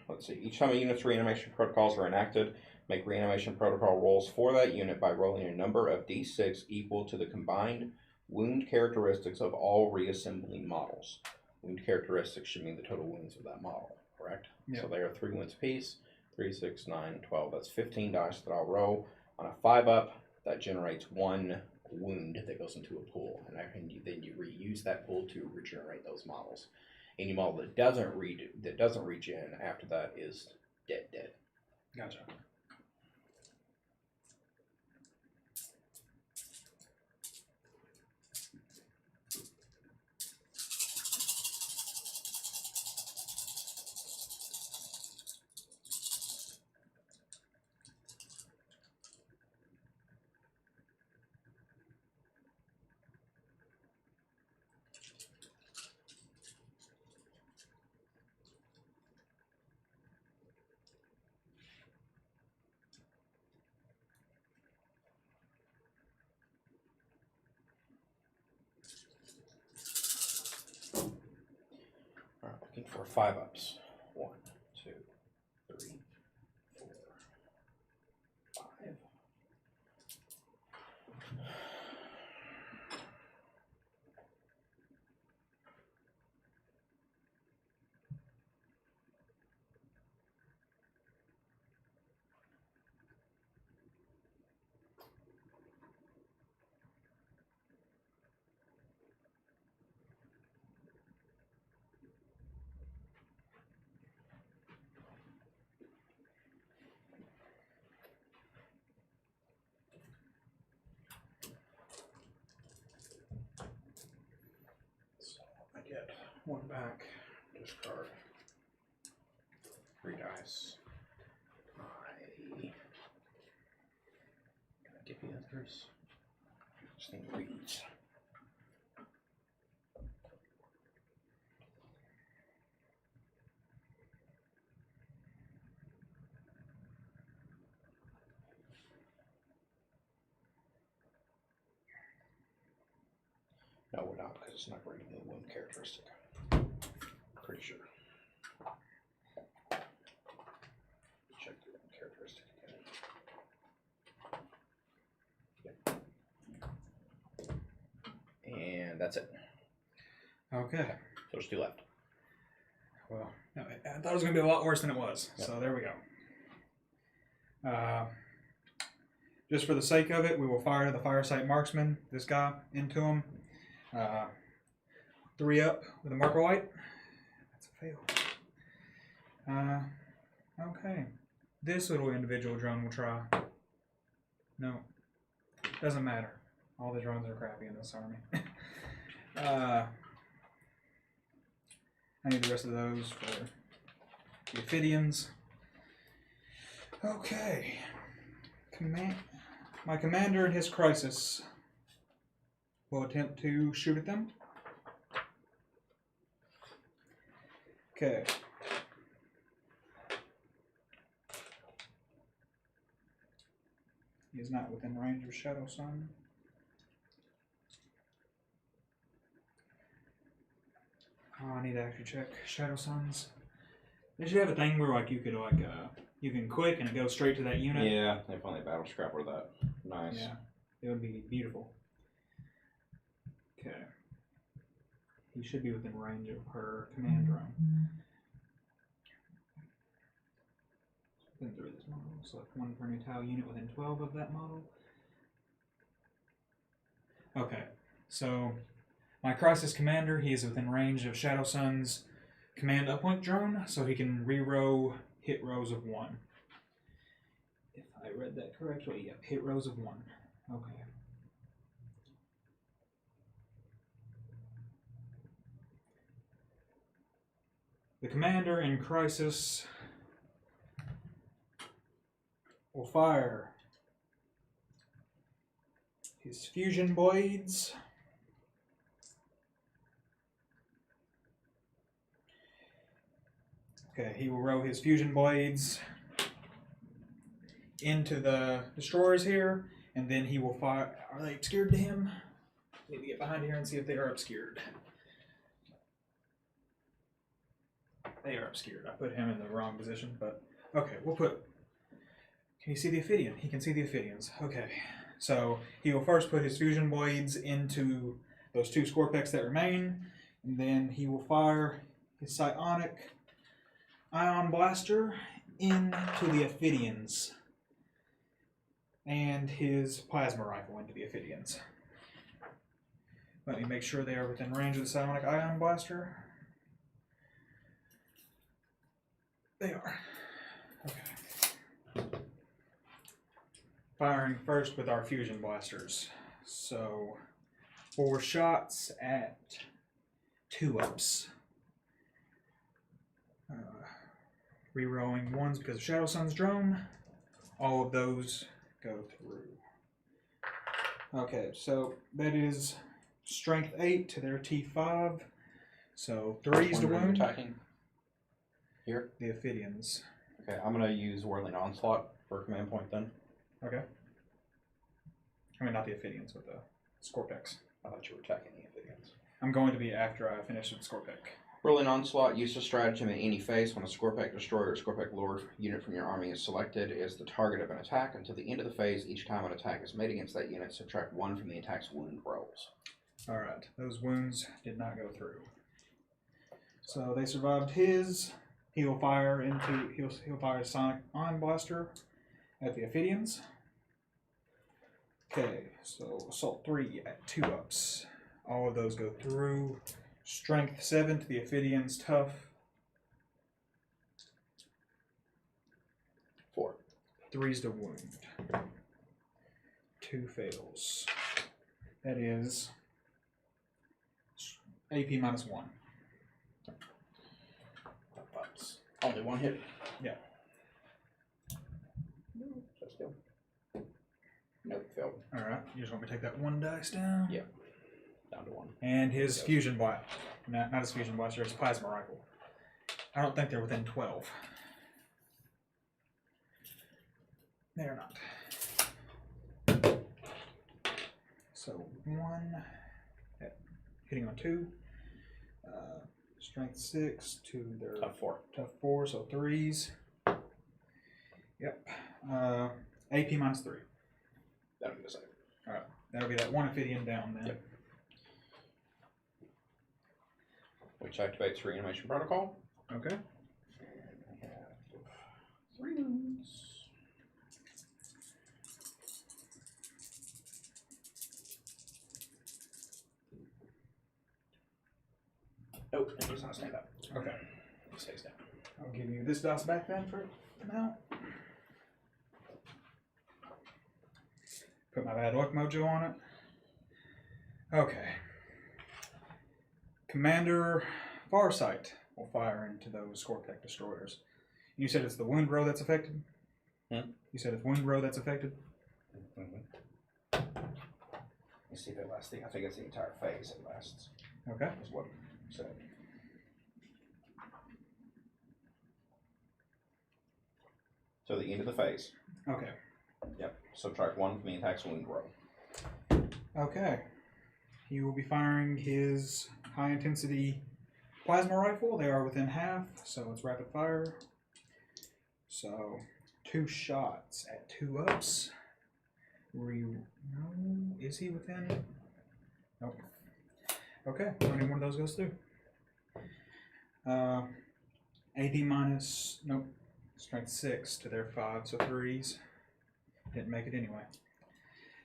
let's see, each time a unit's reanimation protocols are enacted, make reanimation protocol rolls for that unit by rolling a number of d6 equal to the combined wound characteristics of all reassembling models. Wound characteristics should mean the total wounds of that model, correct? Yep. So they are 3 wounds apiece, 3, 6, 9, 12. That's 15 dice that I'll roll. On a 5-up, that generates 1 wound that goes into a pool, and then you reuse that pool to regenerate those models. Any model that doesn't regen after that is dead. Gotcha. All right, looking for 5-ups. 1, 2, 3, 4, 5. I get 1 back. Discard 3 dice. Can I give you others? This thing reads. No, we're not, because it's not reading the wound characteristic. Pretty sure. Check the wound characteristic again. Yep. And that's it. Okay. So there's 2 left. Well, I thought it was going to be a lot worse than it was. Yep. So there we go. Just for the sake of it, we will fire the Firesight Marksman, this guy, into him. 3 up with a marker light. That's a fail. Okay. This little individual drone will try. No. Doesn't matter. All the drones are crappy in this army. I need the rest of those for the Ophidians. Okay. My commander in his crisis will attempt to shoot at them. Okay. He is not within range of Shadow Sun. Oh, I need to actually check Shadow Suns. They should have a thing where like you could you can click and it goes straight to that unit. Yeah, they finally battle scrap with that. Nice. Yeah, it would be beautiful. Okay. He should be within range of her command drone. Within 3 of this model. Select 1 for new tile unit within 12 of that model. Okay, so my crisis commander, he is within range of Shadow Sun's command uplink drone, so he can rerow hit rows of 1. If I read that correctly, yep, hit rows of 1. Okay. The commander in crisis will fire his fusion blades Okay, he will row his fusion blades into the destroyers here, and then he will fire. Are they obscured to him? Need to get behind here and see if they are obscured. They are obscured. I put him in the wrong position, but okay, we'll put. Can you see the Ophidian? He can see the Ophidians. Okay, so he will first put his fusion blades into those 2 Scorpex that remain, and then he will fire his psionic ion blaster into the Ophidians, and his plasma rifle into the Ophidians. Let me make sure they are within range of the psionic ion blaster. They are. Okay. Firing first with our fusion blasters. So 4 shots at 2-ups. Rerolling 1s because of Shadow Sun's drone. All of those go through. Okay, so that is strength 8 to their T5. So 3s to wound. Attacking. Here? The Ophidians. Okay, I'm going to use Whirling Onslaught for a command point then. Okay. I mean, not the Ophidians, but the Scorpex. I thought you were attacking the Ophidians. I'm going to be after I finish with Scorpec. Whirling Onslaught, use this stratagem in any phase. When a Scorpec Destroyer or Scorpec Lord unit from your army is selected, it is the target of an attack. Until the end of the phase, each time an attack is made against that unit, subtract 1 from the attack's wound rolls. Alright, those wounds did not go through. So they survived his. He will fire into he'll fire a Sonic Ion Blaster at the Ophidians. Okay, so Assault 3 at 2-ups. All of those go through. Strength 7 to the Ophidians, tough. 4. 3s to wound. 2 fails. That is AP -1. Only 1 hit? Yeah. Just go. Nope, failed. Alright, you just want me to take that 1 dice down? Yeah. Down to 1. And his fusion blast. Not his fusion blaster, his plasma rifle. I don't think they're within 12. They're not. So 1, hitting on 2. Strength 6 to their Tough 4. Tough 4, so 3s. Yep. AP -3. That'll be the same. Alright, that'll be that 1 Ophidian down then. Yep. Which activates Reanimation Protocol. Okay. And we have 3 wounds. Nope, it does not stand up. Okay. It stays down. I'll give you this dice back then for now. Put my bad luck mojo on it. Okay. Commander Farsight will fire into those Scorptech destroyers. You said it's the wound row that's affected? Hmm? You said it's wound row that's affected? Let me see if it lasts. I think it's the entire phase it lasts. Okay. Is what it said. So the end of the phase. Okay. Yep. Subtract 1 from the attack's wound row. Okay. He will be firing his high intensity plasma rifle. They are within half, so it's rapid fire. So 2 shots at 2 ups. No, is he within? Nope. Okay, only one of those goes through. AD minus, nope, strength 6 to their 5, so 3s. Didn't make it anyway.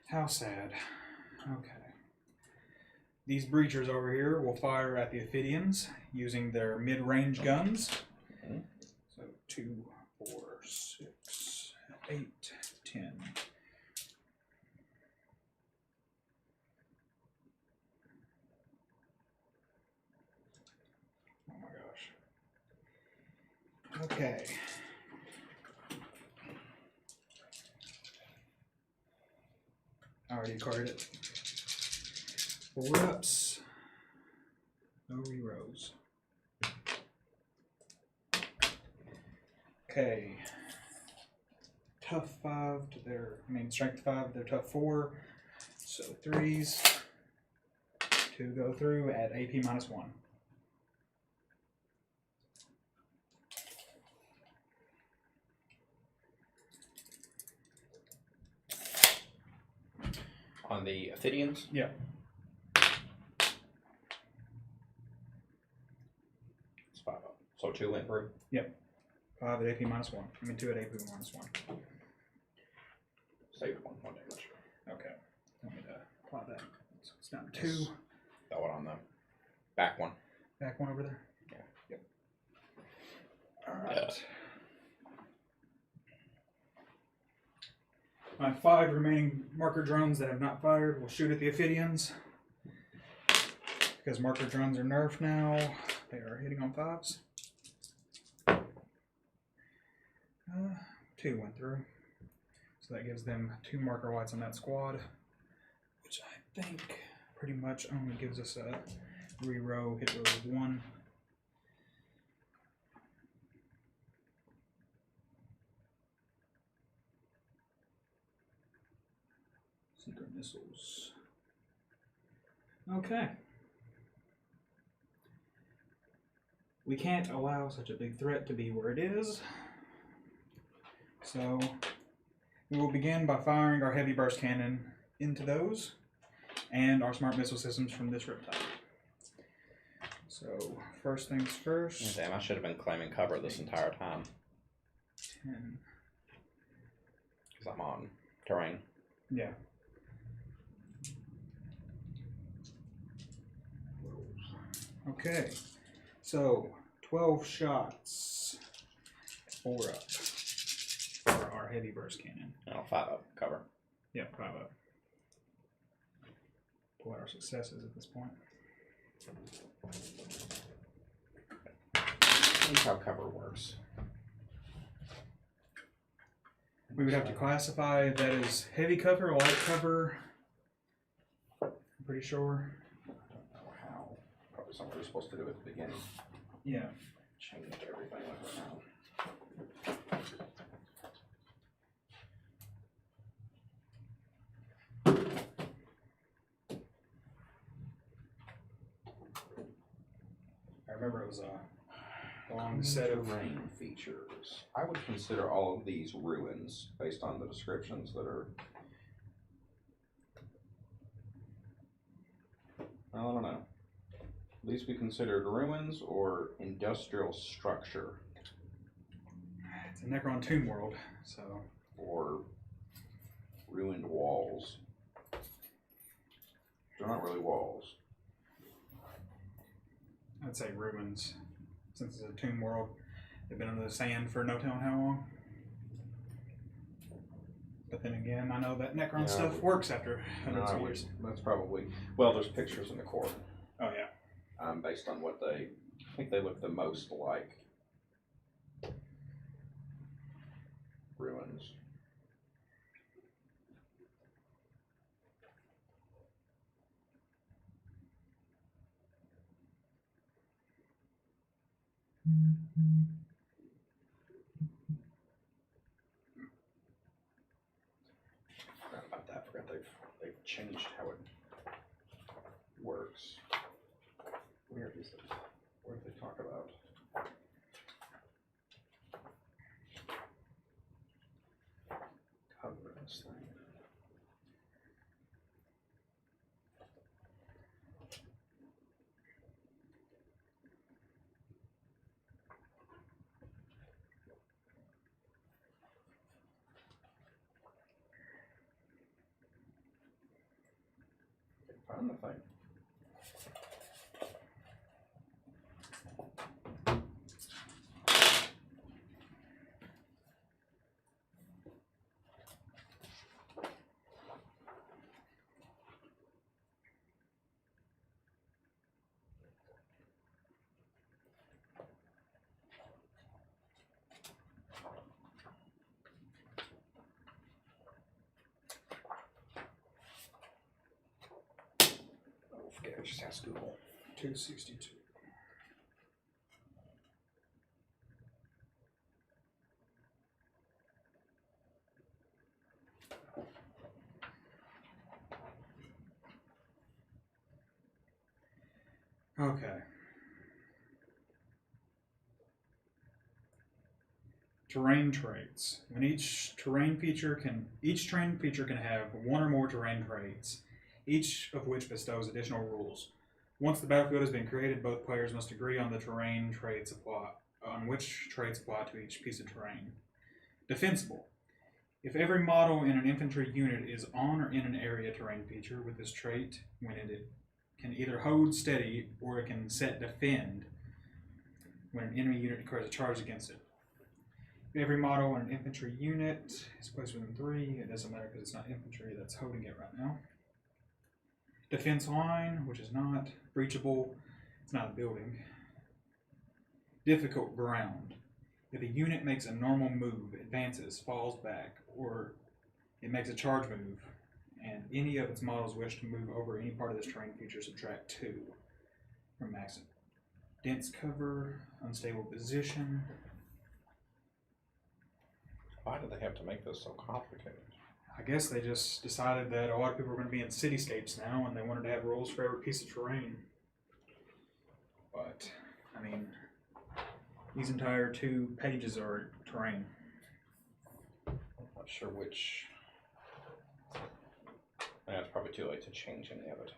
How sad. Okay. These breachers over here will fire at the Ophidians using their mid-range guns. Mm-hmm. So 2, 4, 6, 8, 10. Oh my gosh. Okay. I already carded it. 4 ups. No rerolls. Okay. Tough 5 to their, strength 5 to their tough 4. So 3s. 2 go through at AP minus 1. On the Ophidians? Yeah. It's 5 up. So 2 went through? Yep. 5 at AP minus 1. 2 at AP minus 1. Saved 1 damage. Okay. Let me plot that. So it's down to 2. That one on the back one. Back 1 over there? Yeah. Yep. Alright. My 5 remaining marker drones that have not fired will shoot at the Ophidians. Because marker drones are nerfed now, they are hitting on 5s. 2 went through. So that gives them 2 marker whites on that squad. Which I think pretty much only gives us a reroll hit roll of 1. Secret missiles. Okay. We can't allow such a big threat to be where it is. So we will begin by firing our heavy burst cannon into those and our smart missile systems from this riptide. So first things first. Damn, I should have been claiming cover this entire time. 10. Because I'm on terrain. Yeah. Okay, so 12 shots, 4 up for our heavy burst cannon. No, 5 up cover. Yep, 5 up. Pull out our successes at this point. That's how cover works. We would have to classify if that is heavy cover, light cover. I'm pretty sure. I don't know how. Probably something we're supposed to do at the beginning. Yeah. Change everything like that now. I remember it was a long set of terrain features. I would consider all of these ruins based on the descriptions that are. I don't know. These be considered ruins or industrial structure. It's a Necron tomb world, so. Or ruined walls. They're not really walls. I'd say ruins, since it's a tomb world. They've been under the sand for no telling how long. But then again, I know that Necron stuff works after hundreds of years. That's probably, well, there's pictures in the core. Oh yeah. Based on what I think they look the most like ruins. Forgot about that. Forgot they've changed how it works. Where is it? Where do they talk about? Cover this thing. Found the thing. Okay, just ask Google. 262. Okay. Terrain traits. When each terrain feature can have one or more terrain traits, each of which bestows additional rules. Once the battlefield has been created, both players must agree on the terrain traits on which traits apply to each piece of terrain. Defensible. If every model in an infantry unit is on or in an area terrain feature with this trait, when it can either hold steady or it can set defend when an enemy unit declares a charge against it. If every model in an infantry unit is placed within 3, it doesn't matter because it's not infantry that's holding it right now. Defense line, which is not breachable, it's not a building. Difficult ground. If a unit makes a normal move, advances, falls back, or it makes a charge move, and any of its models wish to move over any part of this terrain feature, subtract 2 from maximum. Dense cover, unstable position. Why do they have to make this so complicated? I guess they just decided that a lot of people are going to be in cityscapes now, and they wanted to have rules for every piece of terrain. But, I mean, these entire 2 pages are terrain. I'm not sure which. It's probably too late to change any of it.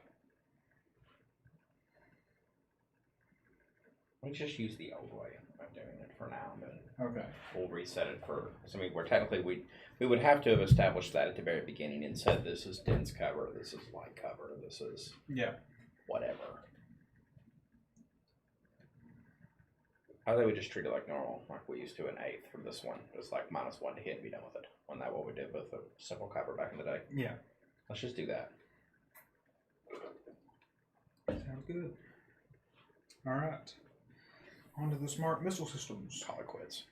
We just use the old way of doing it for now, but Okay. we'll reset it for. So I mean, we're technically we would have to have established that at the very beginning and said this is dense cover, this is light cover, this is whatever. I think we just treat it like normal, like we used to an 8th from this one. It's like -1 to hit and be done with it. Wasn't that what we did with the simple cover back in the day? Yeah. Let's just do that. Sounds good. All right. On to the smart missile systems. Call it quits.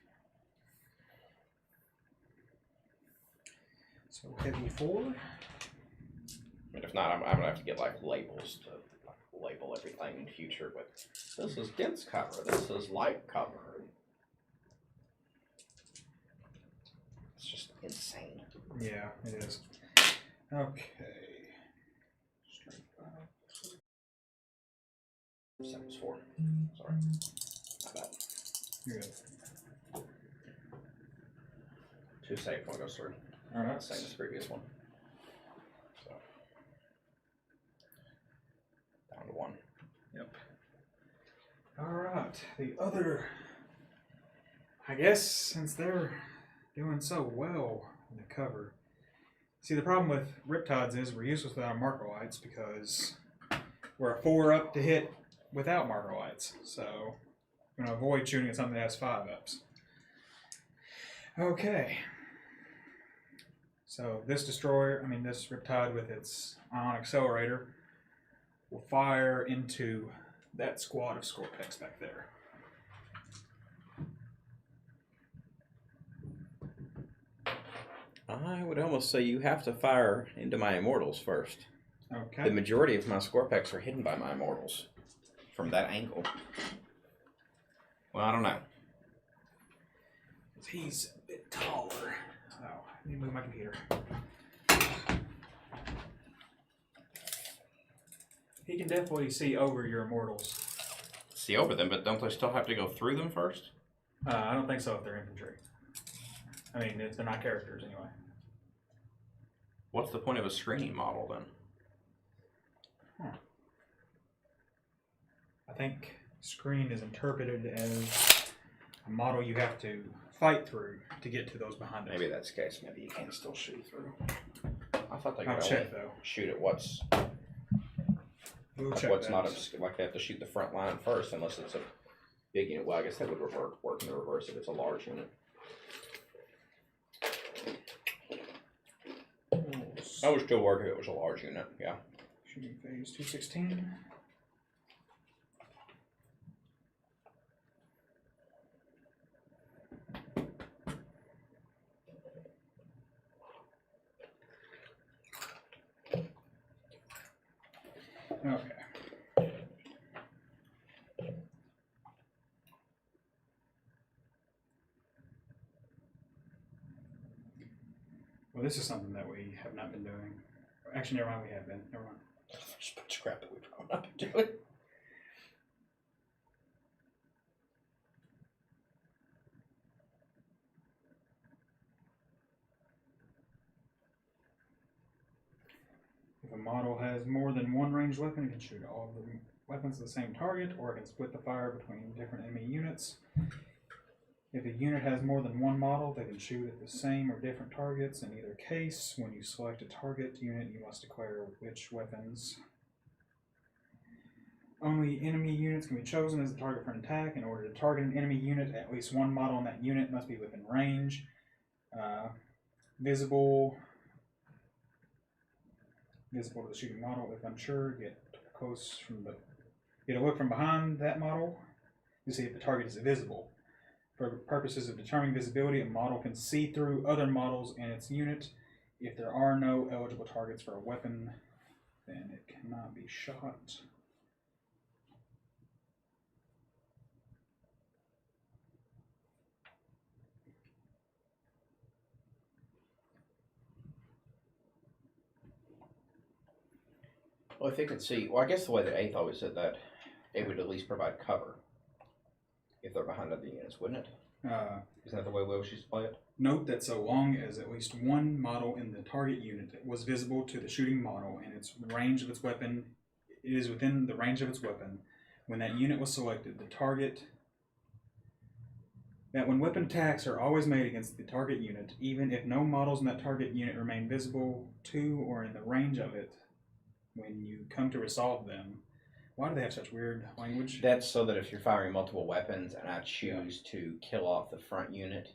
So heavy 4. I mean, if not, I'm gonna have to get like labels to label everything in future. But this is dense cover. This is light cover. It's just insane. Yeah, it is. Okay. Strength 5. 7-4. Sorry. Not bad. You're good. 2 safe when it goes through. All right. Same as the previous one. So down to 1. Yep. All right. The other, I guess, since they're doing so well in the cover. See, the problem with Riptides is we're useless without Markolites because we're a 4 up to hit without marker lights, so I'm going to avoid shooting at something that has 5-ups. Okay. So this destroyer, this Riptide with its ion accelerator will fire into that squad of Scorpex back there. I would almost say you have to fire into my immortals first. Okay. The majority of my Scorpex are hidden by my immortals from that angle. Well, I don't know. He's a bit taller. Oh, I need to move my computer. He can definitely see over your immortals. See over them, but don't they still have to go through them first? I don't think so if they're infantry. If they're not characters anyway. What's the point of a screening model then? I think screen is interpreted as a model you have to fight through to get to those behind it. Maybe that's the case. Maybe you can still shoot through. I thought they could I'll only check though. shoot at what's We'll check what's that. not like they have to shoot the front line first unless it's a big unit. Well, I guess that would work in the reverse if it's a large unit. I would still work if it was a large unit, yeah. Shooting phase 216. Okay. Well, this is something that we have not been doing. Actually, never mind, we have been. Never mind. There's a bunch of crap that we've probably not been doing. If a model has more than one ranged weapon, it can shoot all of the weapons at the same target, or it can split the fire between different enemy units. If a unit has more than one model, they can shoot at the same or different targets. In either case, when you select a target unit, you must declare which weapons. Only enemy units can be chosen as the target for an attack. In order to target an enemy unit, at least one model in that unit must be within range. Visible to the shooting model. If unsure, get a look from behind that model to see if the target is visible. For purposes of determining visibility, a model can see through other models in its unit. If there are no eligible targets for a weapon, then it cannot be shot. Well, if they could see, well, I guess the way that 8th always said that, it would at least provide cover if they're behind other units, wouldn't it? Isn't that the way we always used to play it? Note that so long as at least one model in the target unit was visible to the shooting model and its range of its weapon, it is within the range of its weapon. When that unit was selected, the target. That when weapon attacks are always made against the target unit, even if no models in that target unit remain visible to or in the range of it, when you come to resolve them. Why do they have such weird language? That's so that if you're firing multiple weapons and I choose to kill off the front unit,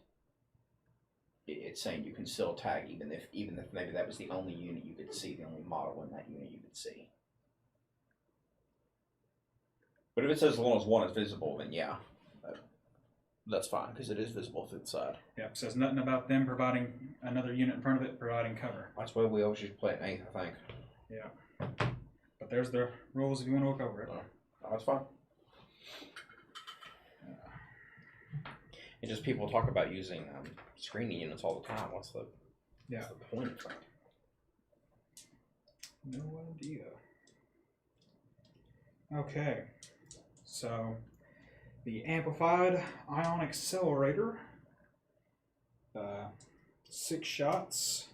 it's saying you can still attack even if maybe that was the only unit you could see, the only model in that unit you could see. But if it says as long as one is visible, then yeah, that's fine because it is visible to the side. Yeah, it says nothing about them providing another unit in front of it providing cover. That's why we always used to play it in 8th, I think. Yeah. But there's the rules if you want to look over it. Oh, that's fine. It's just people talk about using screening units all the time. What's the point of that? No idea. Okay. So, the amplified ion accelerator. 6 shots.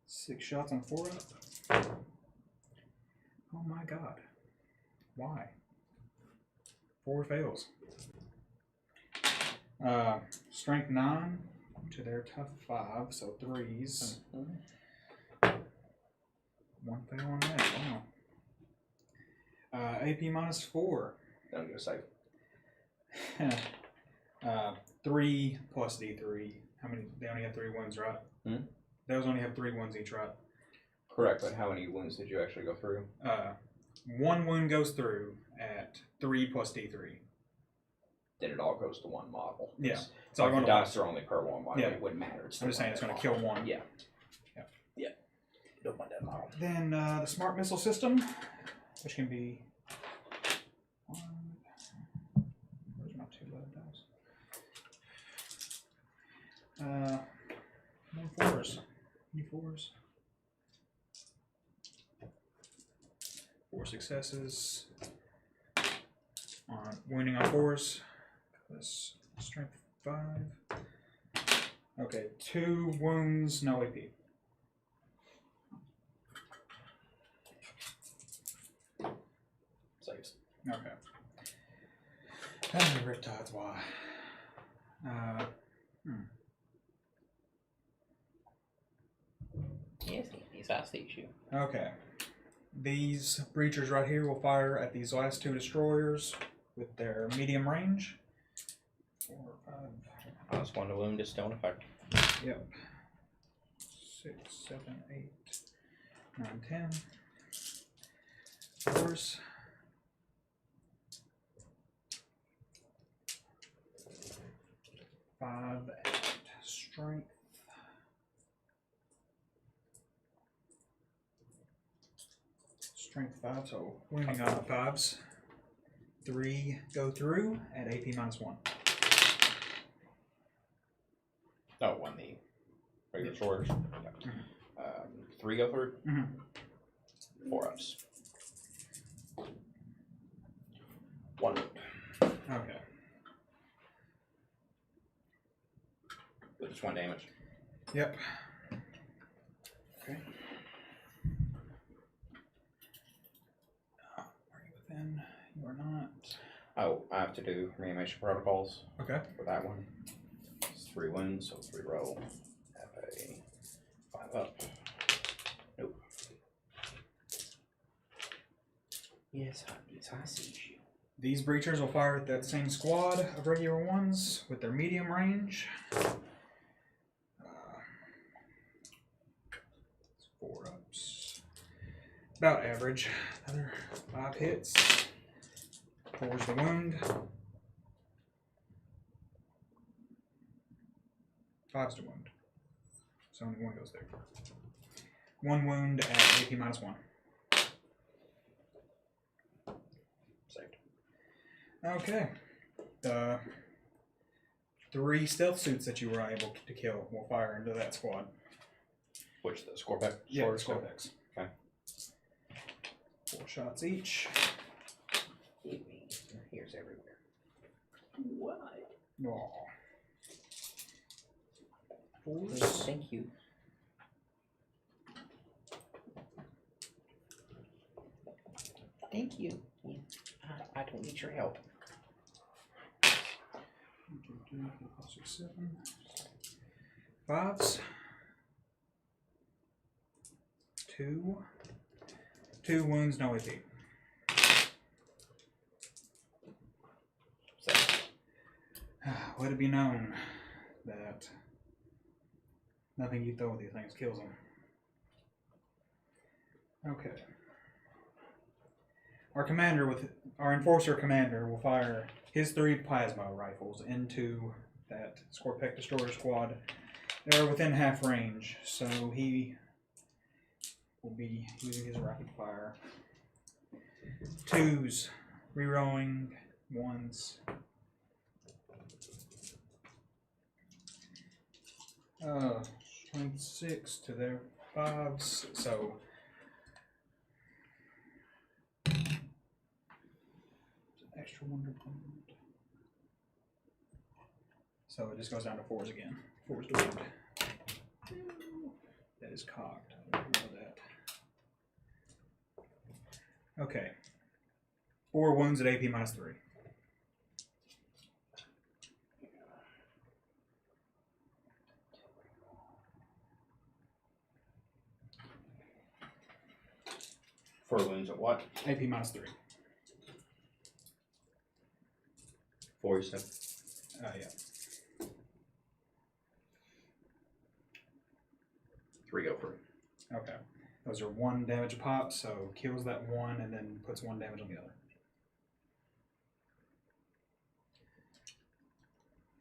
6 shots on 4-up. Oh my god. Why? 4 fails. Strength 9 to their tough 5, so 3s. 1 fail on that. Wow. AP -4. Don't go safe. 3 plus D3. How many? They only have 3 wounds, right? Those only have 3 wounds each, right? Correct, but how many wounds did you actually go through? 1 wound goes through at 3 plus D3. Then it all goes to one model. Yeah. So like the dice are only per one model. Yeah. It wouldn't matter. I'm just saying it's going to kill 1. Yeah. Yeah. Don't want that model. Then the smart missile system, which can be... Where's my 2 lead dice? More 4s. Any 4s? 4 successes. On wounding on 4s. That's strength 5. Okay, 2 wounds, no AP. Saves. Okay. Riptides, why? Yes, I see you. Okay. These breachers right here will fire at these last 2 destroyers with their medium range. 4, 5. +1 to wound is still in effect. Yep. 6, 7, 8, 9, 10. 4s. 5 at strength. Strength 5, so wounding on 5s. 3 go through at AP -1. Oh, 1 the regular swords. Yep. 3 go through. 4 ups. 1 wound. Okay. With just 1 damage. Yep. Okay. Are you within? You are not. Oh, I have to do reanimation protocols. Okay. For that one. It's 3 wounds, so 3 roll. Have a 5 up. Nope. Yes, I see you. These breachers will fire at that same squad of regular ones with their medium range. 4 ups. About average. Another 5 hits. 4's the wound. 5's the wound. So only 1 goes there. 1 wound at AP -1. Saved. Okay. The 3 stealth suits that you were able to kill will fire into that squad. Which the Scorpex? Yeah, the Scorpex. Okay. 4 shots each. Here's everywhere. What? Oh. 4s. Thank you. Thank you. I don't need your help. 6, 7. 5s. 2. 2 wounds, no AP. Let it be known that nothing you throw with these things kills them. Okay. Our enforcer commander will fire his 3 plasma rifles into that Scorpec destroyer squad. They're within half range, so he will be using his rapid fire. 2s, rerolling 1s. Strength 6 to their 5s, so extra wonder point. So it just goes down to 4s again. 4s to wound. That is cocked. I don't know that. Okay. 4 wounds at AP -3. Four wounds at what? AP -3. 4, you said? Yeah. 3 go through. Okay. Those are 1 damage a pop, so kills that one and then puts 1 damage on the other.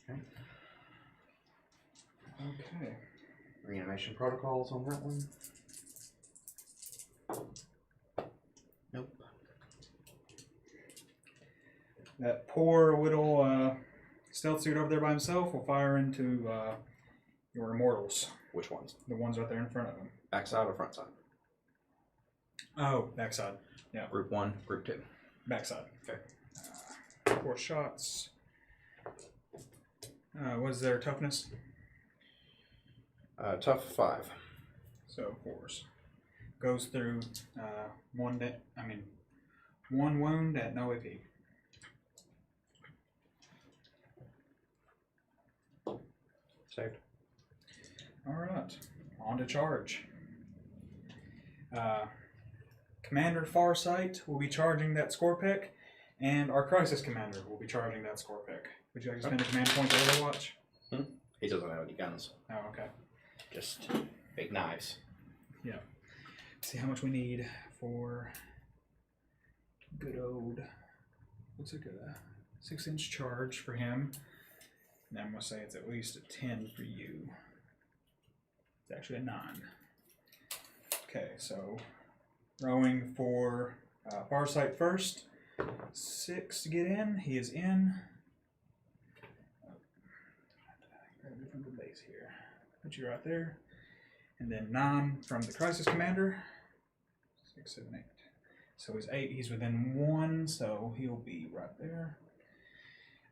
Okay. Okay. Reanimation protocols on that one. Nope. That poor little stealth suit over there by himself will fire into your immortals. Which ones? The ones right there in front of him. Backside or front side? Oh, backside. Yeah. Group 1, group 2. Backside. Okay. 4 shots. What is their toughness? Tough 5. So 4s. Goes through 1 wound at no AP. Saved. Alright. On to charge. Commander Farsight will be charging that score pick, and our Crisis Commander will be charging that score pick. Would you like to spend a command point to Overwatch? He doesn't have any guns. Oh, okay. Just big knives. Yeah. See how much we need for good old, looks like a 6-inch charge for him. And I'm going to say it's at least a 10 for you. It's actually a 9. Okay, so rowing for Farsight first. 6 to get in. He is in. Grab it from the base here. Put you right there. And then 9 from the Crisis Commander. 6, 7, 8. So he's 8. He's within 1, so he'll be right there.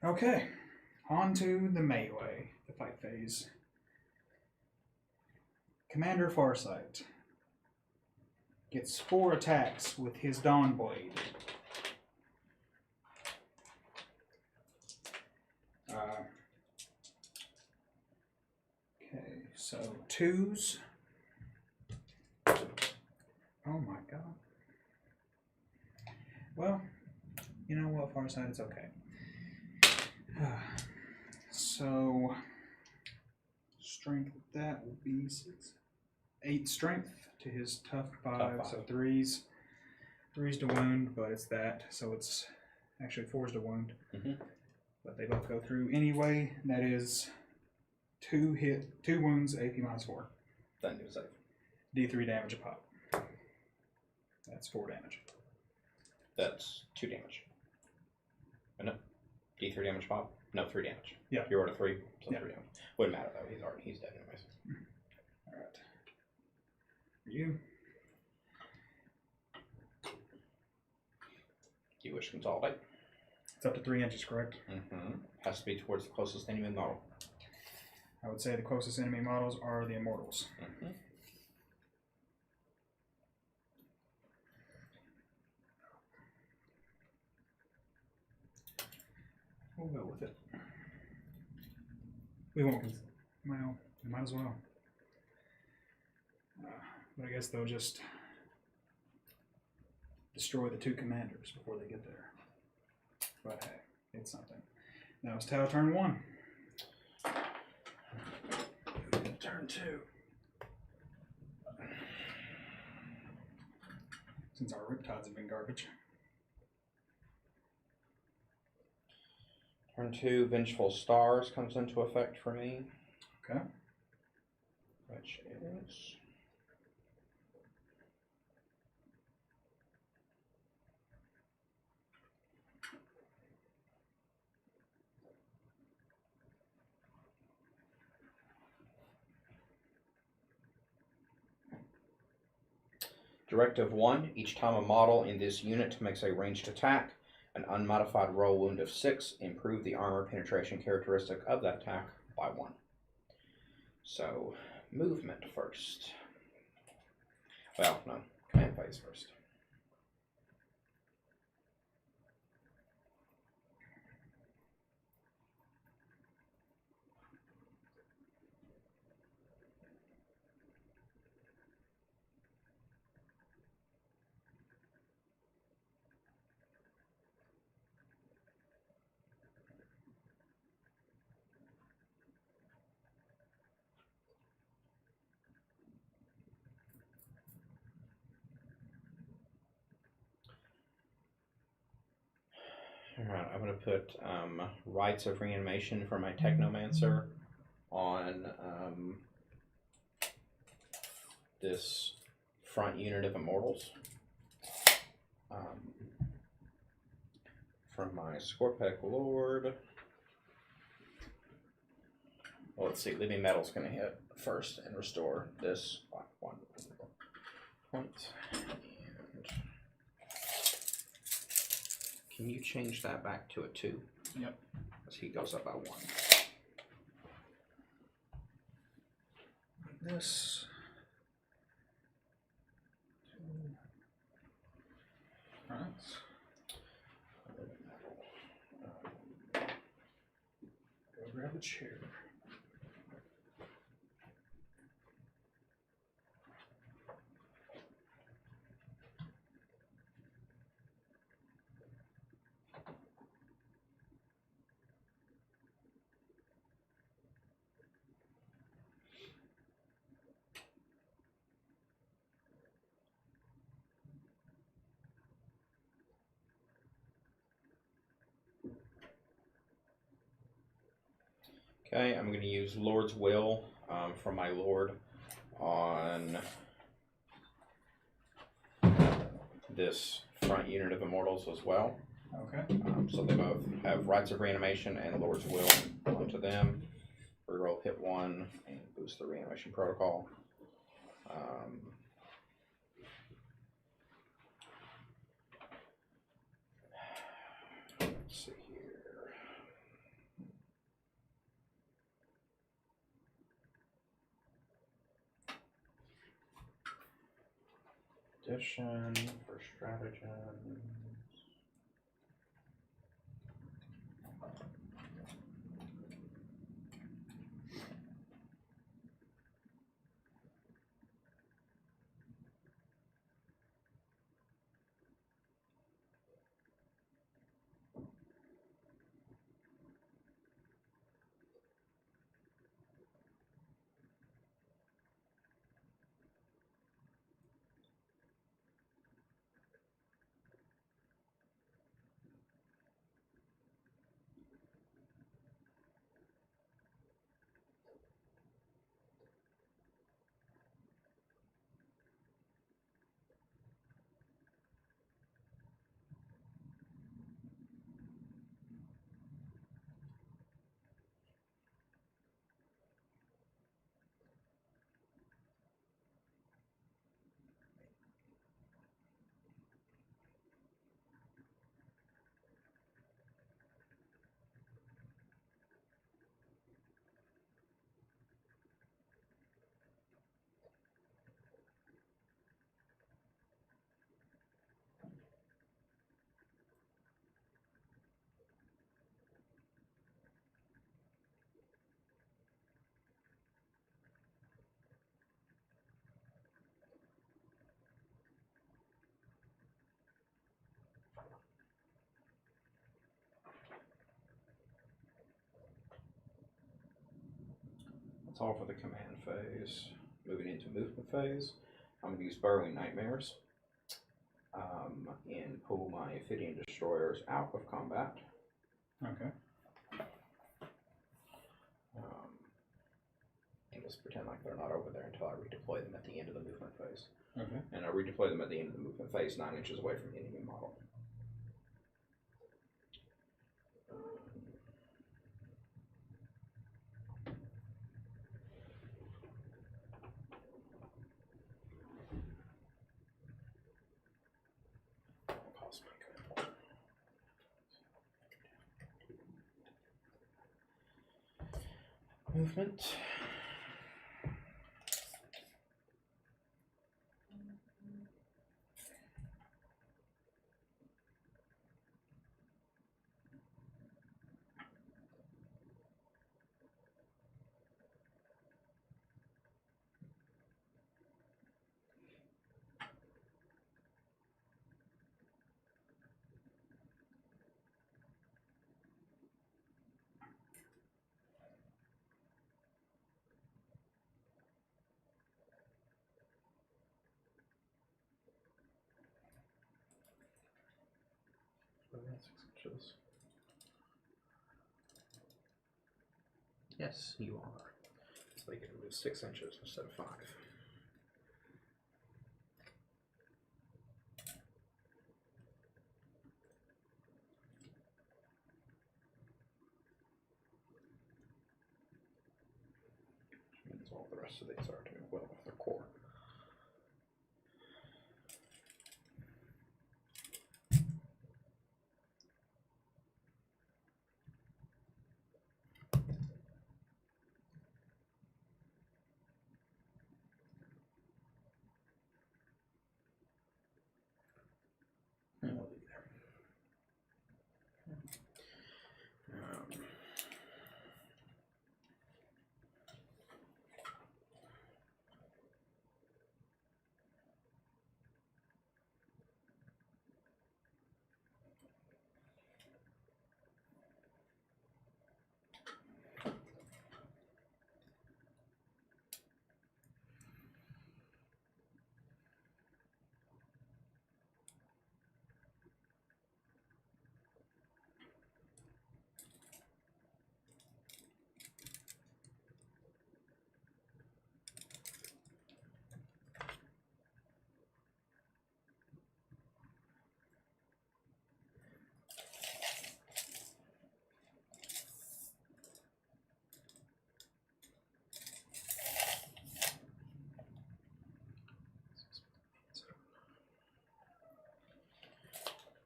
Okay. On to the melee, the fight phase. Commander Farsight gets 4 attacks with his Dawn Blade. Okay, so 2s. Oh my god. Well, you know what, Farsight, it's okay. So, strength, that will be 8 strength to his tough 5, Tough 5. So 3s. 3s to wound, but it's that, so it's actually 4s to wound. But they both go through anyway. That is 2 wounds, AP -4. Then do save. D3 damage a pop. That's 4 damage. That's 2 damage. No. D3 damage pop? No, 3 damage. Yeah. You rolled a 3, so Yeah. 3 damage. Wouldn't matter though, he's dead anyways. Alright. For you. Do you wish to consolidate? It's up to 3 inches, correct? Has to be towards the closest enemy model. I would say the closest enemy models are the Immortals. We'll go with it. We won't. Well, we might as well. But I guess they'll just destroy the 2 commanders before they get there. But hey, it's something. That was Tau turn 1. Turn 2. Since our Riptides have been garbage. Turn 2, Vengeful Stars comes into effect for me. Okay. Which is... Directive 1, each time a model in this unit makes a ranged attack, an unmodified roll wound of 6, improve the armor penetration characteristic of that attack by 1. So, movement first. Well, no, command phase first. Alright, I'm going to put Rites of Reanimation for my Technomancer on this front unit of Immortals. From my Scorpic Lord. Well, let's see, Living Metal's going to hit first and restore this by 1 point. And can you change that back to a 2? Yep. As he goes up by 1. This. Alright. Go grab a chair. Okay, I'm going to use Lord's Will from my Lord on this front unit of Immortals as well. Okay. So they both have Rites of Reanimation and Lord's Will onto them. Reroll hit 1 and boost the Reanimation Protocol. Let's see here. Addition for stratagems. That's all for the command phase. Moving into movement phase, I'm going to use Burrowing Nightmares and pull my Ophidian Destroyers out of combat. Okay. And just pretend like they're not over there until I redeploy them at the end of the movement phase. Okay. And I redeploy them at the end of the movement phase, 9 inches away from the enemy model. Movement. 6 inches. Yes, you are. So they get to move 6 inches instead of 5. Which means all the rest of these are to well with their core. And we'll leave there.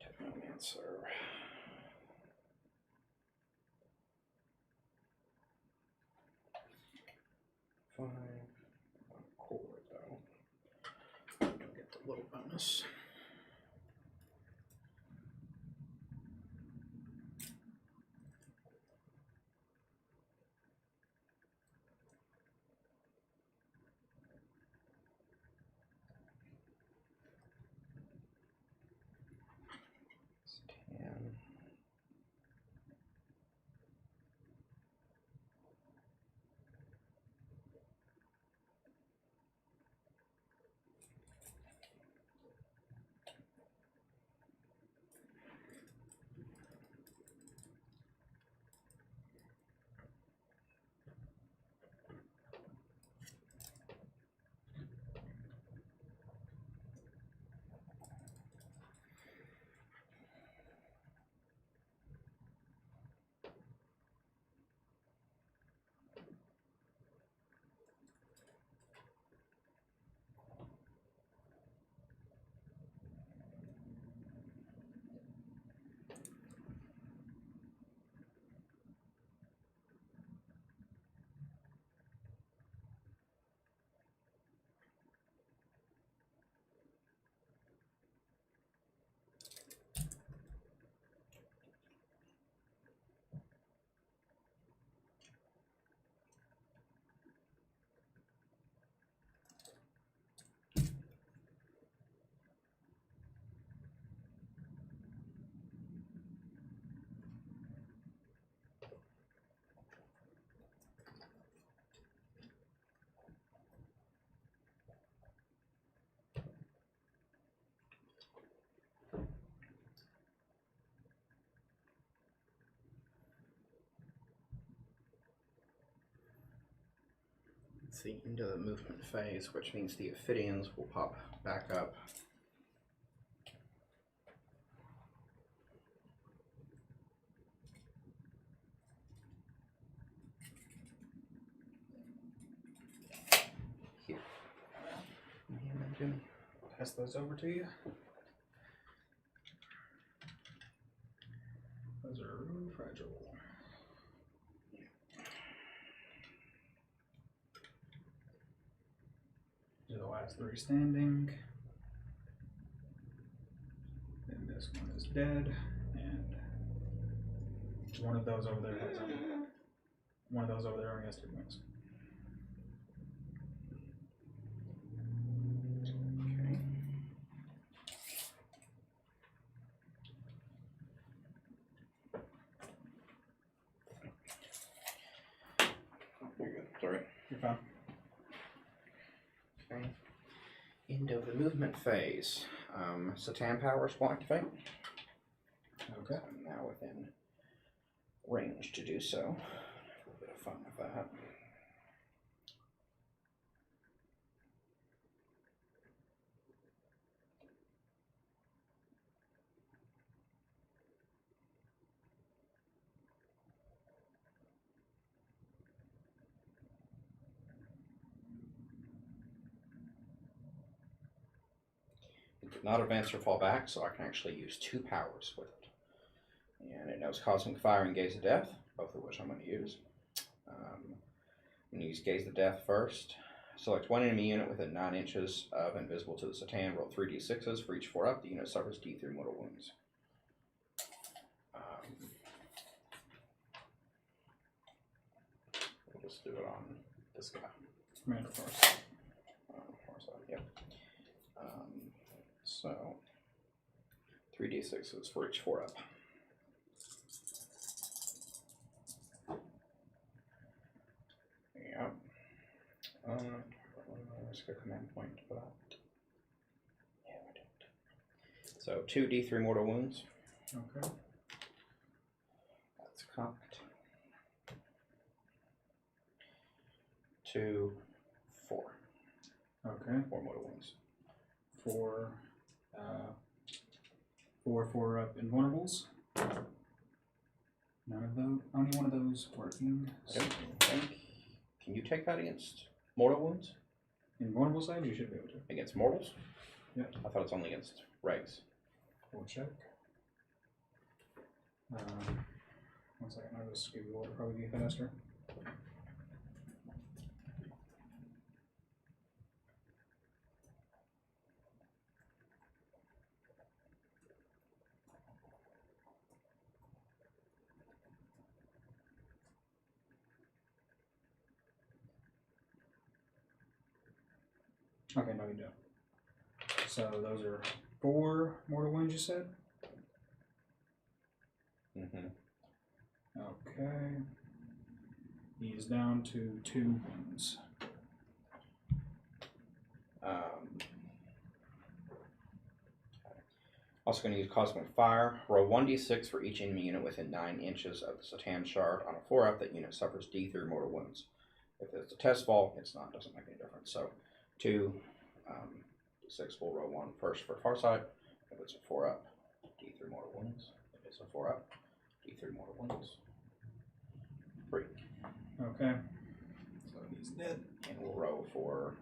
Technomancer. Fine. Core though. Don't get the little bonus. It's 10. It's the end of the movement phase, which means the Ophidians will pop back up. Here. Hand them to me. Pass those over to you. Those are really fragile. These are the last 3 standing. Then this one is dead, and one of those over there has one of those over there already has 2 wings. Okay. You're good. Sorry. You're fine. Okay. End of the movement phase. Satan powers will activate. Okay. So I'm now within range to do so. A little bit of fun with that. It did not advance or fall back, so I can actually use 2 powers with it. And it knows Cosmic Fire and Gaze of Death, both of which I'm going to use. I'm going to use Gaze of Death first. Select one enemy unit within 9 inches of invisible to the Satan. Roll 3d6s for each 4 up. The unit suffers D3 mortal wounds. We'll just do it on this guy. Commander first. Yep. So 3d6s for each 4 up. Yep. Let's go command point for that. Yeah, we don't. So 2 D3 mortal wounds. Okay. That's cocked. 2, 4. Okay. 4 mortal wounds. 4 4 invulnerables. None of those. Only one of those working. I don't think. Can you take that against mortal wounds? Invulnerable saves, you should be able to. Against mortals? Yep. I thought it's only against regs. We'll check. 1 second, I'll just give you what would probably be faster. Okay, no, you don't. So those are 4 mortal wounds, you said? Mm-hmm. Okay. He is down to 2 wounds. Also going to use Cosmic Fire. Roll 1d6 for each enemy unit within 9 inches of the Satan shard. On a 4 up, that unit suffers D3 mortal wounds. If it's a test fall, it's not. Doesn't make any difference. So 2 d6 will roll 1 first for Farsight. If it's a 4 up, D3 mortal wounds. If it's a 4 up, D3 mortal wounds. 3. Okay. So he's dead. And we'll roll for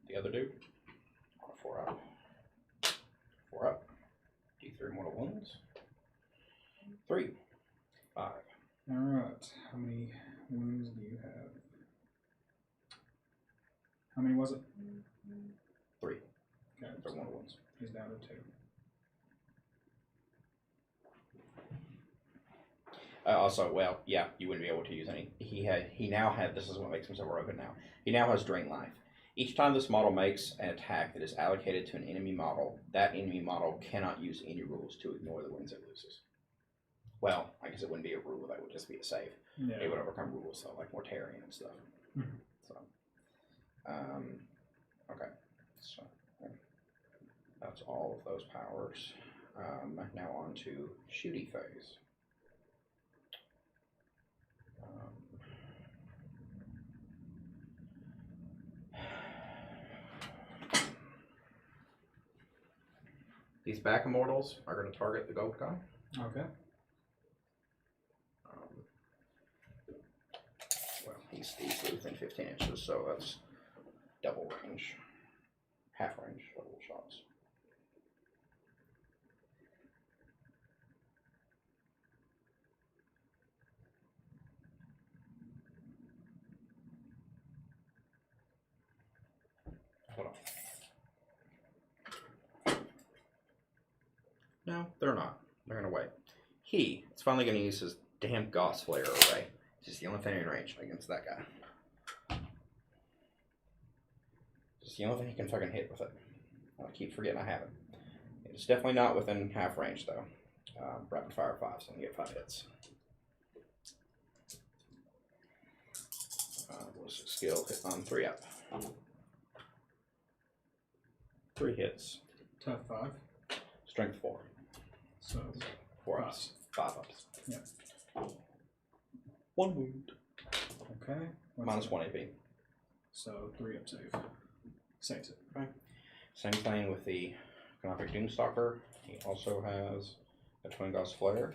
the other dude. On a 4 up. 4 up. D3 mortal wounds. 3. 5. Alright. How many wounds do you have? How many was it? 3. Okay. They're mortal wounds. He's down to 2. Also, well, yeah, you wouldn't be able to use any. He now had. This is what makes him so broken now. He now has Drain Life. Each time this model makes an attack that is allocated to an enemy model, that enemy model cannot use any rules to ignore the wounds it loses. Well, I guess it wouldn't be a rule, that would just be a save. Yeah. It would overcome rules, though, like Mortarion and stuff. Mm-hmm. So, okay. So, that's all of those powers. Now on to shooty phase. These back immortals are going to target the gold guy. Okay. Well, he's within 15 inches, so that's double range. Half range, double shots. Hold on. No, they're not. They're going to wait. It's finally going to use his damn Gauss Flare array. It's just the only thing in range against that guy. Just the only thing he can fucking hit with it. I keep forgetting I have it. It's definitely not within half range, though. Rapid fire 5, so I'm going to get 5 hits. Ballistic skill hit on 3 up. 3 hits. Tough 5. Strength 4. So 4 ups. 5 ups. Yeah. 1 wound. Okay. Minus that? 1 AP. So 3 up save. Saves it. Okay. Same thing with the Canophic Doomstalker. He also has a Twin Gauss Flare,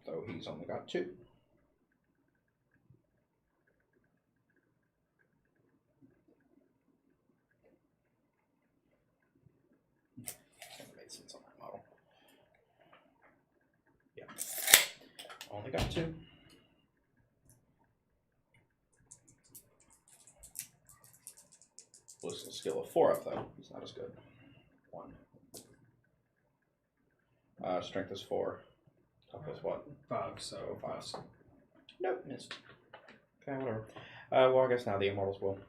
though he's only got 2. That made sense on that model. Yeah. Only got 2. Loses a skill of 4 up though. He's not as good. 1. Strength is 4. Tough is what? 5, so 5. Nope, missed. Okay, whatever. Well, I guess now the Immortals will.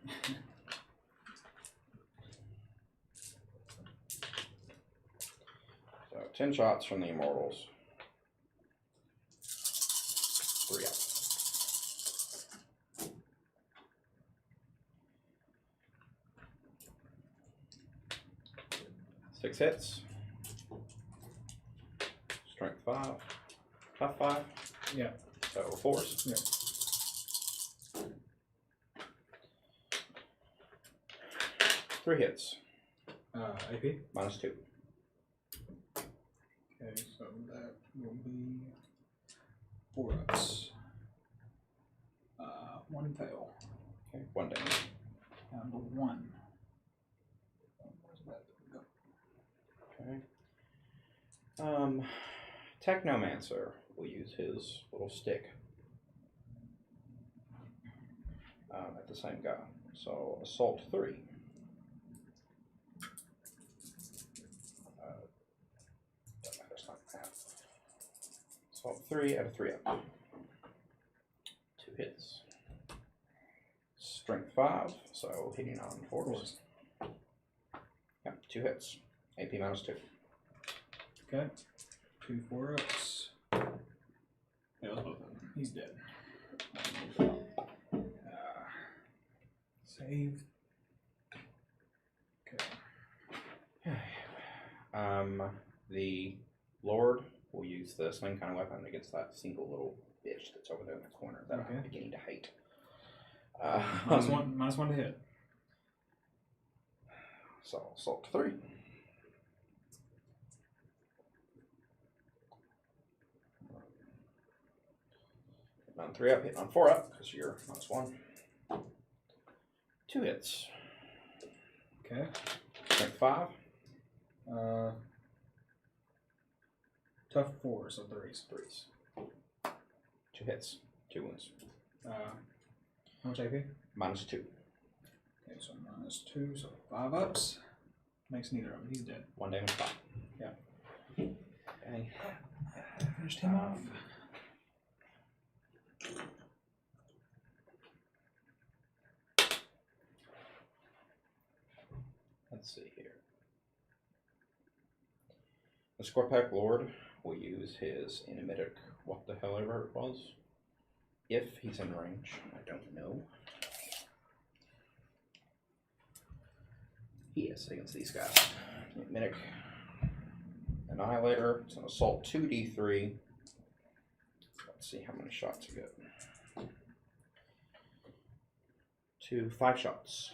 So 10 shots from the Immortals. 3 up. 6 hits. Strength 5. Tough 5. Yeah. So 4s. Yeah. Three hits. AP? Minus 2. Okay, so that will be 4 ups. 1 fail. Okay, 1 damage. Down to 1. Where's that go? Okay. Technomancer will use his little stick at the same guy. So assault 3. Doesn't matter, it's not half. Assault 3 at a 3 up. 2 hits. Strength 5, so hitting on 4s. Yeah, 2 hits. AP minus 2. Okay. 2 4 ups. Yeah, that's both of them. He's dead. Save. Okay. The Lord will use the same kind of weapon against that single little bitch that's over there in the corner that I'm beginning to hate. Minus one to hit. So assault 3. Hitting on 3 up, hitting on 4 up because you're minus 1. 2 hits. Okay. Strength 5. Tough 4, so 3s. 3s. 2 hits. 2 wounds. How much AP? Minus 2. Okay, so minus 2, so 5 ups. Makes neither of them. He's dead. 1 damage 5. Yeah. Okay. Finished him off. Let's see here. The Scorpack Lord will use his enigmatic what the hell ever it was. If he's in range, I don't know. He is against these guys. Enigmatic Annihilator. It's an assault 2d3. Let's see how many shots you get. 5 shots.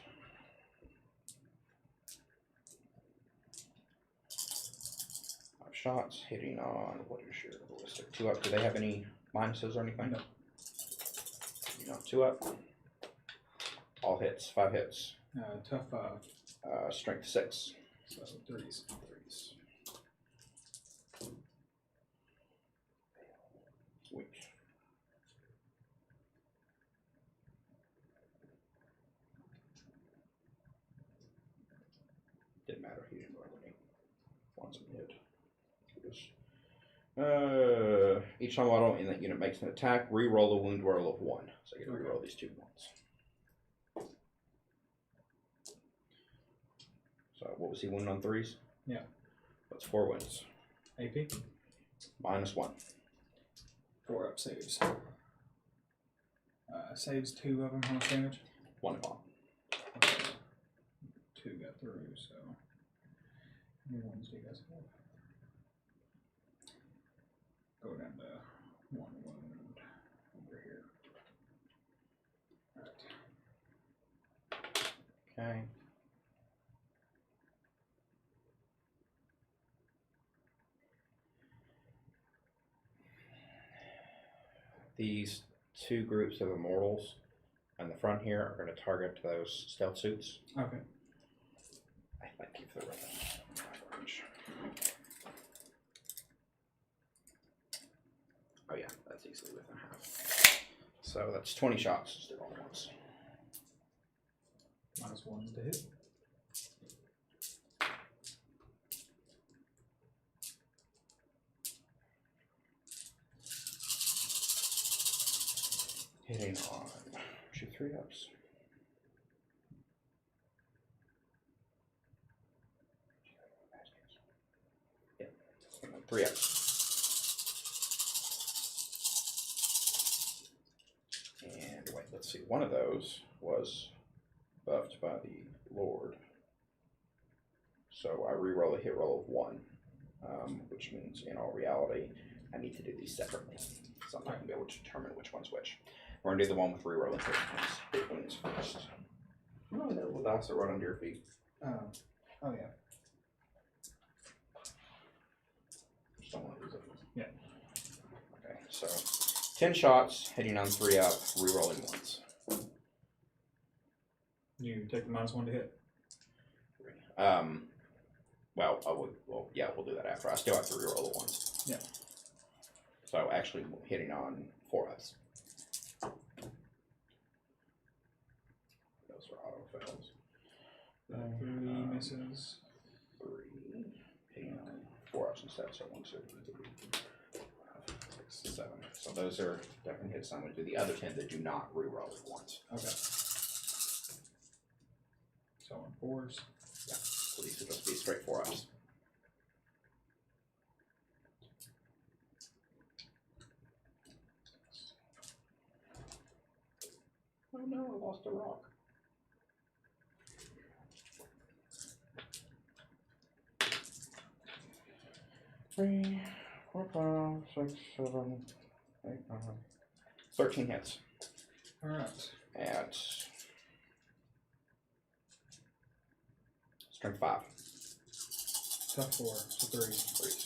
5 shots, hitting on, what is your ballistic? 2 up. Do they have any minuses or anything? No. You know, 2 up. All hits, 5 hits. Tough 5. Strength 6. So 3s. 3s. Sweet. Didn't matter, he didn't roll any. One's a hit. Each time model in that unit makes an attack, re-roll a wound roll of 1. So I get to re-roll these 2 ones. So what was he winning on 3s? Yeah. That's 4 wins. AP? Minus 1. 4 up saves. Saves 2 of them. How much damage? 1 pop. Okay. 2 got through, so. How many ones do you guys Go down to 1 wound over here. Alright. Okay. These two groups of immortals on the front here are going to target those stealth suits. Okay. I thank you for the range. Oh yeah, that's easily within half. So that's 20 shots just all at once. -1 to hit. Hitting on 3-ups. Yeah, 3-ups. And wait, let's see. One of those was buffed by the Lord. So I re-roll a hit roll of 1, which means in all reality, I need to do these separately. So I'm not going to be able to determine which one's which. We're going to do the one with re-rolling hit points first. Oh, that little dice are right under your feet. Oh yeah. Just don't want to lose it. Yeah. Okay, so 10 shots, hitting on 3-up, re-rolling once. You take the -1 to hit. Well, I would. Well, yeah, we'll do that after. I still have to re-roll it once. Yeah. So actually, hitting on 4-ups. Those are auto fails. 3 misses. 3. Hitting on 4-ups instead. So 1, 2, 3, 6, 7. So those are definitely hits. I'm going to do the other 10 that do not re-roll it once. Okay. So on 4s. Yeah. So these will just be straight 4-ups. Oh no, I lost a rock. Three, 4, 5, 6, 7, 8, 9, 13 hits. Alright. At strength 5. Tough 4, so 3. 3s.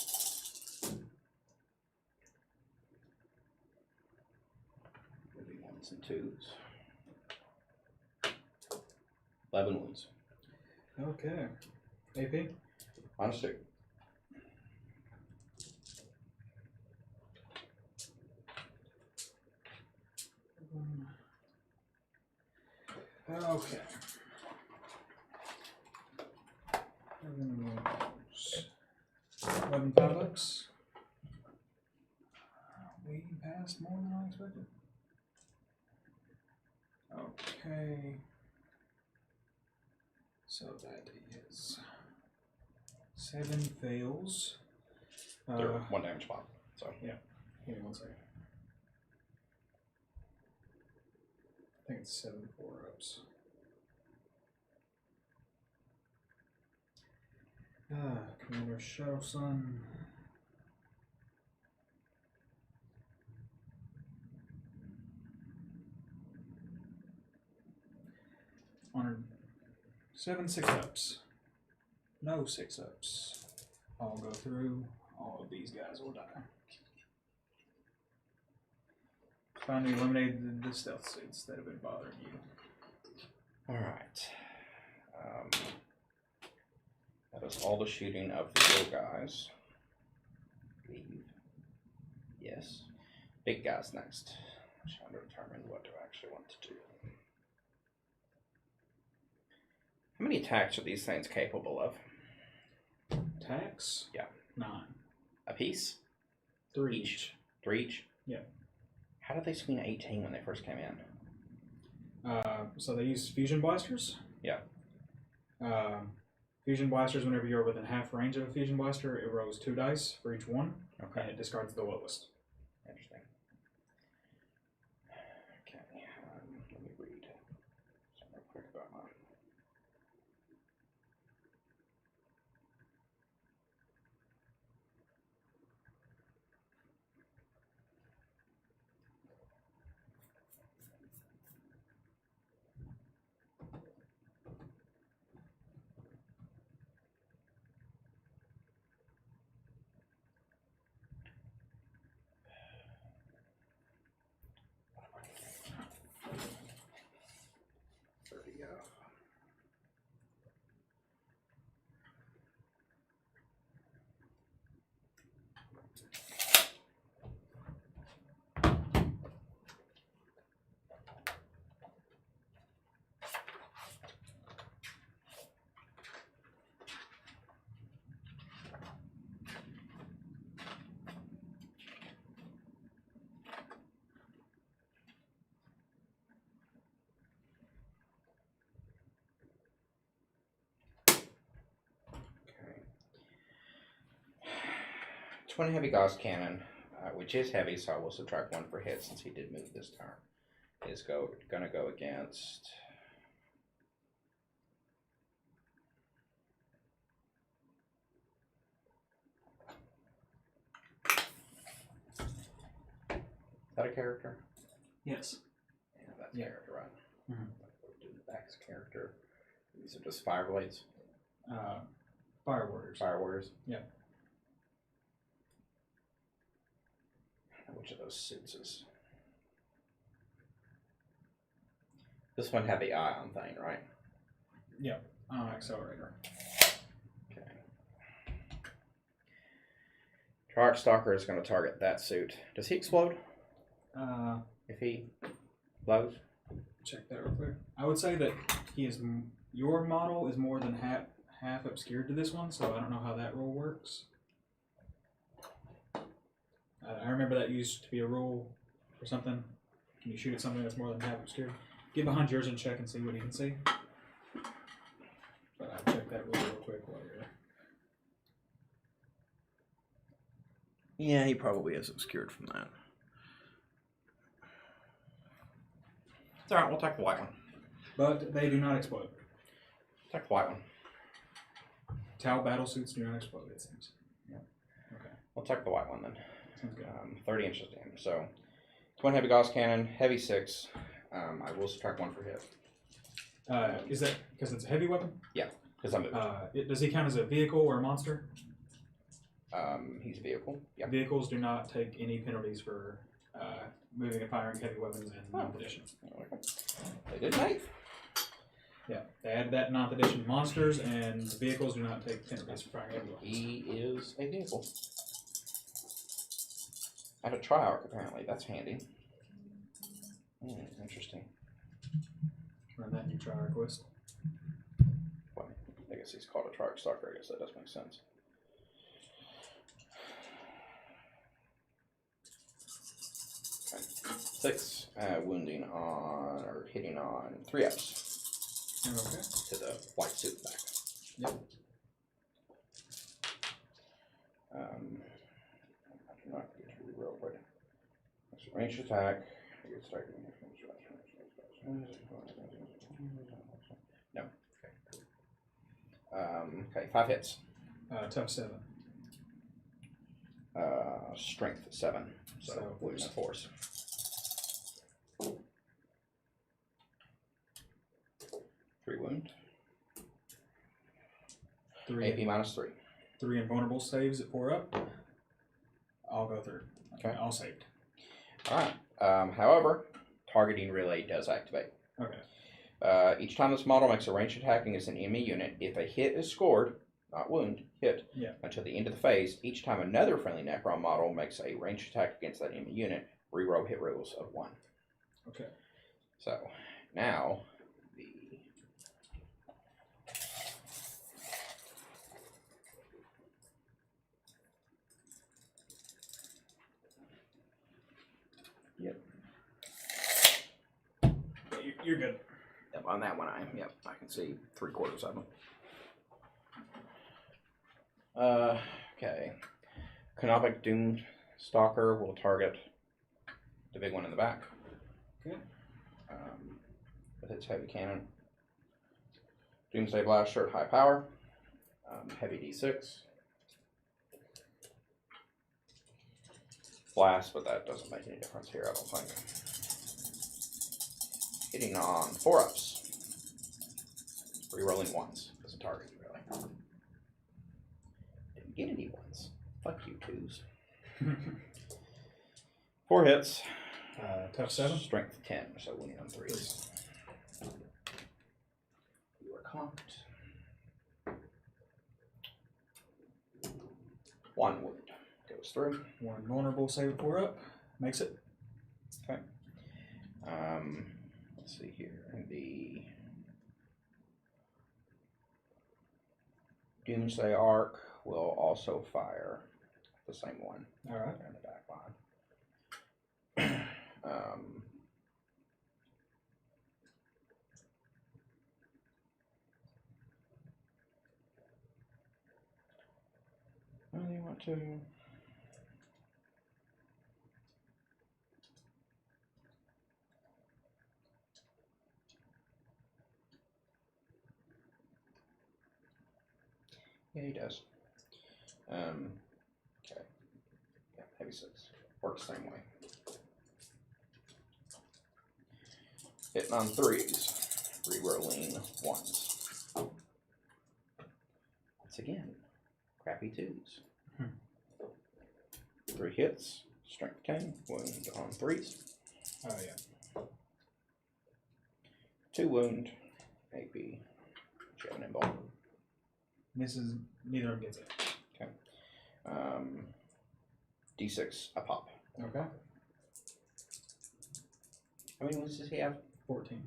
Maybe 1s and 2s. 11 wounds. Okay. AP? -2. Okay. 11 5-ups. We passed more than I expected. Okay. So that is 7 fails. They're 1 damage pop. So yeah. Give me 1 second. I think it's 7 4-ups. Commander Shadowsun. Honored 7 6-ups. No 6-ups. I'll go through. All of these guys will die. Finally eliminated the stealth suits that have been bothering you. alright. That is all the shooting of the little guys. Leave. Yes. Big guys next. Trying to determine what do I actually want to do. How many attacks are these things capable of? Attacks? Yeah. 9. A piece? 3 Each? 3 each? Yeah. How did they swing 18 when they first came in? So they use fusion blasters. Yeah. Fusion blasters, whenever you're within half range of a fusion blaster, it rolls 2 dice for each one, Okay. and it discards the lowest. Interesting. Okay, let me read something real quick about mine. 30 go. Twin heavy Gauss cannon, which is heavy, so I will subtract 1 for hit since he did move this turn. Is gonna go against is that a character? Yes. Yeah, that's Yeah. character, right? Mm-hmm. Do the back's character. These are just fire blades. Fire Warriors. Fire warriors. Yeah. Which of those suits is? This one had the ion thing, right? Yep. Accelerator. Okay. Trarch Stalker is going to target that suit. Does he explode if he blows? Check that real quick. I would say that he is. Your model is more than half obscured to this one, so I don't know how that rule works. I remember that used to be a rule or something. Can you shoot at something that's more than half obscured? Get behind yours and check and see what you can see. But I'll check that rule real quick while you're there. Yeah, he probably is obscured from that. It's alright, we'll take the white one. But they do not explode. Take the white one. Tau battle suits do not explode, it seems. Yeah. Okay. We'll take the white one then. Sounds good. 30 inches to him. So, twin heavy Gauss cannon, heavy 6. I will subtract 1 for hit. Is that because it's a heavy weapon? Yeah, because I'm moved. Does he count as a vehicle or a monster? He's a vehicle. Yeah. Vehicles do not take any penalties for moving and firing heavy weapons in 9th edition. They did 8th. Yeah, they added that in 9th edition. Monsters and vehicles do not take penalties for firing heavy weapons. He is a vehicle. I have a Triarch, apparently. That's handy. Interesting. Run that new Triarch quest. Well, I guess he's called a Triarch Stalker. I guess that does make sense. Okay. 6. Wounding on, or hitting on 3 ups. Okay. To the white suit back. Yep. I do not get to reroll, but it's a ranged attack. No. Okay, 5 hits. Tough 7. Strength 7. So wounds and force. 3 wound. 3 AP minus 3. 3 invulnerable saves at 4 up. I'll go through. Okay. All saved. Alright. However, targeting relay does activate. Okay. Each time this model makes a ranged attack against an enemy unit, if a hit is scored, not wound, hit, until the end of the phase, each time another friendly Necron model makes a ranged attack against that enemy unit, reroll hit rolls of 1. Okay. So, now, You're good. Yep, on that one, I can see 3/4 of them. Okay. Canopic Doom Stalker will target the big one in the back. Okay. With its heavy cannon. Doomsday Blaster at high power. Heavy D6. Blast, but that doesn't make any difference here, I don't think. Hitting on 4 ups. Rerolling once as a target, really. Didn't get any ones. Fuck you, 2s. 4 hits. Tough 7. Strength 10, so winning on 3s. not. 1 wound goes through. 1 vulnerable, save it 4 up. Makes it. Okay. Let's see here. The Doomsday Arc will also fire the same one. All right. In the back line. What do you want to? Yeah, he does. Okay. Yeah, heavy 6. Works the same way. Hitting on 3s. Rerolling 1s. Once again, crappy 2s. 3 hits. Strength 10. Wound on 3s. Oh, yeah. 2 wound. AP. Jab nimble. Misses. Neither of them gets it. Okay. D6 a pop. Okay. How many wounds does he have? 14.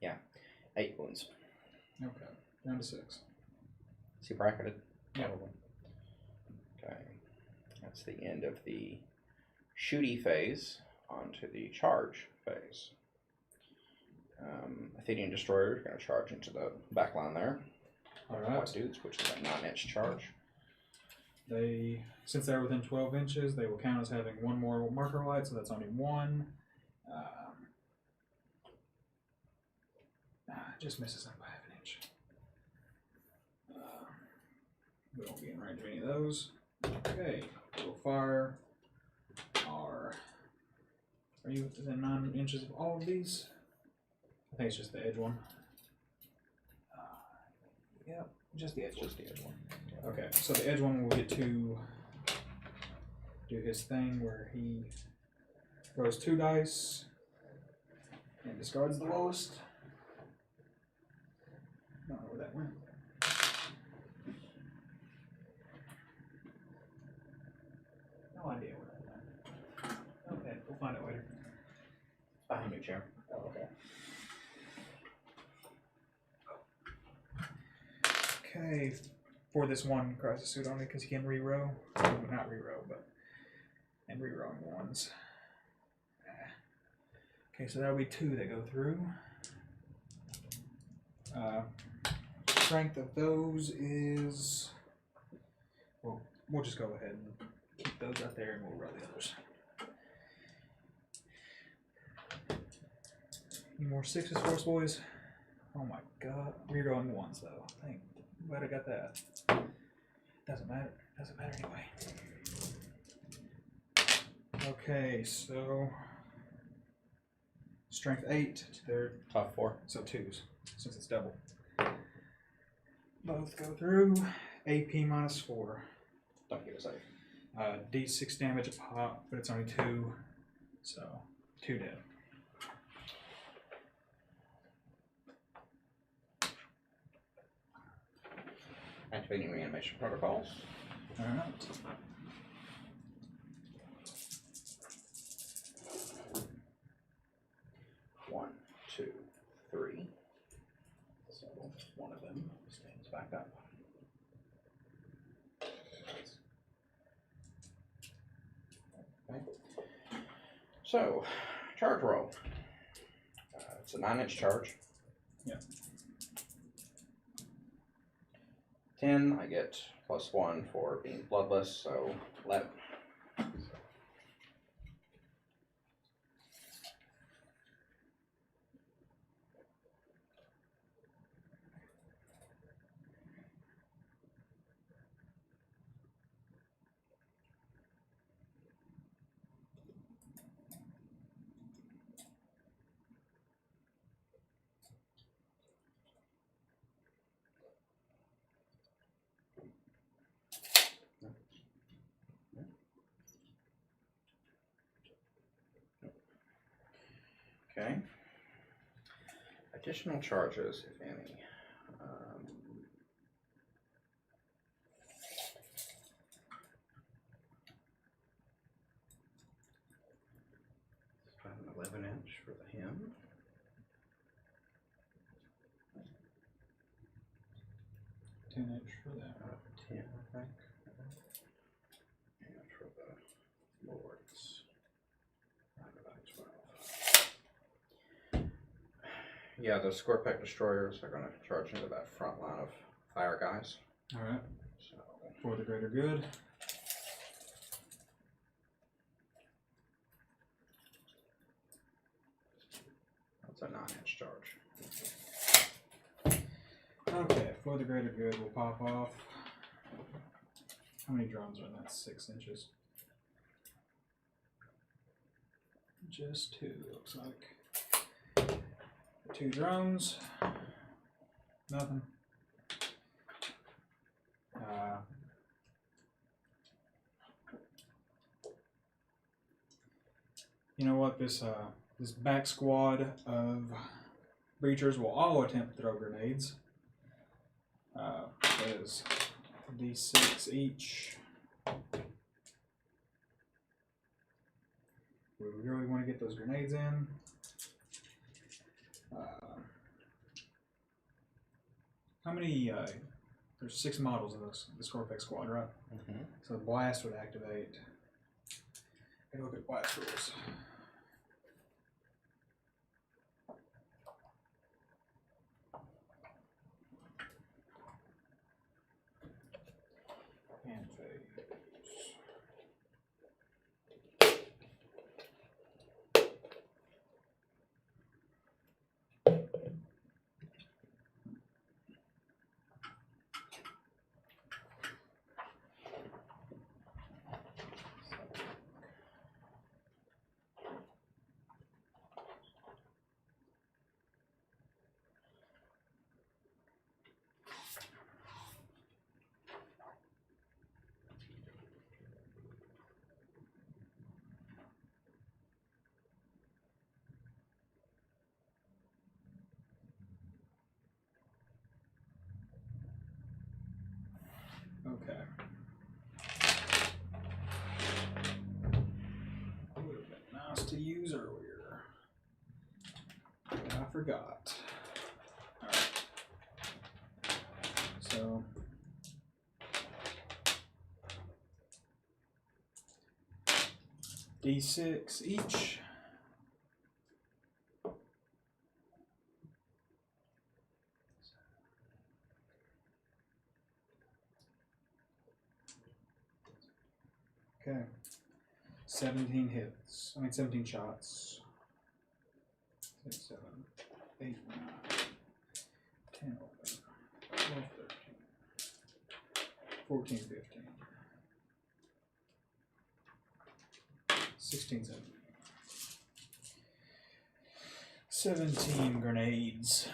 Yeah. 8 wounds. Okay. Down to 6. Is he bracketed? Yeah. Probably. Okay. That's the end of the shooty phase. Onto the charge phase. Athenian Destroyer is going to charge into the back line there. Alright. Dudes, which is a 9-inch charge. Since they're within 12 inches, they will count as having 1 more marker light, so that's only 1. Just misses up by half an inch. We won't be in range of any of those. Okay, we'll fire our. Are you within 9 inches of all of these? I think it's just the edge one. Yep, just the edge. Just the edge one. Okay, so the edge one will get to do his thing where he throws 2 dice and discards the lowest. Don't know where that went. No idea where that went. Okay, we'll find it later. Behind your chair. Oh, okay. Okay, for this one crisis suit only because he can reroll. Not reroll, but and rerolling 1s. Okay, so that'll be 2 that go through. Strength of those is. Well, we'll just go ahead and keep those out there and we'll roll the others. Any more 6s for us, boys? Oh my god. Rerolling 1s though. Glad I got that. Doesn't matter. Doesn't matter anyway. Okay, so strength 8 to their Top 4. so 2s since it's double. Both go through. AP -4. Don't give a save. D6 damage a pop, but it's only 2, so 2 dead. Activating reanimation protocols. Alright. One, two, 3. So one of them stands back up. Okay. So, charge roll. It's a 9-inch charge. Yeah. 10, I get +1 for being bloodless, so 11. Okay. Additional charges, if any. About an 11-inch for the hem. 10-inch for that. 10, I think. And for the lords, around about 12. Yeah, the Scorpec destroyers are going to charge into that front line of fire guys. All right. So For the greater good. that's a 9-inch charge. Okay, for the greater good, we'll pop off. How many drones are in that? 6 inches. Just 2, looks like. 2 drones. Nothing. You know what? This back squad of breachers will all attempt to throw grenades. There's D6 each. We really want to get those grenades in. How many? There's 6 models in this Corpex squad, right? Mm-hmm. So the blast would activate. Take a look at blast rules. And phase. Okay. Would have been nice to use earlier. But I forgot. Alright. So D6 each. Okay. 17 hits. 17 shots. 6, 7, 8, 9, 10, 11, 12, 13, 14, 15, 16, 17 grenades.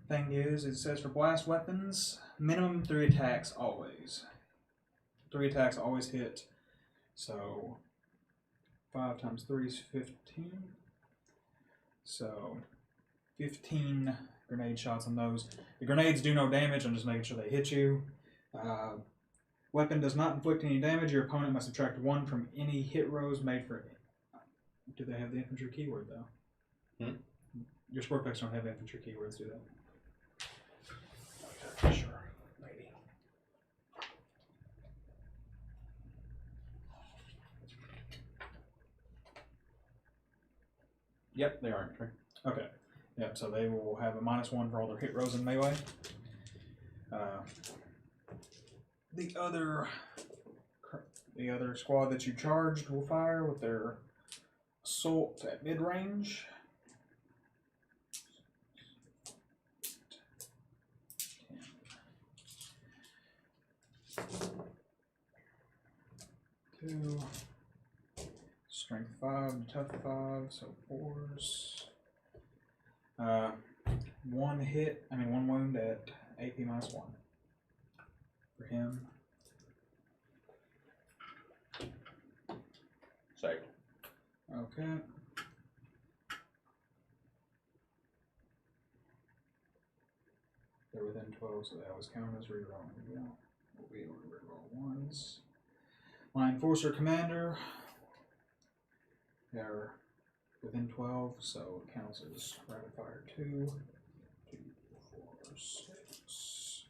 Thing is, it says for blast weapons, minimum 3 attacks always. 3 attacks always hit. So 5 times 3 is 15. So 15 grenade shots on those. The grenades do no damage. I'm just making sure they hit you. Weapon does not inflict any damage. Your opponent must subtract 1 from any hit rolls made for it. Do they have the infantry keyword though? Hmm? Your sport packs don't have infantry keywords, do they? Sure, maybe. Yep, they are infantry. Okay. Yep, so they will have a -1 for all their hit rolls in melee. The other squad that you charged will fire with their assault at mid-range. Two. Strength 5, tough 5, so 4s. 1 wound at AP -1 for him. Saved. Okay. They're within 12, so they always count as rerolling. Yeah. We'll be able to reroll ones. My Enforcer Commander. They're within 12, so it counts as rapid fire 2, 2, 4, 6.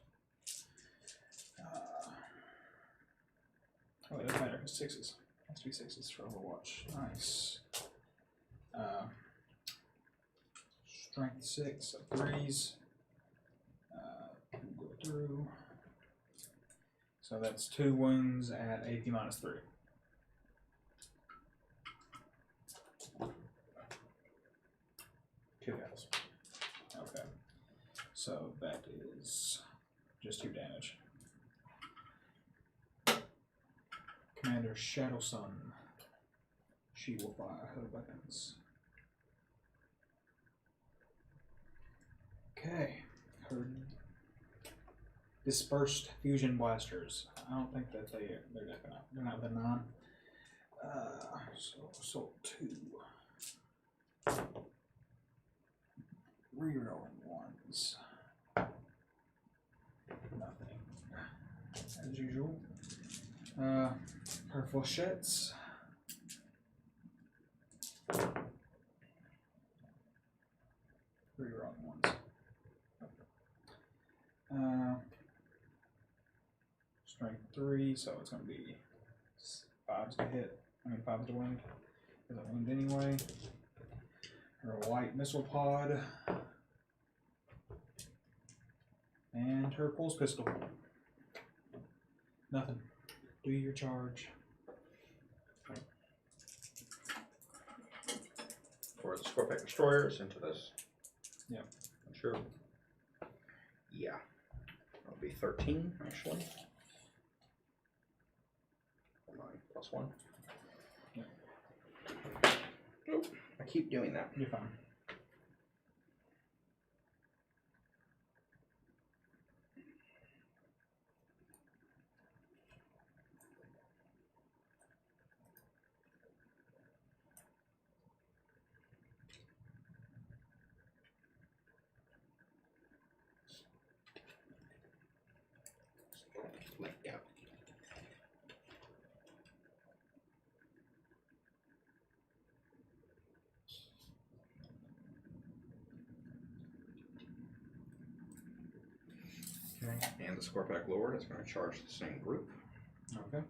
Oh, it doesn't matter, it's 6s. Has to be 6s for Overwatch. Nice. Strength 6 of 3s. Go through. So that's 2 wounds at AP -3. Two heals. Okay. So that is just 2 damage. Commander Shadow Sun. She will fire her weapons. Okay. Her dispersed fusion blasters. I don't think that they're definitely they're not the 9. So assault 2. Rerolling ones. Nothing. As usual. Her flechettes. Rerolling ones. Strength 3, so it's going to be 5s to hit. 5s to wound. Because I wound anyway. Her white missile pod. And her pulse pistol. Nothing. Do your charge. For the Scorpion Destroyers into this. Yep. Sure. Yeah. That'll be 13, actually. 9 plus 1. Yep. Nope. I keep doing that. You're fine. Yeah. Okay. And the Scorpion Lord is going to charge the same group. Okay.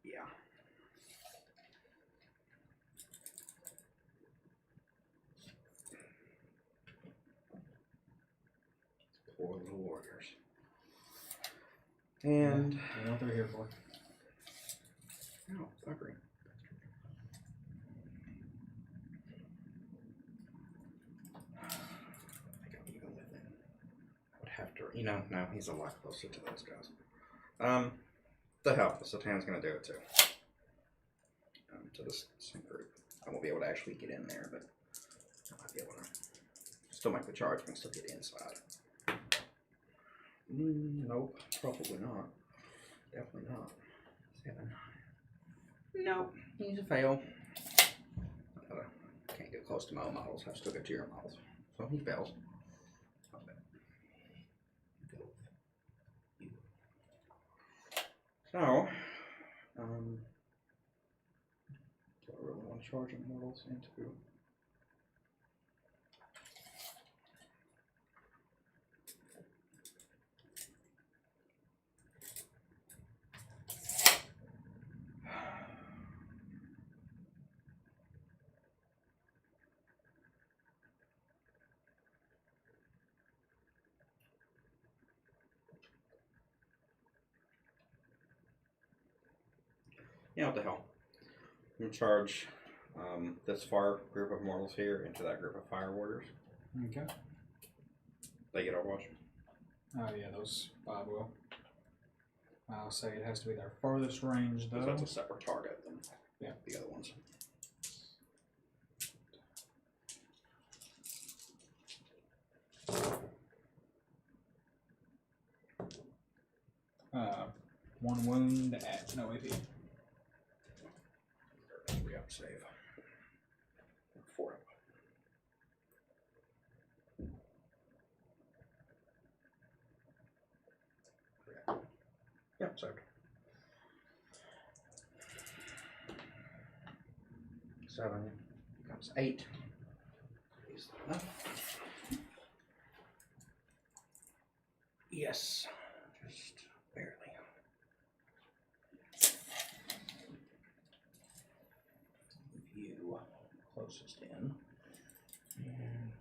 Yeah. Poor little warriors. And You know what they're here for. no, buggery. I think I'm even with him. I would have to, no, he's a lot closer to those guys. The hell, the Satan's gonna do it too. To this same group. I won't be able to actually get in there, but I might be able to still make the charge and still get inside. Nope, probably not. Definitely not. 7. Nope, he's a fail. Can't get close to my own models. I have to still get to your models. So he fails. Okay. So, do I really want to charge immortals into? Yeah, what the hell. I'm going to charge this far group of mortals here into that group of fire warriors. Okay. They get Overwatch. Oh yeah, those 5 will. I'll say it has to be their farthest range though. Because that's a separate target than Yeah. the other ones. One wound at no AP. save. 4 up. Yep, saved. 7 becomes 8. Is that enough? Yes, just barely. You closest in. And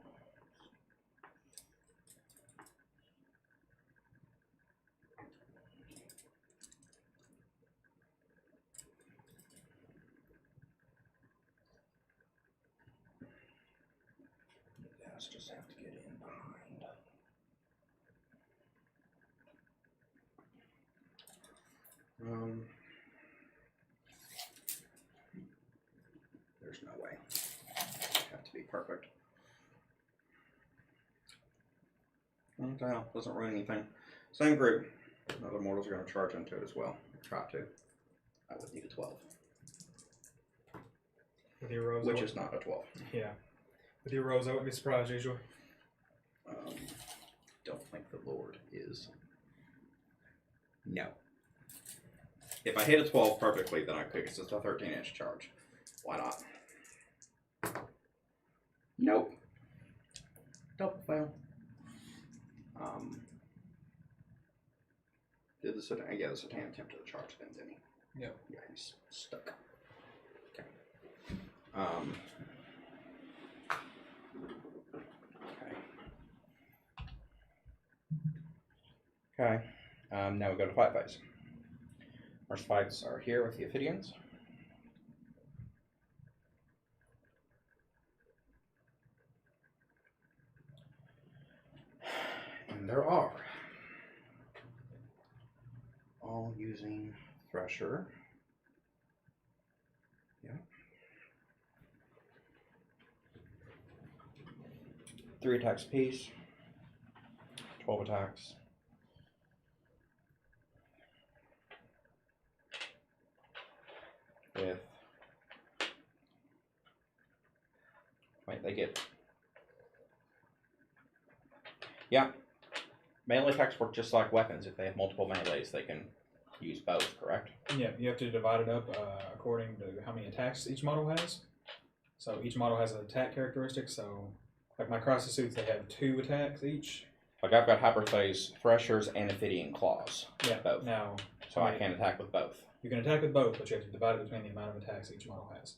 guys just have to get in behind. There's no way. Have to be perfect. What the hell? Doesn't ruin anything. Same group. Other mortals are going to charge into it as well. Try to. I would need a 12. With your rose, Which is not a 12. Yeah. With your rose, I wouldn't be surprised usually. Don't think the Lord is. No. If I hit a 12 perfectly, then I could, because it's a 13-inch charge. Why not? Nope. Double fail. Did the Satan? Yeah, the Satan attempted to charge then, didn't he? Yep. Yeah, he's stuck. Okay. Okay. Now we go to fight phase. Our fights are here with the Ophidians. And there are. All using Thresher. Yeah. 3 attacks apiece. 12 attacks. With, wait, they get, yeah, melee attacks work just like weapons. If they have multiple melees, they can use both, correct? Yeah, you have to divide it up according to how many attacks each model has. So each model has an attack characteristic, so like my Crisis suits, they have 2 attacks each. Like I've got Hyperphase, Threshers, and Ophidian Claws. Yeah, both. Now, So I can attack with both. you can attack with both, but you have to divide it between the amount of attacks each model has.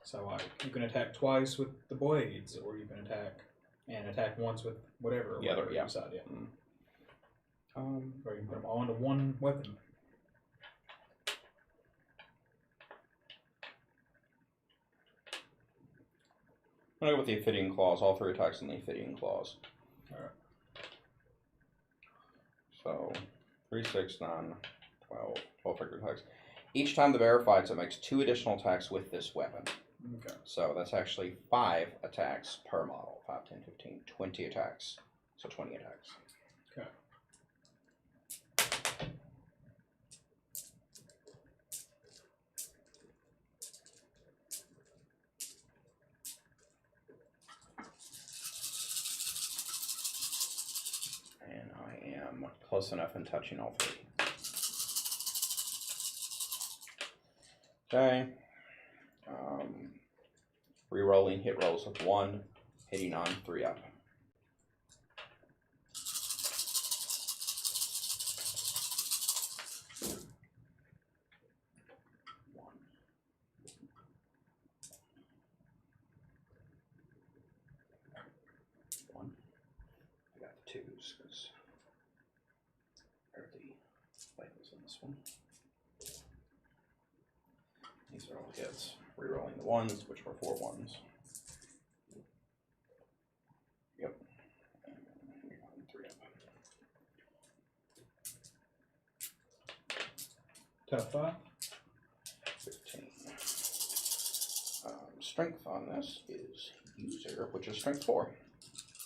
So you can attack twice with the blades, or you can attack once with whatever. The other, you yeah. decide, yeah. Mm. Or you can put them all into one weapon. I'm gonna go with the Ophidian Claws, all 3 attacks on the Ophidian Claws. Alright. So, 3, 6, 9, 12, 12 figure attacks. Each time the bearer fights, it makes 2 additional attacks with this weapon. Okay. So that's actually 5 attacks per model. 5, 10, 15, 20 attacks. So 20 attacks. Okay. And I am close enough in touching all 3. Okay. Rerolling hit rolls with 1, hitting on 3 up. One. I got the 2s because they're the labels in this one. These are all hits. Rerolling the 1s, which were 4 1s. Yep. And 3 up. Tough 5. 15. Strength on this is user, which is strength 4.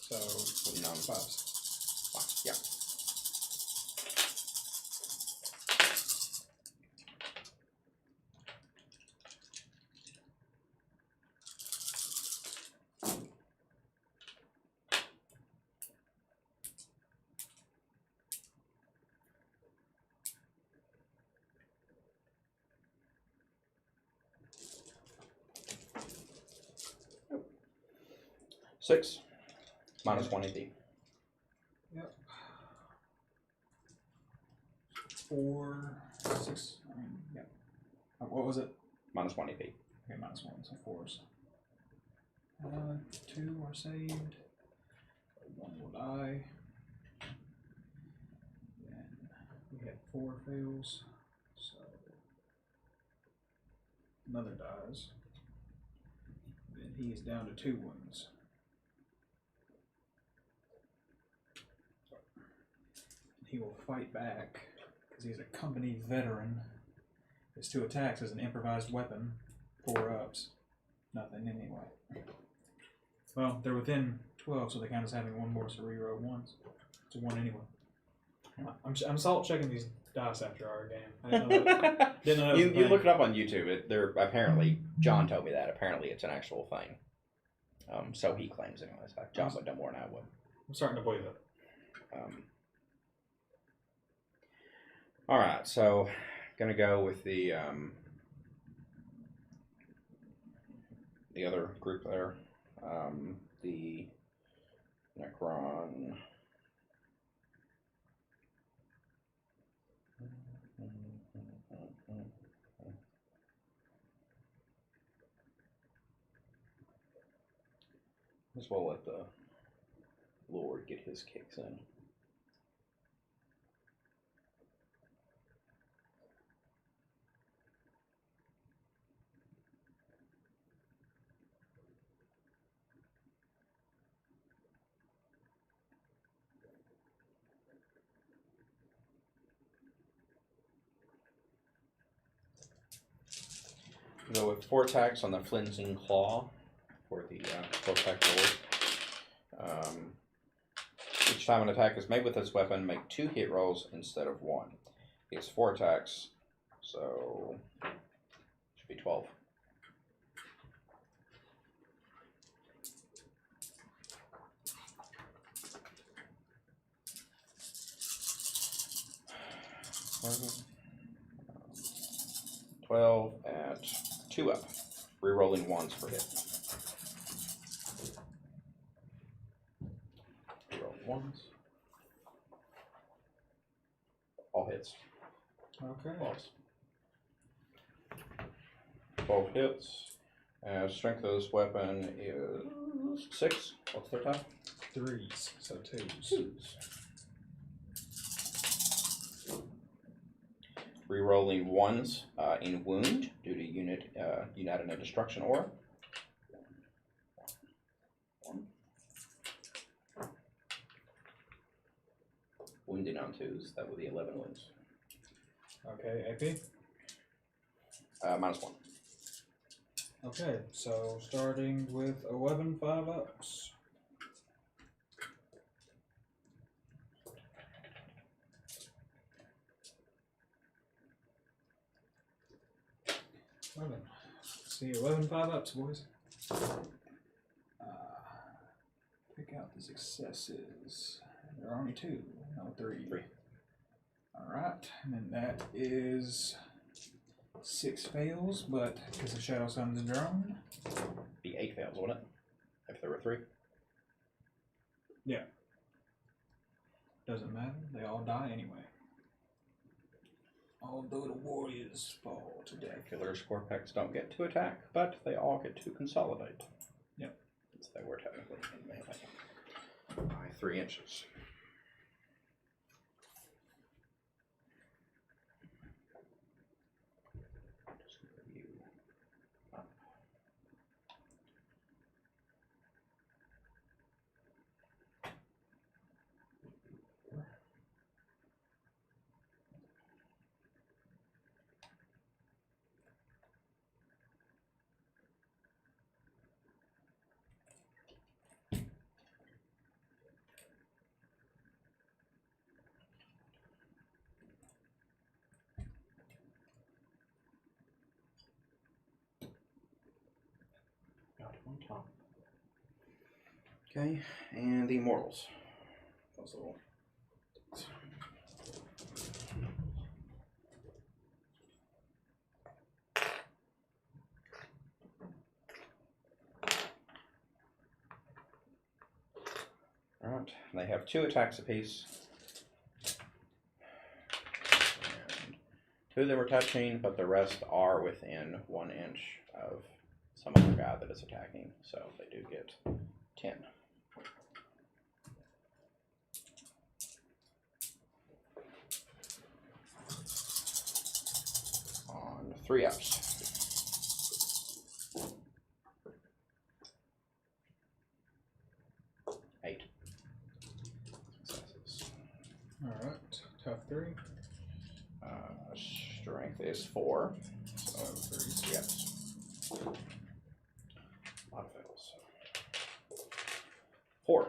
So, With non 5s. Yeah. 6. Minus 1 AP. Yep. 4, 6. I mean, yeah. What was it? Minus 1 AP. Okay, minus 1, so 4s. 2 are saved. 1 will die. Then we had 4 fails, so another dies. Then he is down to 2 wounds. He will fight back because he's a company veteran. His 2 attacks as an improvised weapon, 4 ups. Nothing anyway. Well, they're within 12, so they count as having 1 more, so reroll 1s. It's a 1 anyway. I'm salt checking these dice after our game. I didn't know that, didn't know that was a You thing. look it up on YouTube. They're apparently, John told me that. Apparently it's an actual thing. So he claims anyways. John would know more than I would. I'm starting to believe it. Alright, so gonna go with the other group there. The Necron. As well let the Lord get his kicks in. Go with 4 attacks on the Flimsing Claw for the Protect Lord. Each time an attack is made with this weapon, make 2 hit rolls instead of 1. He has 4 attacks, so should be 12. Mhm. 12 at 2 up. Rerolling 1s for hit. Rerolling 1s. All hits. Okay. 12 hits. Strength of this weapon is 6. What's their type? 3s, so 2s. 2s. Rerolling 1s in wound due to unite in a destruction aura. 1. Wounding on 2s, that would be 11 wounds. Okay, AP? Minus 1. Okay, so starting with 11 5-ups. Let's see, 11 5-ups, boys. Pick out the successes. There are only 2, no 3. 3. Alright, and then that is 6 fails, but because the Shadow Sun's drone. Be 8 fails, wouldn't it? If there were 3. Yeah. Doesn't matter, they all die anyway. Although the warriors fall to death. Regular score packs don't get to attack, but they all get to consolidate. Yep. Since they were technically in melee by 3 inches. Just move you up. Got on top. Okay, and the mortals. Those little. opponent. They have 2 attacks apiece. And 2 they were touching, but the rest are within 1 inch of some other guy that is attacking. So they do get 10. On 3 ups. 8 successes. Alright, tough 3. Strength is 4. So 3 ups. A lot of fails. 4.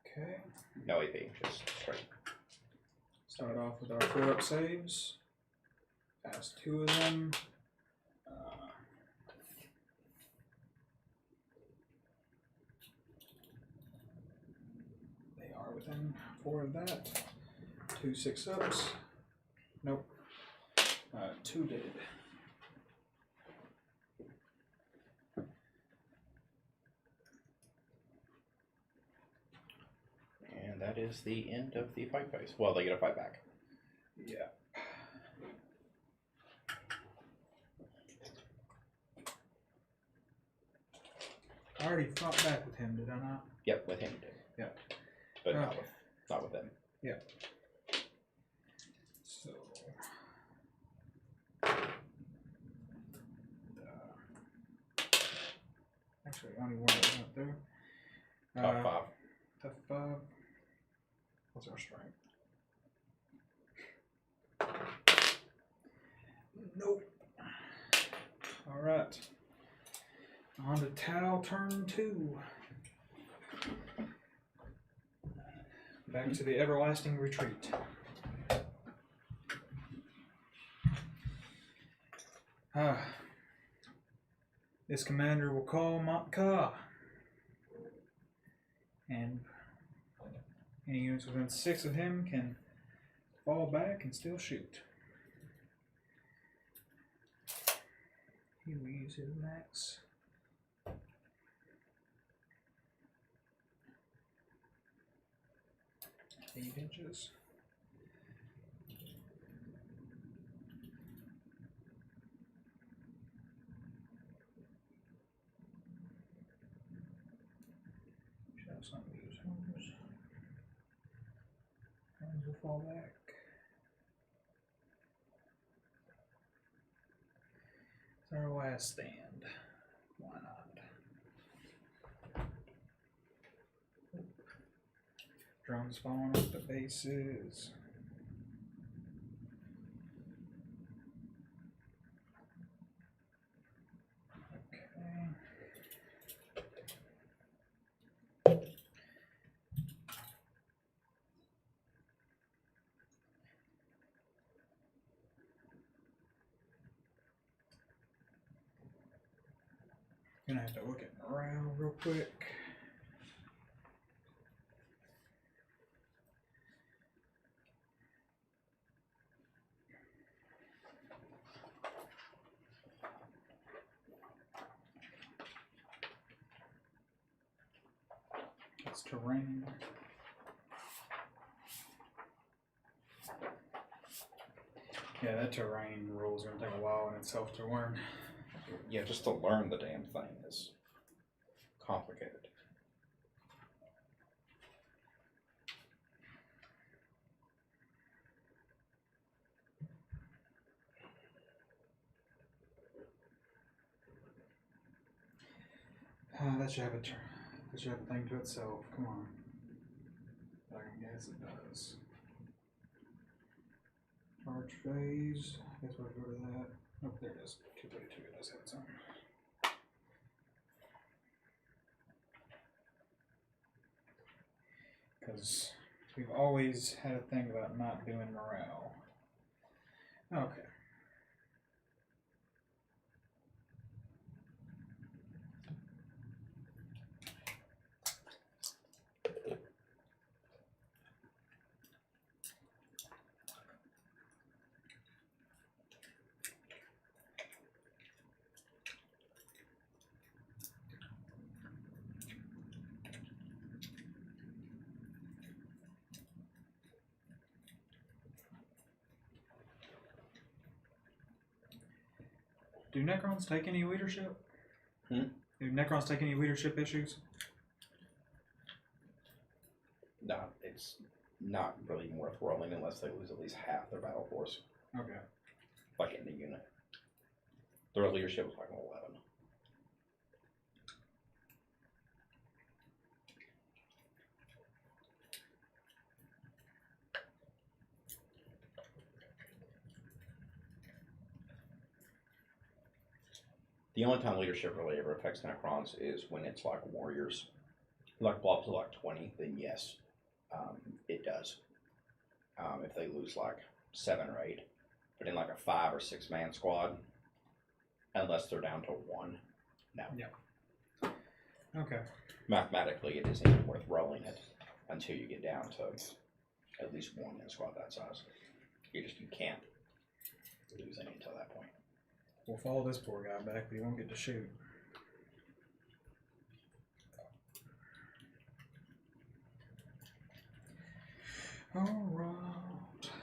Okay. No AP, just straight. Start off with our 4-up saves. Pass 2 of them. They are within 4 of that. 2 6-ups. Nope. 2 did. And that is the end of the fight phase. Well, they get a fight back. Yeah. I already fought back with him, did I not? Yep, with him you did. Yep. But Okay. not with them. Yep. So. Actually, only one of them up there. Top 5. Tough 5. What's our strength? Nope. Alright. On to Tau, turn 2. Back to the everlasting retreat. This commander will call Montka. And any units within 6 of him can fall back and still shoot. He will use his max. Eight inches. Just not use homers. Homers will fall back. It's our last stand. Why not? Drums falling off the bases. Okay. Gonna have to look at morale real quick. It's terrain. Yeah, that terrain rules are gonna take a while in itself to learn. Yeah, just to learn the damn thing is complicated. That should have that should have a thing to itself. Come on. I can guess it does. Charge phase. I guess we'll go to that. Nope, there it is. 232. It does have its own. Because we've always had a thing about not doing morale. Okay. Do Necrons take any leadership? Hmm? Do Necrons take any leadership issues? No, it's not really worth rolling unless they lose at least half their battle force, Okay. like in the unit. Their leadership was like an 11. The only time leadership really ever affects Necrons is when it's like warriors. Like blobs to like 20, then yes, it does. If they lose like 7 or 8. But in like a 5 or 6 man squad, unless they're down to 1, no. Yeah. Okay. Mathematically, it isn't even worth rolling it until you get down to at least 1 in a squad that size. You can't lose any until that point. We'll follow this poor guy back, but he won't get to shoot. Alright.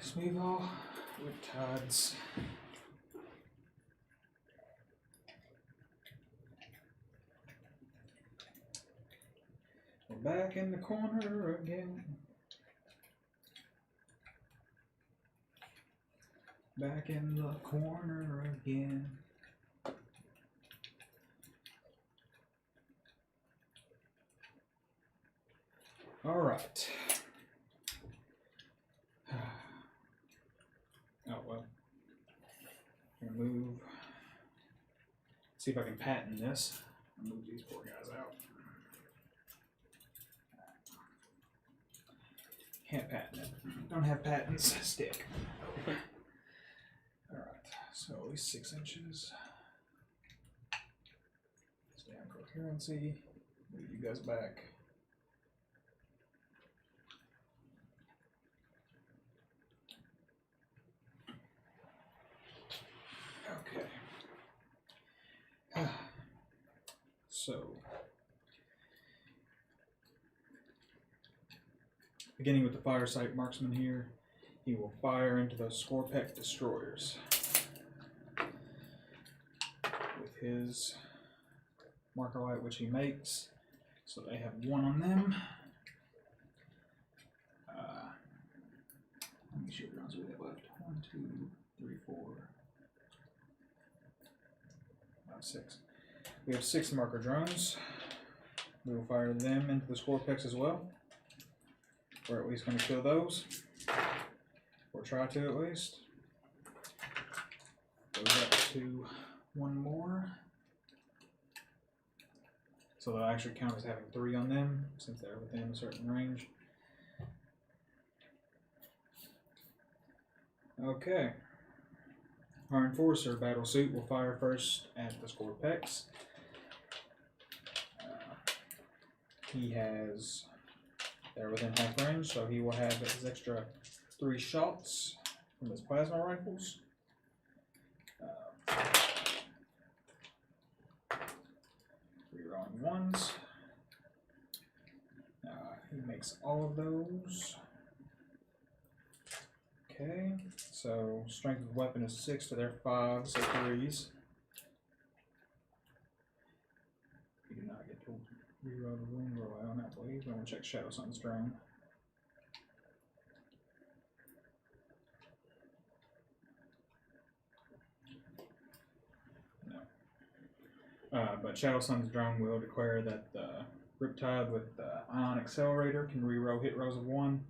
Smeagol with Tides. We're back in the corner again. Back in the corner again. All right. Oh well. I'm gonna move. See if I can patent this. I'll move these poor guys out. Can't patent it. Don't have patents. Stick. Alright, so at least 6 inches. Stay on coherency. Move you guys back. Okay. So, beginning with the fire site marksman here, he will fire into those Scorpec destroyers with his marker light, which he makes, so they have 1 on them. Let me see what rounds we have left. 1, 2, 3, 4, 5, 6. We have 6 marker drones. We will fire them into the Scorpex as well. We're at least going to kill those. Or try to at least. Goes up to 1 more. So they'll actually count as having 3 on them, since they're within a certain range. Okay. Our Enforcer battle suit will fire first at the Scorpex. They're within half range, so he will have his extra 3 shots from his plasma rifles. Rerolling 1s. He makes all of those. Okay, so strength of the weapon is 6 to their 5, so 3s. You do not get to reroll the wound roll on that, believe. I'm going to check Shadow Sun's drone. No. But Shadow Sun's drone will declare that the Riptide with the Ion Accelerator can reroll hit rolls of 1.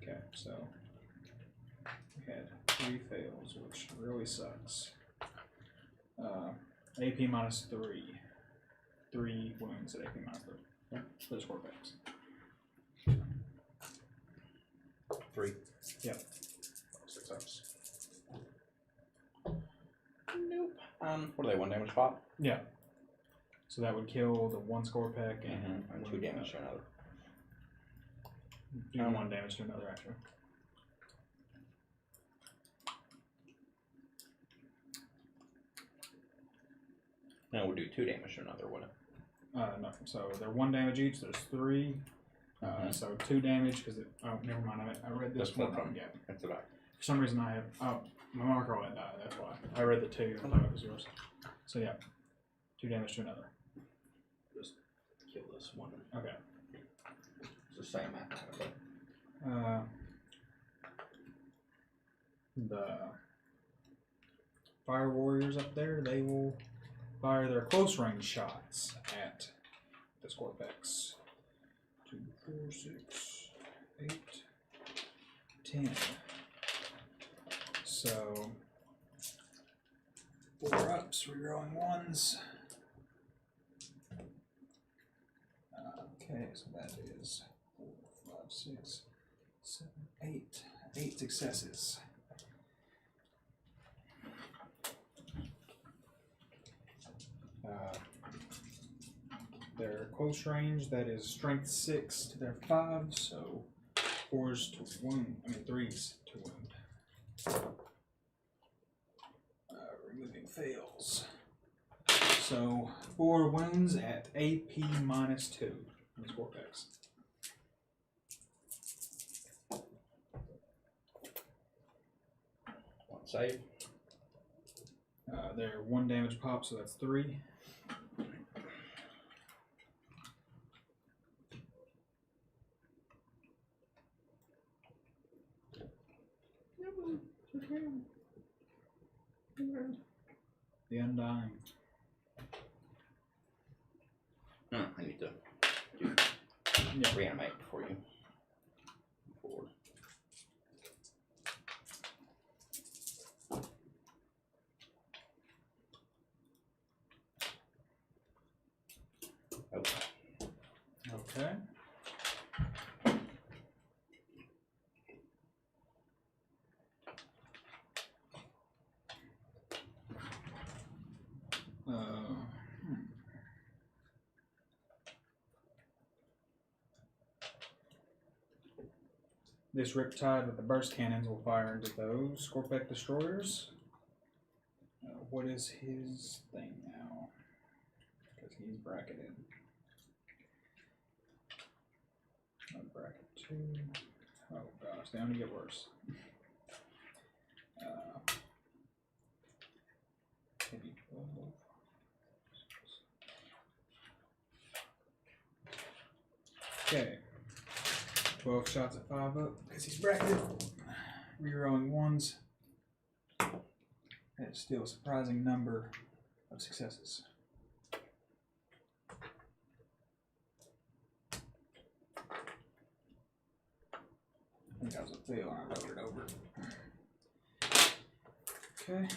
Okay, so we had 3 fails, which really sucks. AP minus 3. 3 wounds at AP minus 3. Yeah, for the Scorpex. 3. Yep. 6 ups. Nope. What are they? 1 damage pop? Yeah. So that would kill the 1 Scorpec and 2 damage to another. Do 1 damage to another, actually. No, we'll do 2 damage to another, wouldn't it? No. So they're 1 damage each. There's 3. So 2 damage because oh, never mind. I read this one wrong. Yeah. That's the back. For some reason I have, oh, my marker on it died, that's why. I read the 2, I thought it was yours. So yeah, 2 damage to another. Just kill this one. Okay. It's the same math. The fire warriors up there, they will fire their close range shots at the Scorpex. 2, 4, 6, 8, 10. So 4 ups, rerolling 1s. Okay, so that is 4, 5, 6, 7, 8. 8 successes. Their close range, that is strength 6 to their 5, so 4s to wound, 3s to wound. Removing fails. So 4 wounds at AP -2 on the Scorpex. One save. They're 1 damage pop, so that's 3. The Undying. I need to reanimate before you move forward. Okay. Okay. This Riptide with the burst cannons will fire into those Scorpec destroyers. What is his thing now? Because he's bracketed. Bracket 2. Oh gosh, they only get worse. Maybe 12. Okay. 12 shots at 5 up because he's bracketed. Rerolling 1s. That's still a surprising number of successes. I think that was a fail and I wrote it over. Okay,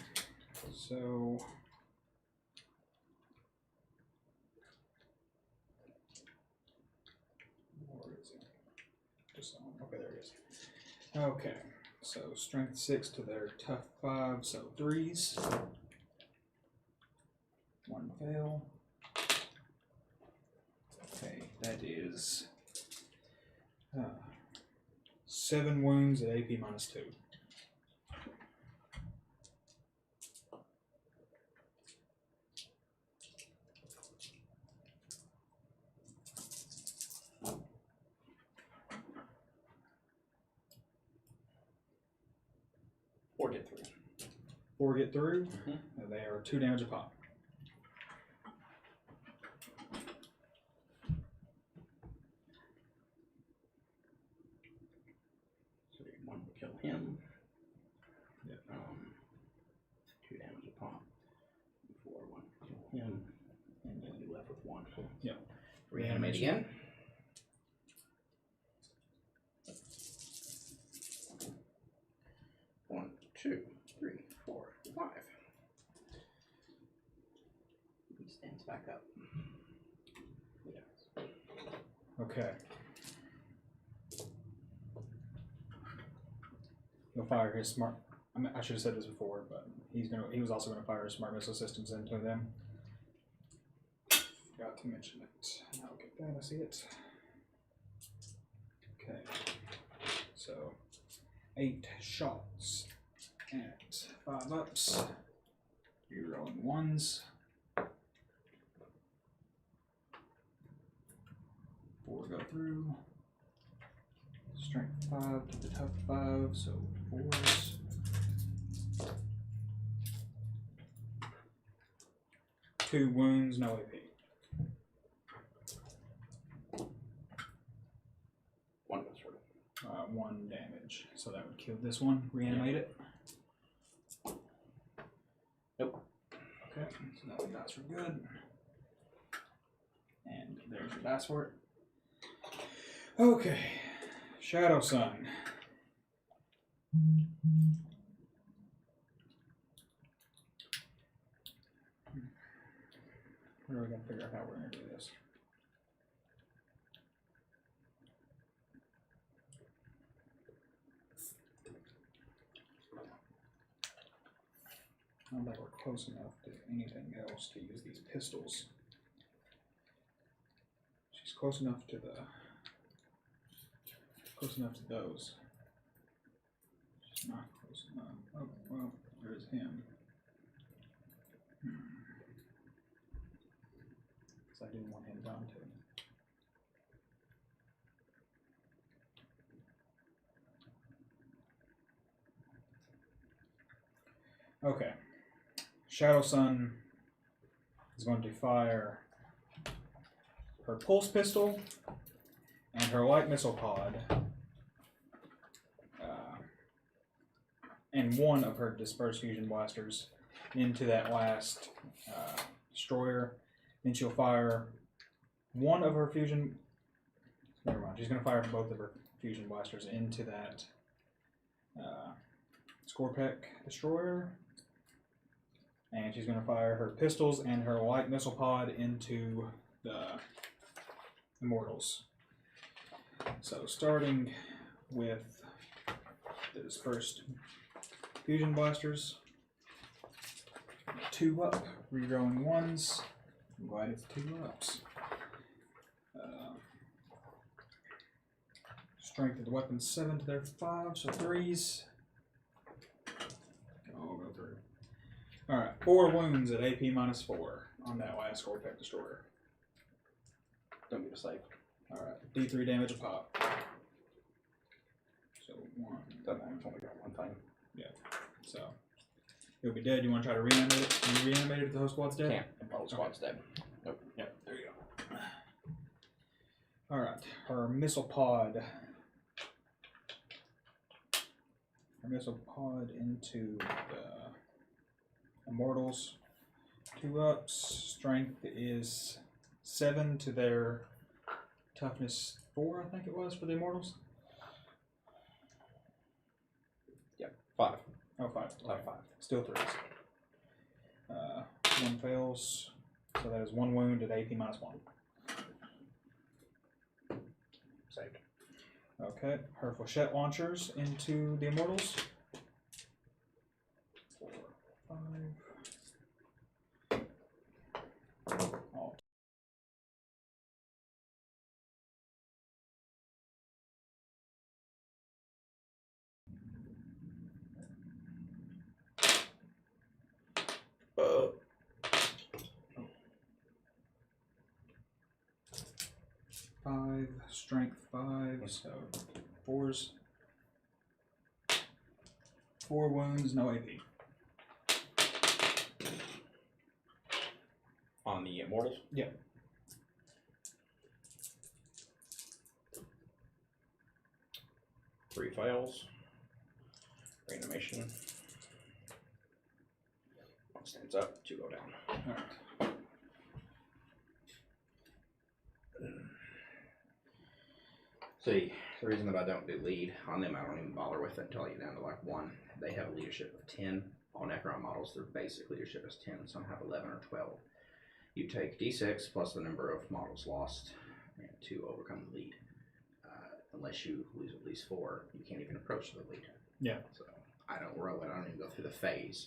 so where is it? Just on. Okay, there it is. Okay, so strength 6 to their tough 5, so 3s. 1 fail. Okay, that is 7 wounds at AP -2. Or get through. 4 get through. They are 2 damage a pop. So 1 will kill him. Yep. 2 damage a pop. 4, 1 will kill him. And then you'll be left with 1. Yep. Reanimate again. One, 2, 3, 4, 5. He stands back up. Yeah. Okay. He'll fire his smart. I should have said this before, but he was also gonna fire his smart missile systems into them. Forgot to mention it. I'll get that. I see it. Okay. So 8 shots at 5 ups. Rerolling 1s. 4 go through. Strength 5 to the tough 5, so 4s. Two wounds, no AP. One goes through. 1 damage. So that would kill this one. Reanimate it. Nope. Okay, so that dice for good. And there's your dice for it. Okay. Shadow Sun. Where are we going to figure out how we're going to do this? I don't think we're close enough to anything else to use these pistols. She's close enough to those. She's not close enough. Oh, well, there's him. Because I didn't want him done to. Okay. Shadow Sun is going to fire her pulse pistol and her light missile pod, and one of her dispersed fusion blasters into that last destroyer. Then she'll fire one of her fusion. Never mind. She's going to fire both of her fusion blasters into that Scorpec destroyer. And she's going to fire her pistols and her light missile pod into the Immortals. So starting with the dispersed fusion blasters. 2 up, rerolling 1s. I'm glad it's 2 ups. Strength of the weapon 7 to their 5, so 3s. I'll go through. Alright, 4 wounds at AP -4 on that last Scorpec destroyer. Don't get a save. Alright, D3 damage a pop. So 1. Doesn't matter, it's only got one thing. Yeah, so it'll be dead. You want to try to reanimate it? Can you reanimate it if the whole squad's dead? Can't. The whole squad's dead. Nope. Yep, there you go. Alright, her missile pod. Her missile pod into the Immortals. 2 ups. Strength is 7 to their toughness 4, I think it was, for the Immortals. Yep. 5. Oh, 5. Okay. 5. Still 3s. 1 fails. So that is 1 wound at AP -1. Saved. Okay. Her flechette launchers into the Immortals. 4, 5. All. Five, strength 5, so 4s. 4 wounds, no AP. On the Immortals? Yeah. Three fails. Reanimation. 1 stands up, 2 go down. Alright. See, the reason that I don't do lead on them, I don't even bother with it until I get down to like 1. They have a leadership of 10. All Necron models, their basic leadership is 10. Some have 11 or 12. You take D6 plus the number of models lost and to overcome the lead. Unless you lose at least 4, you can't even approach the lead. Yeah. So I don't roll it. I don't even go through the phase.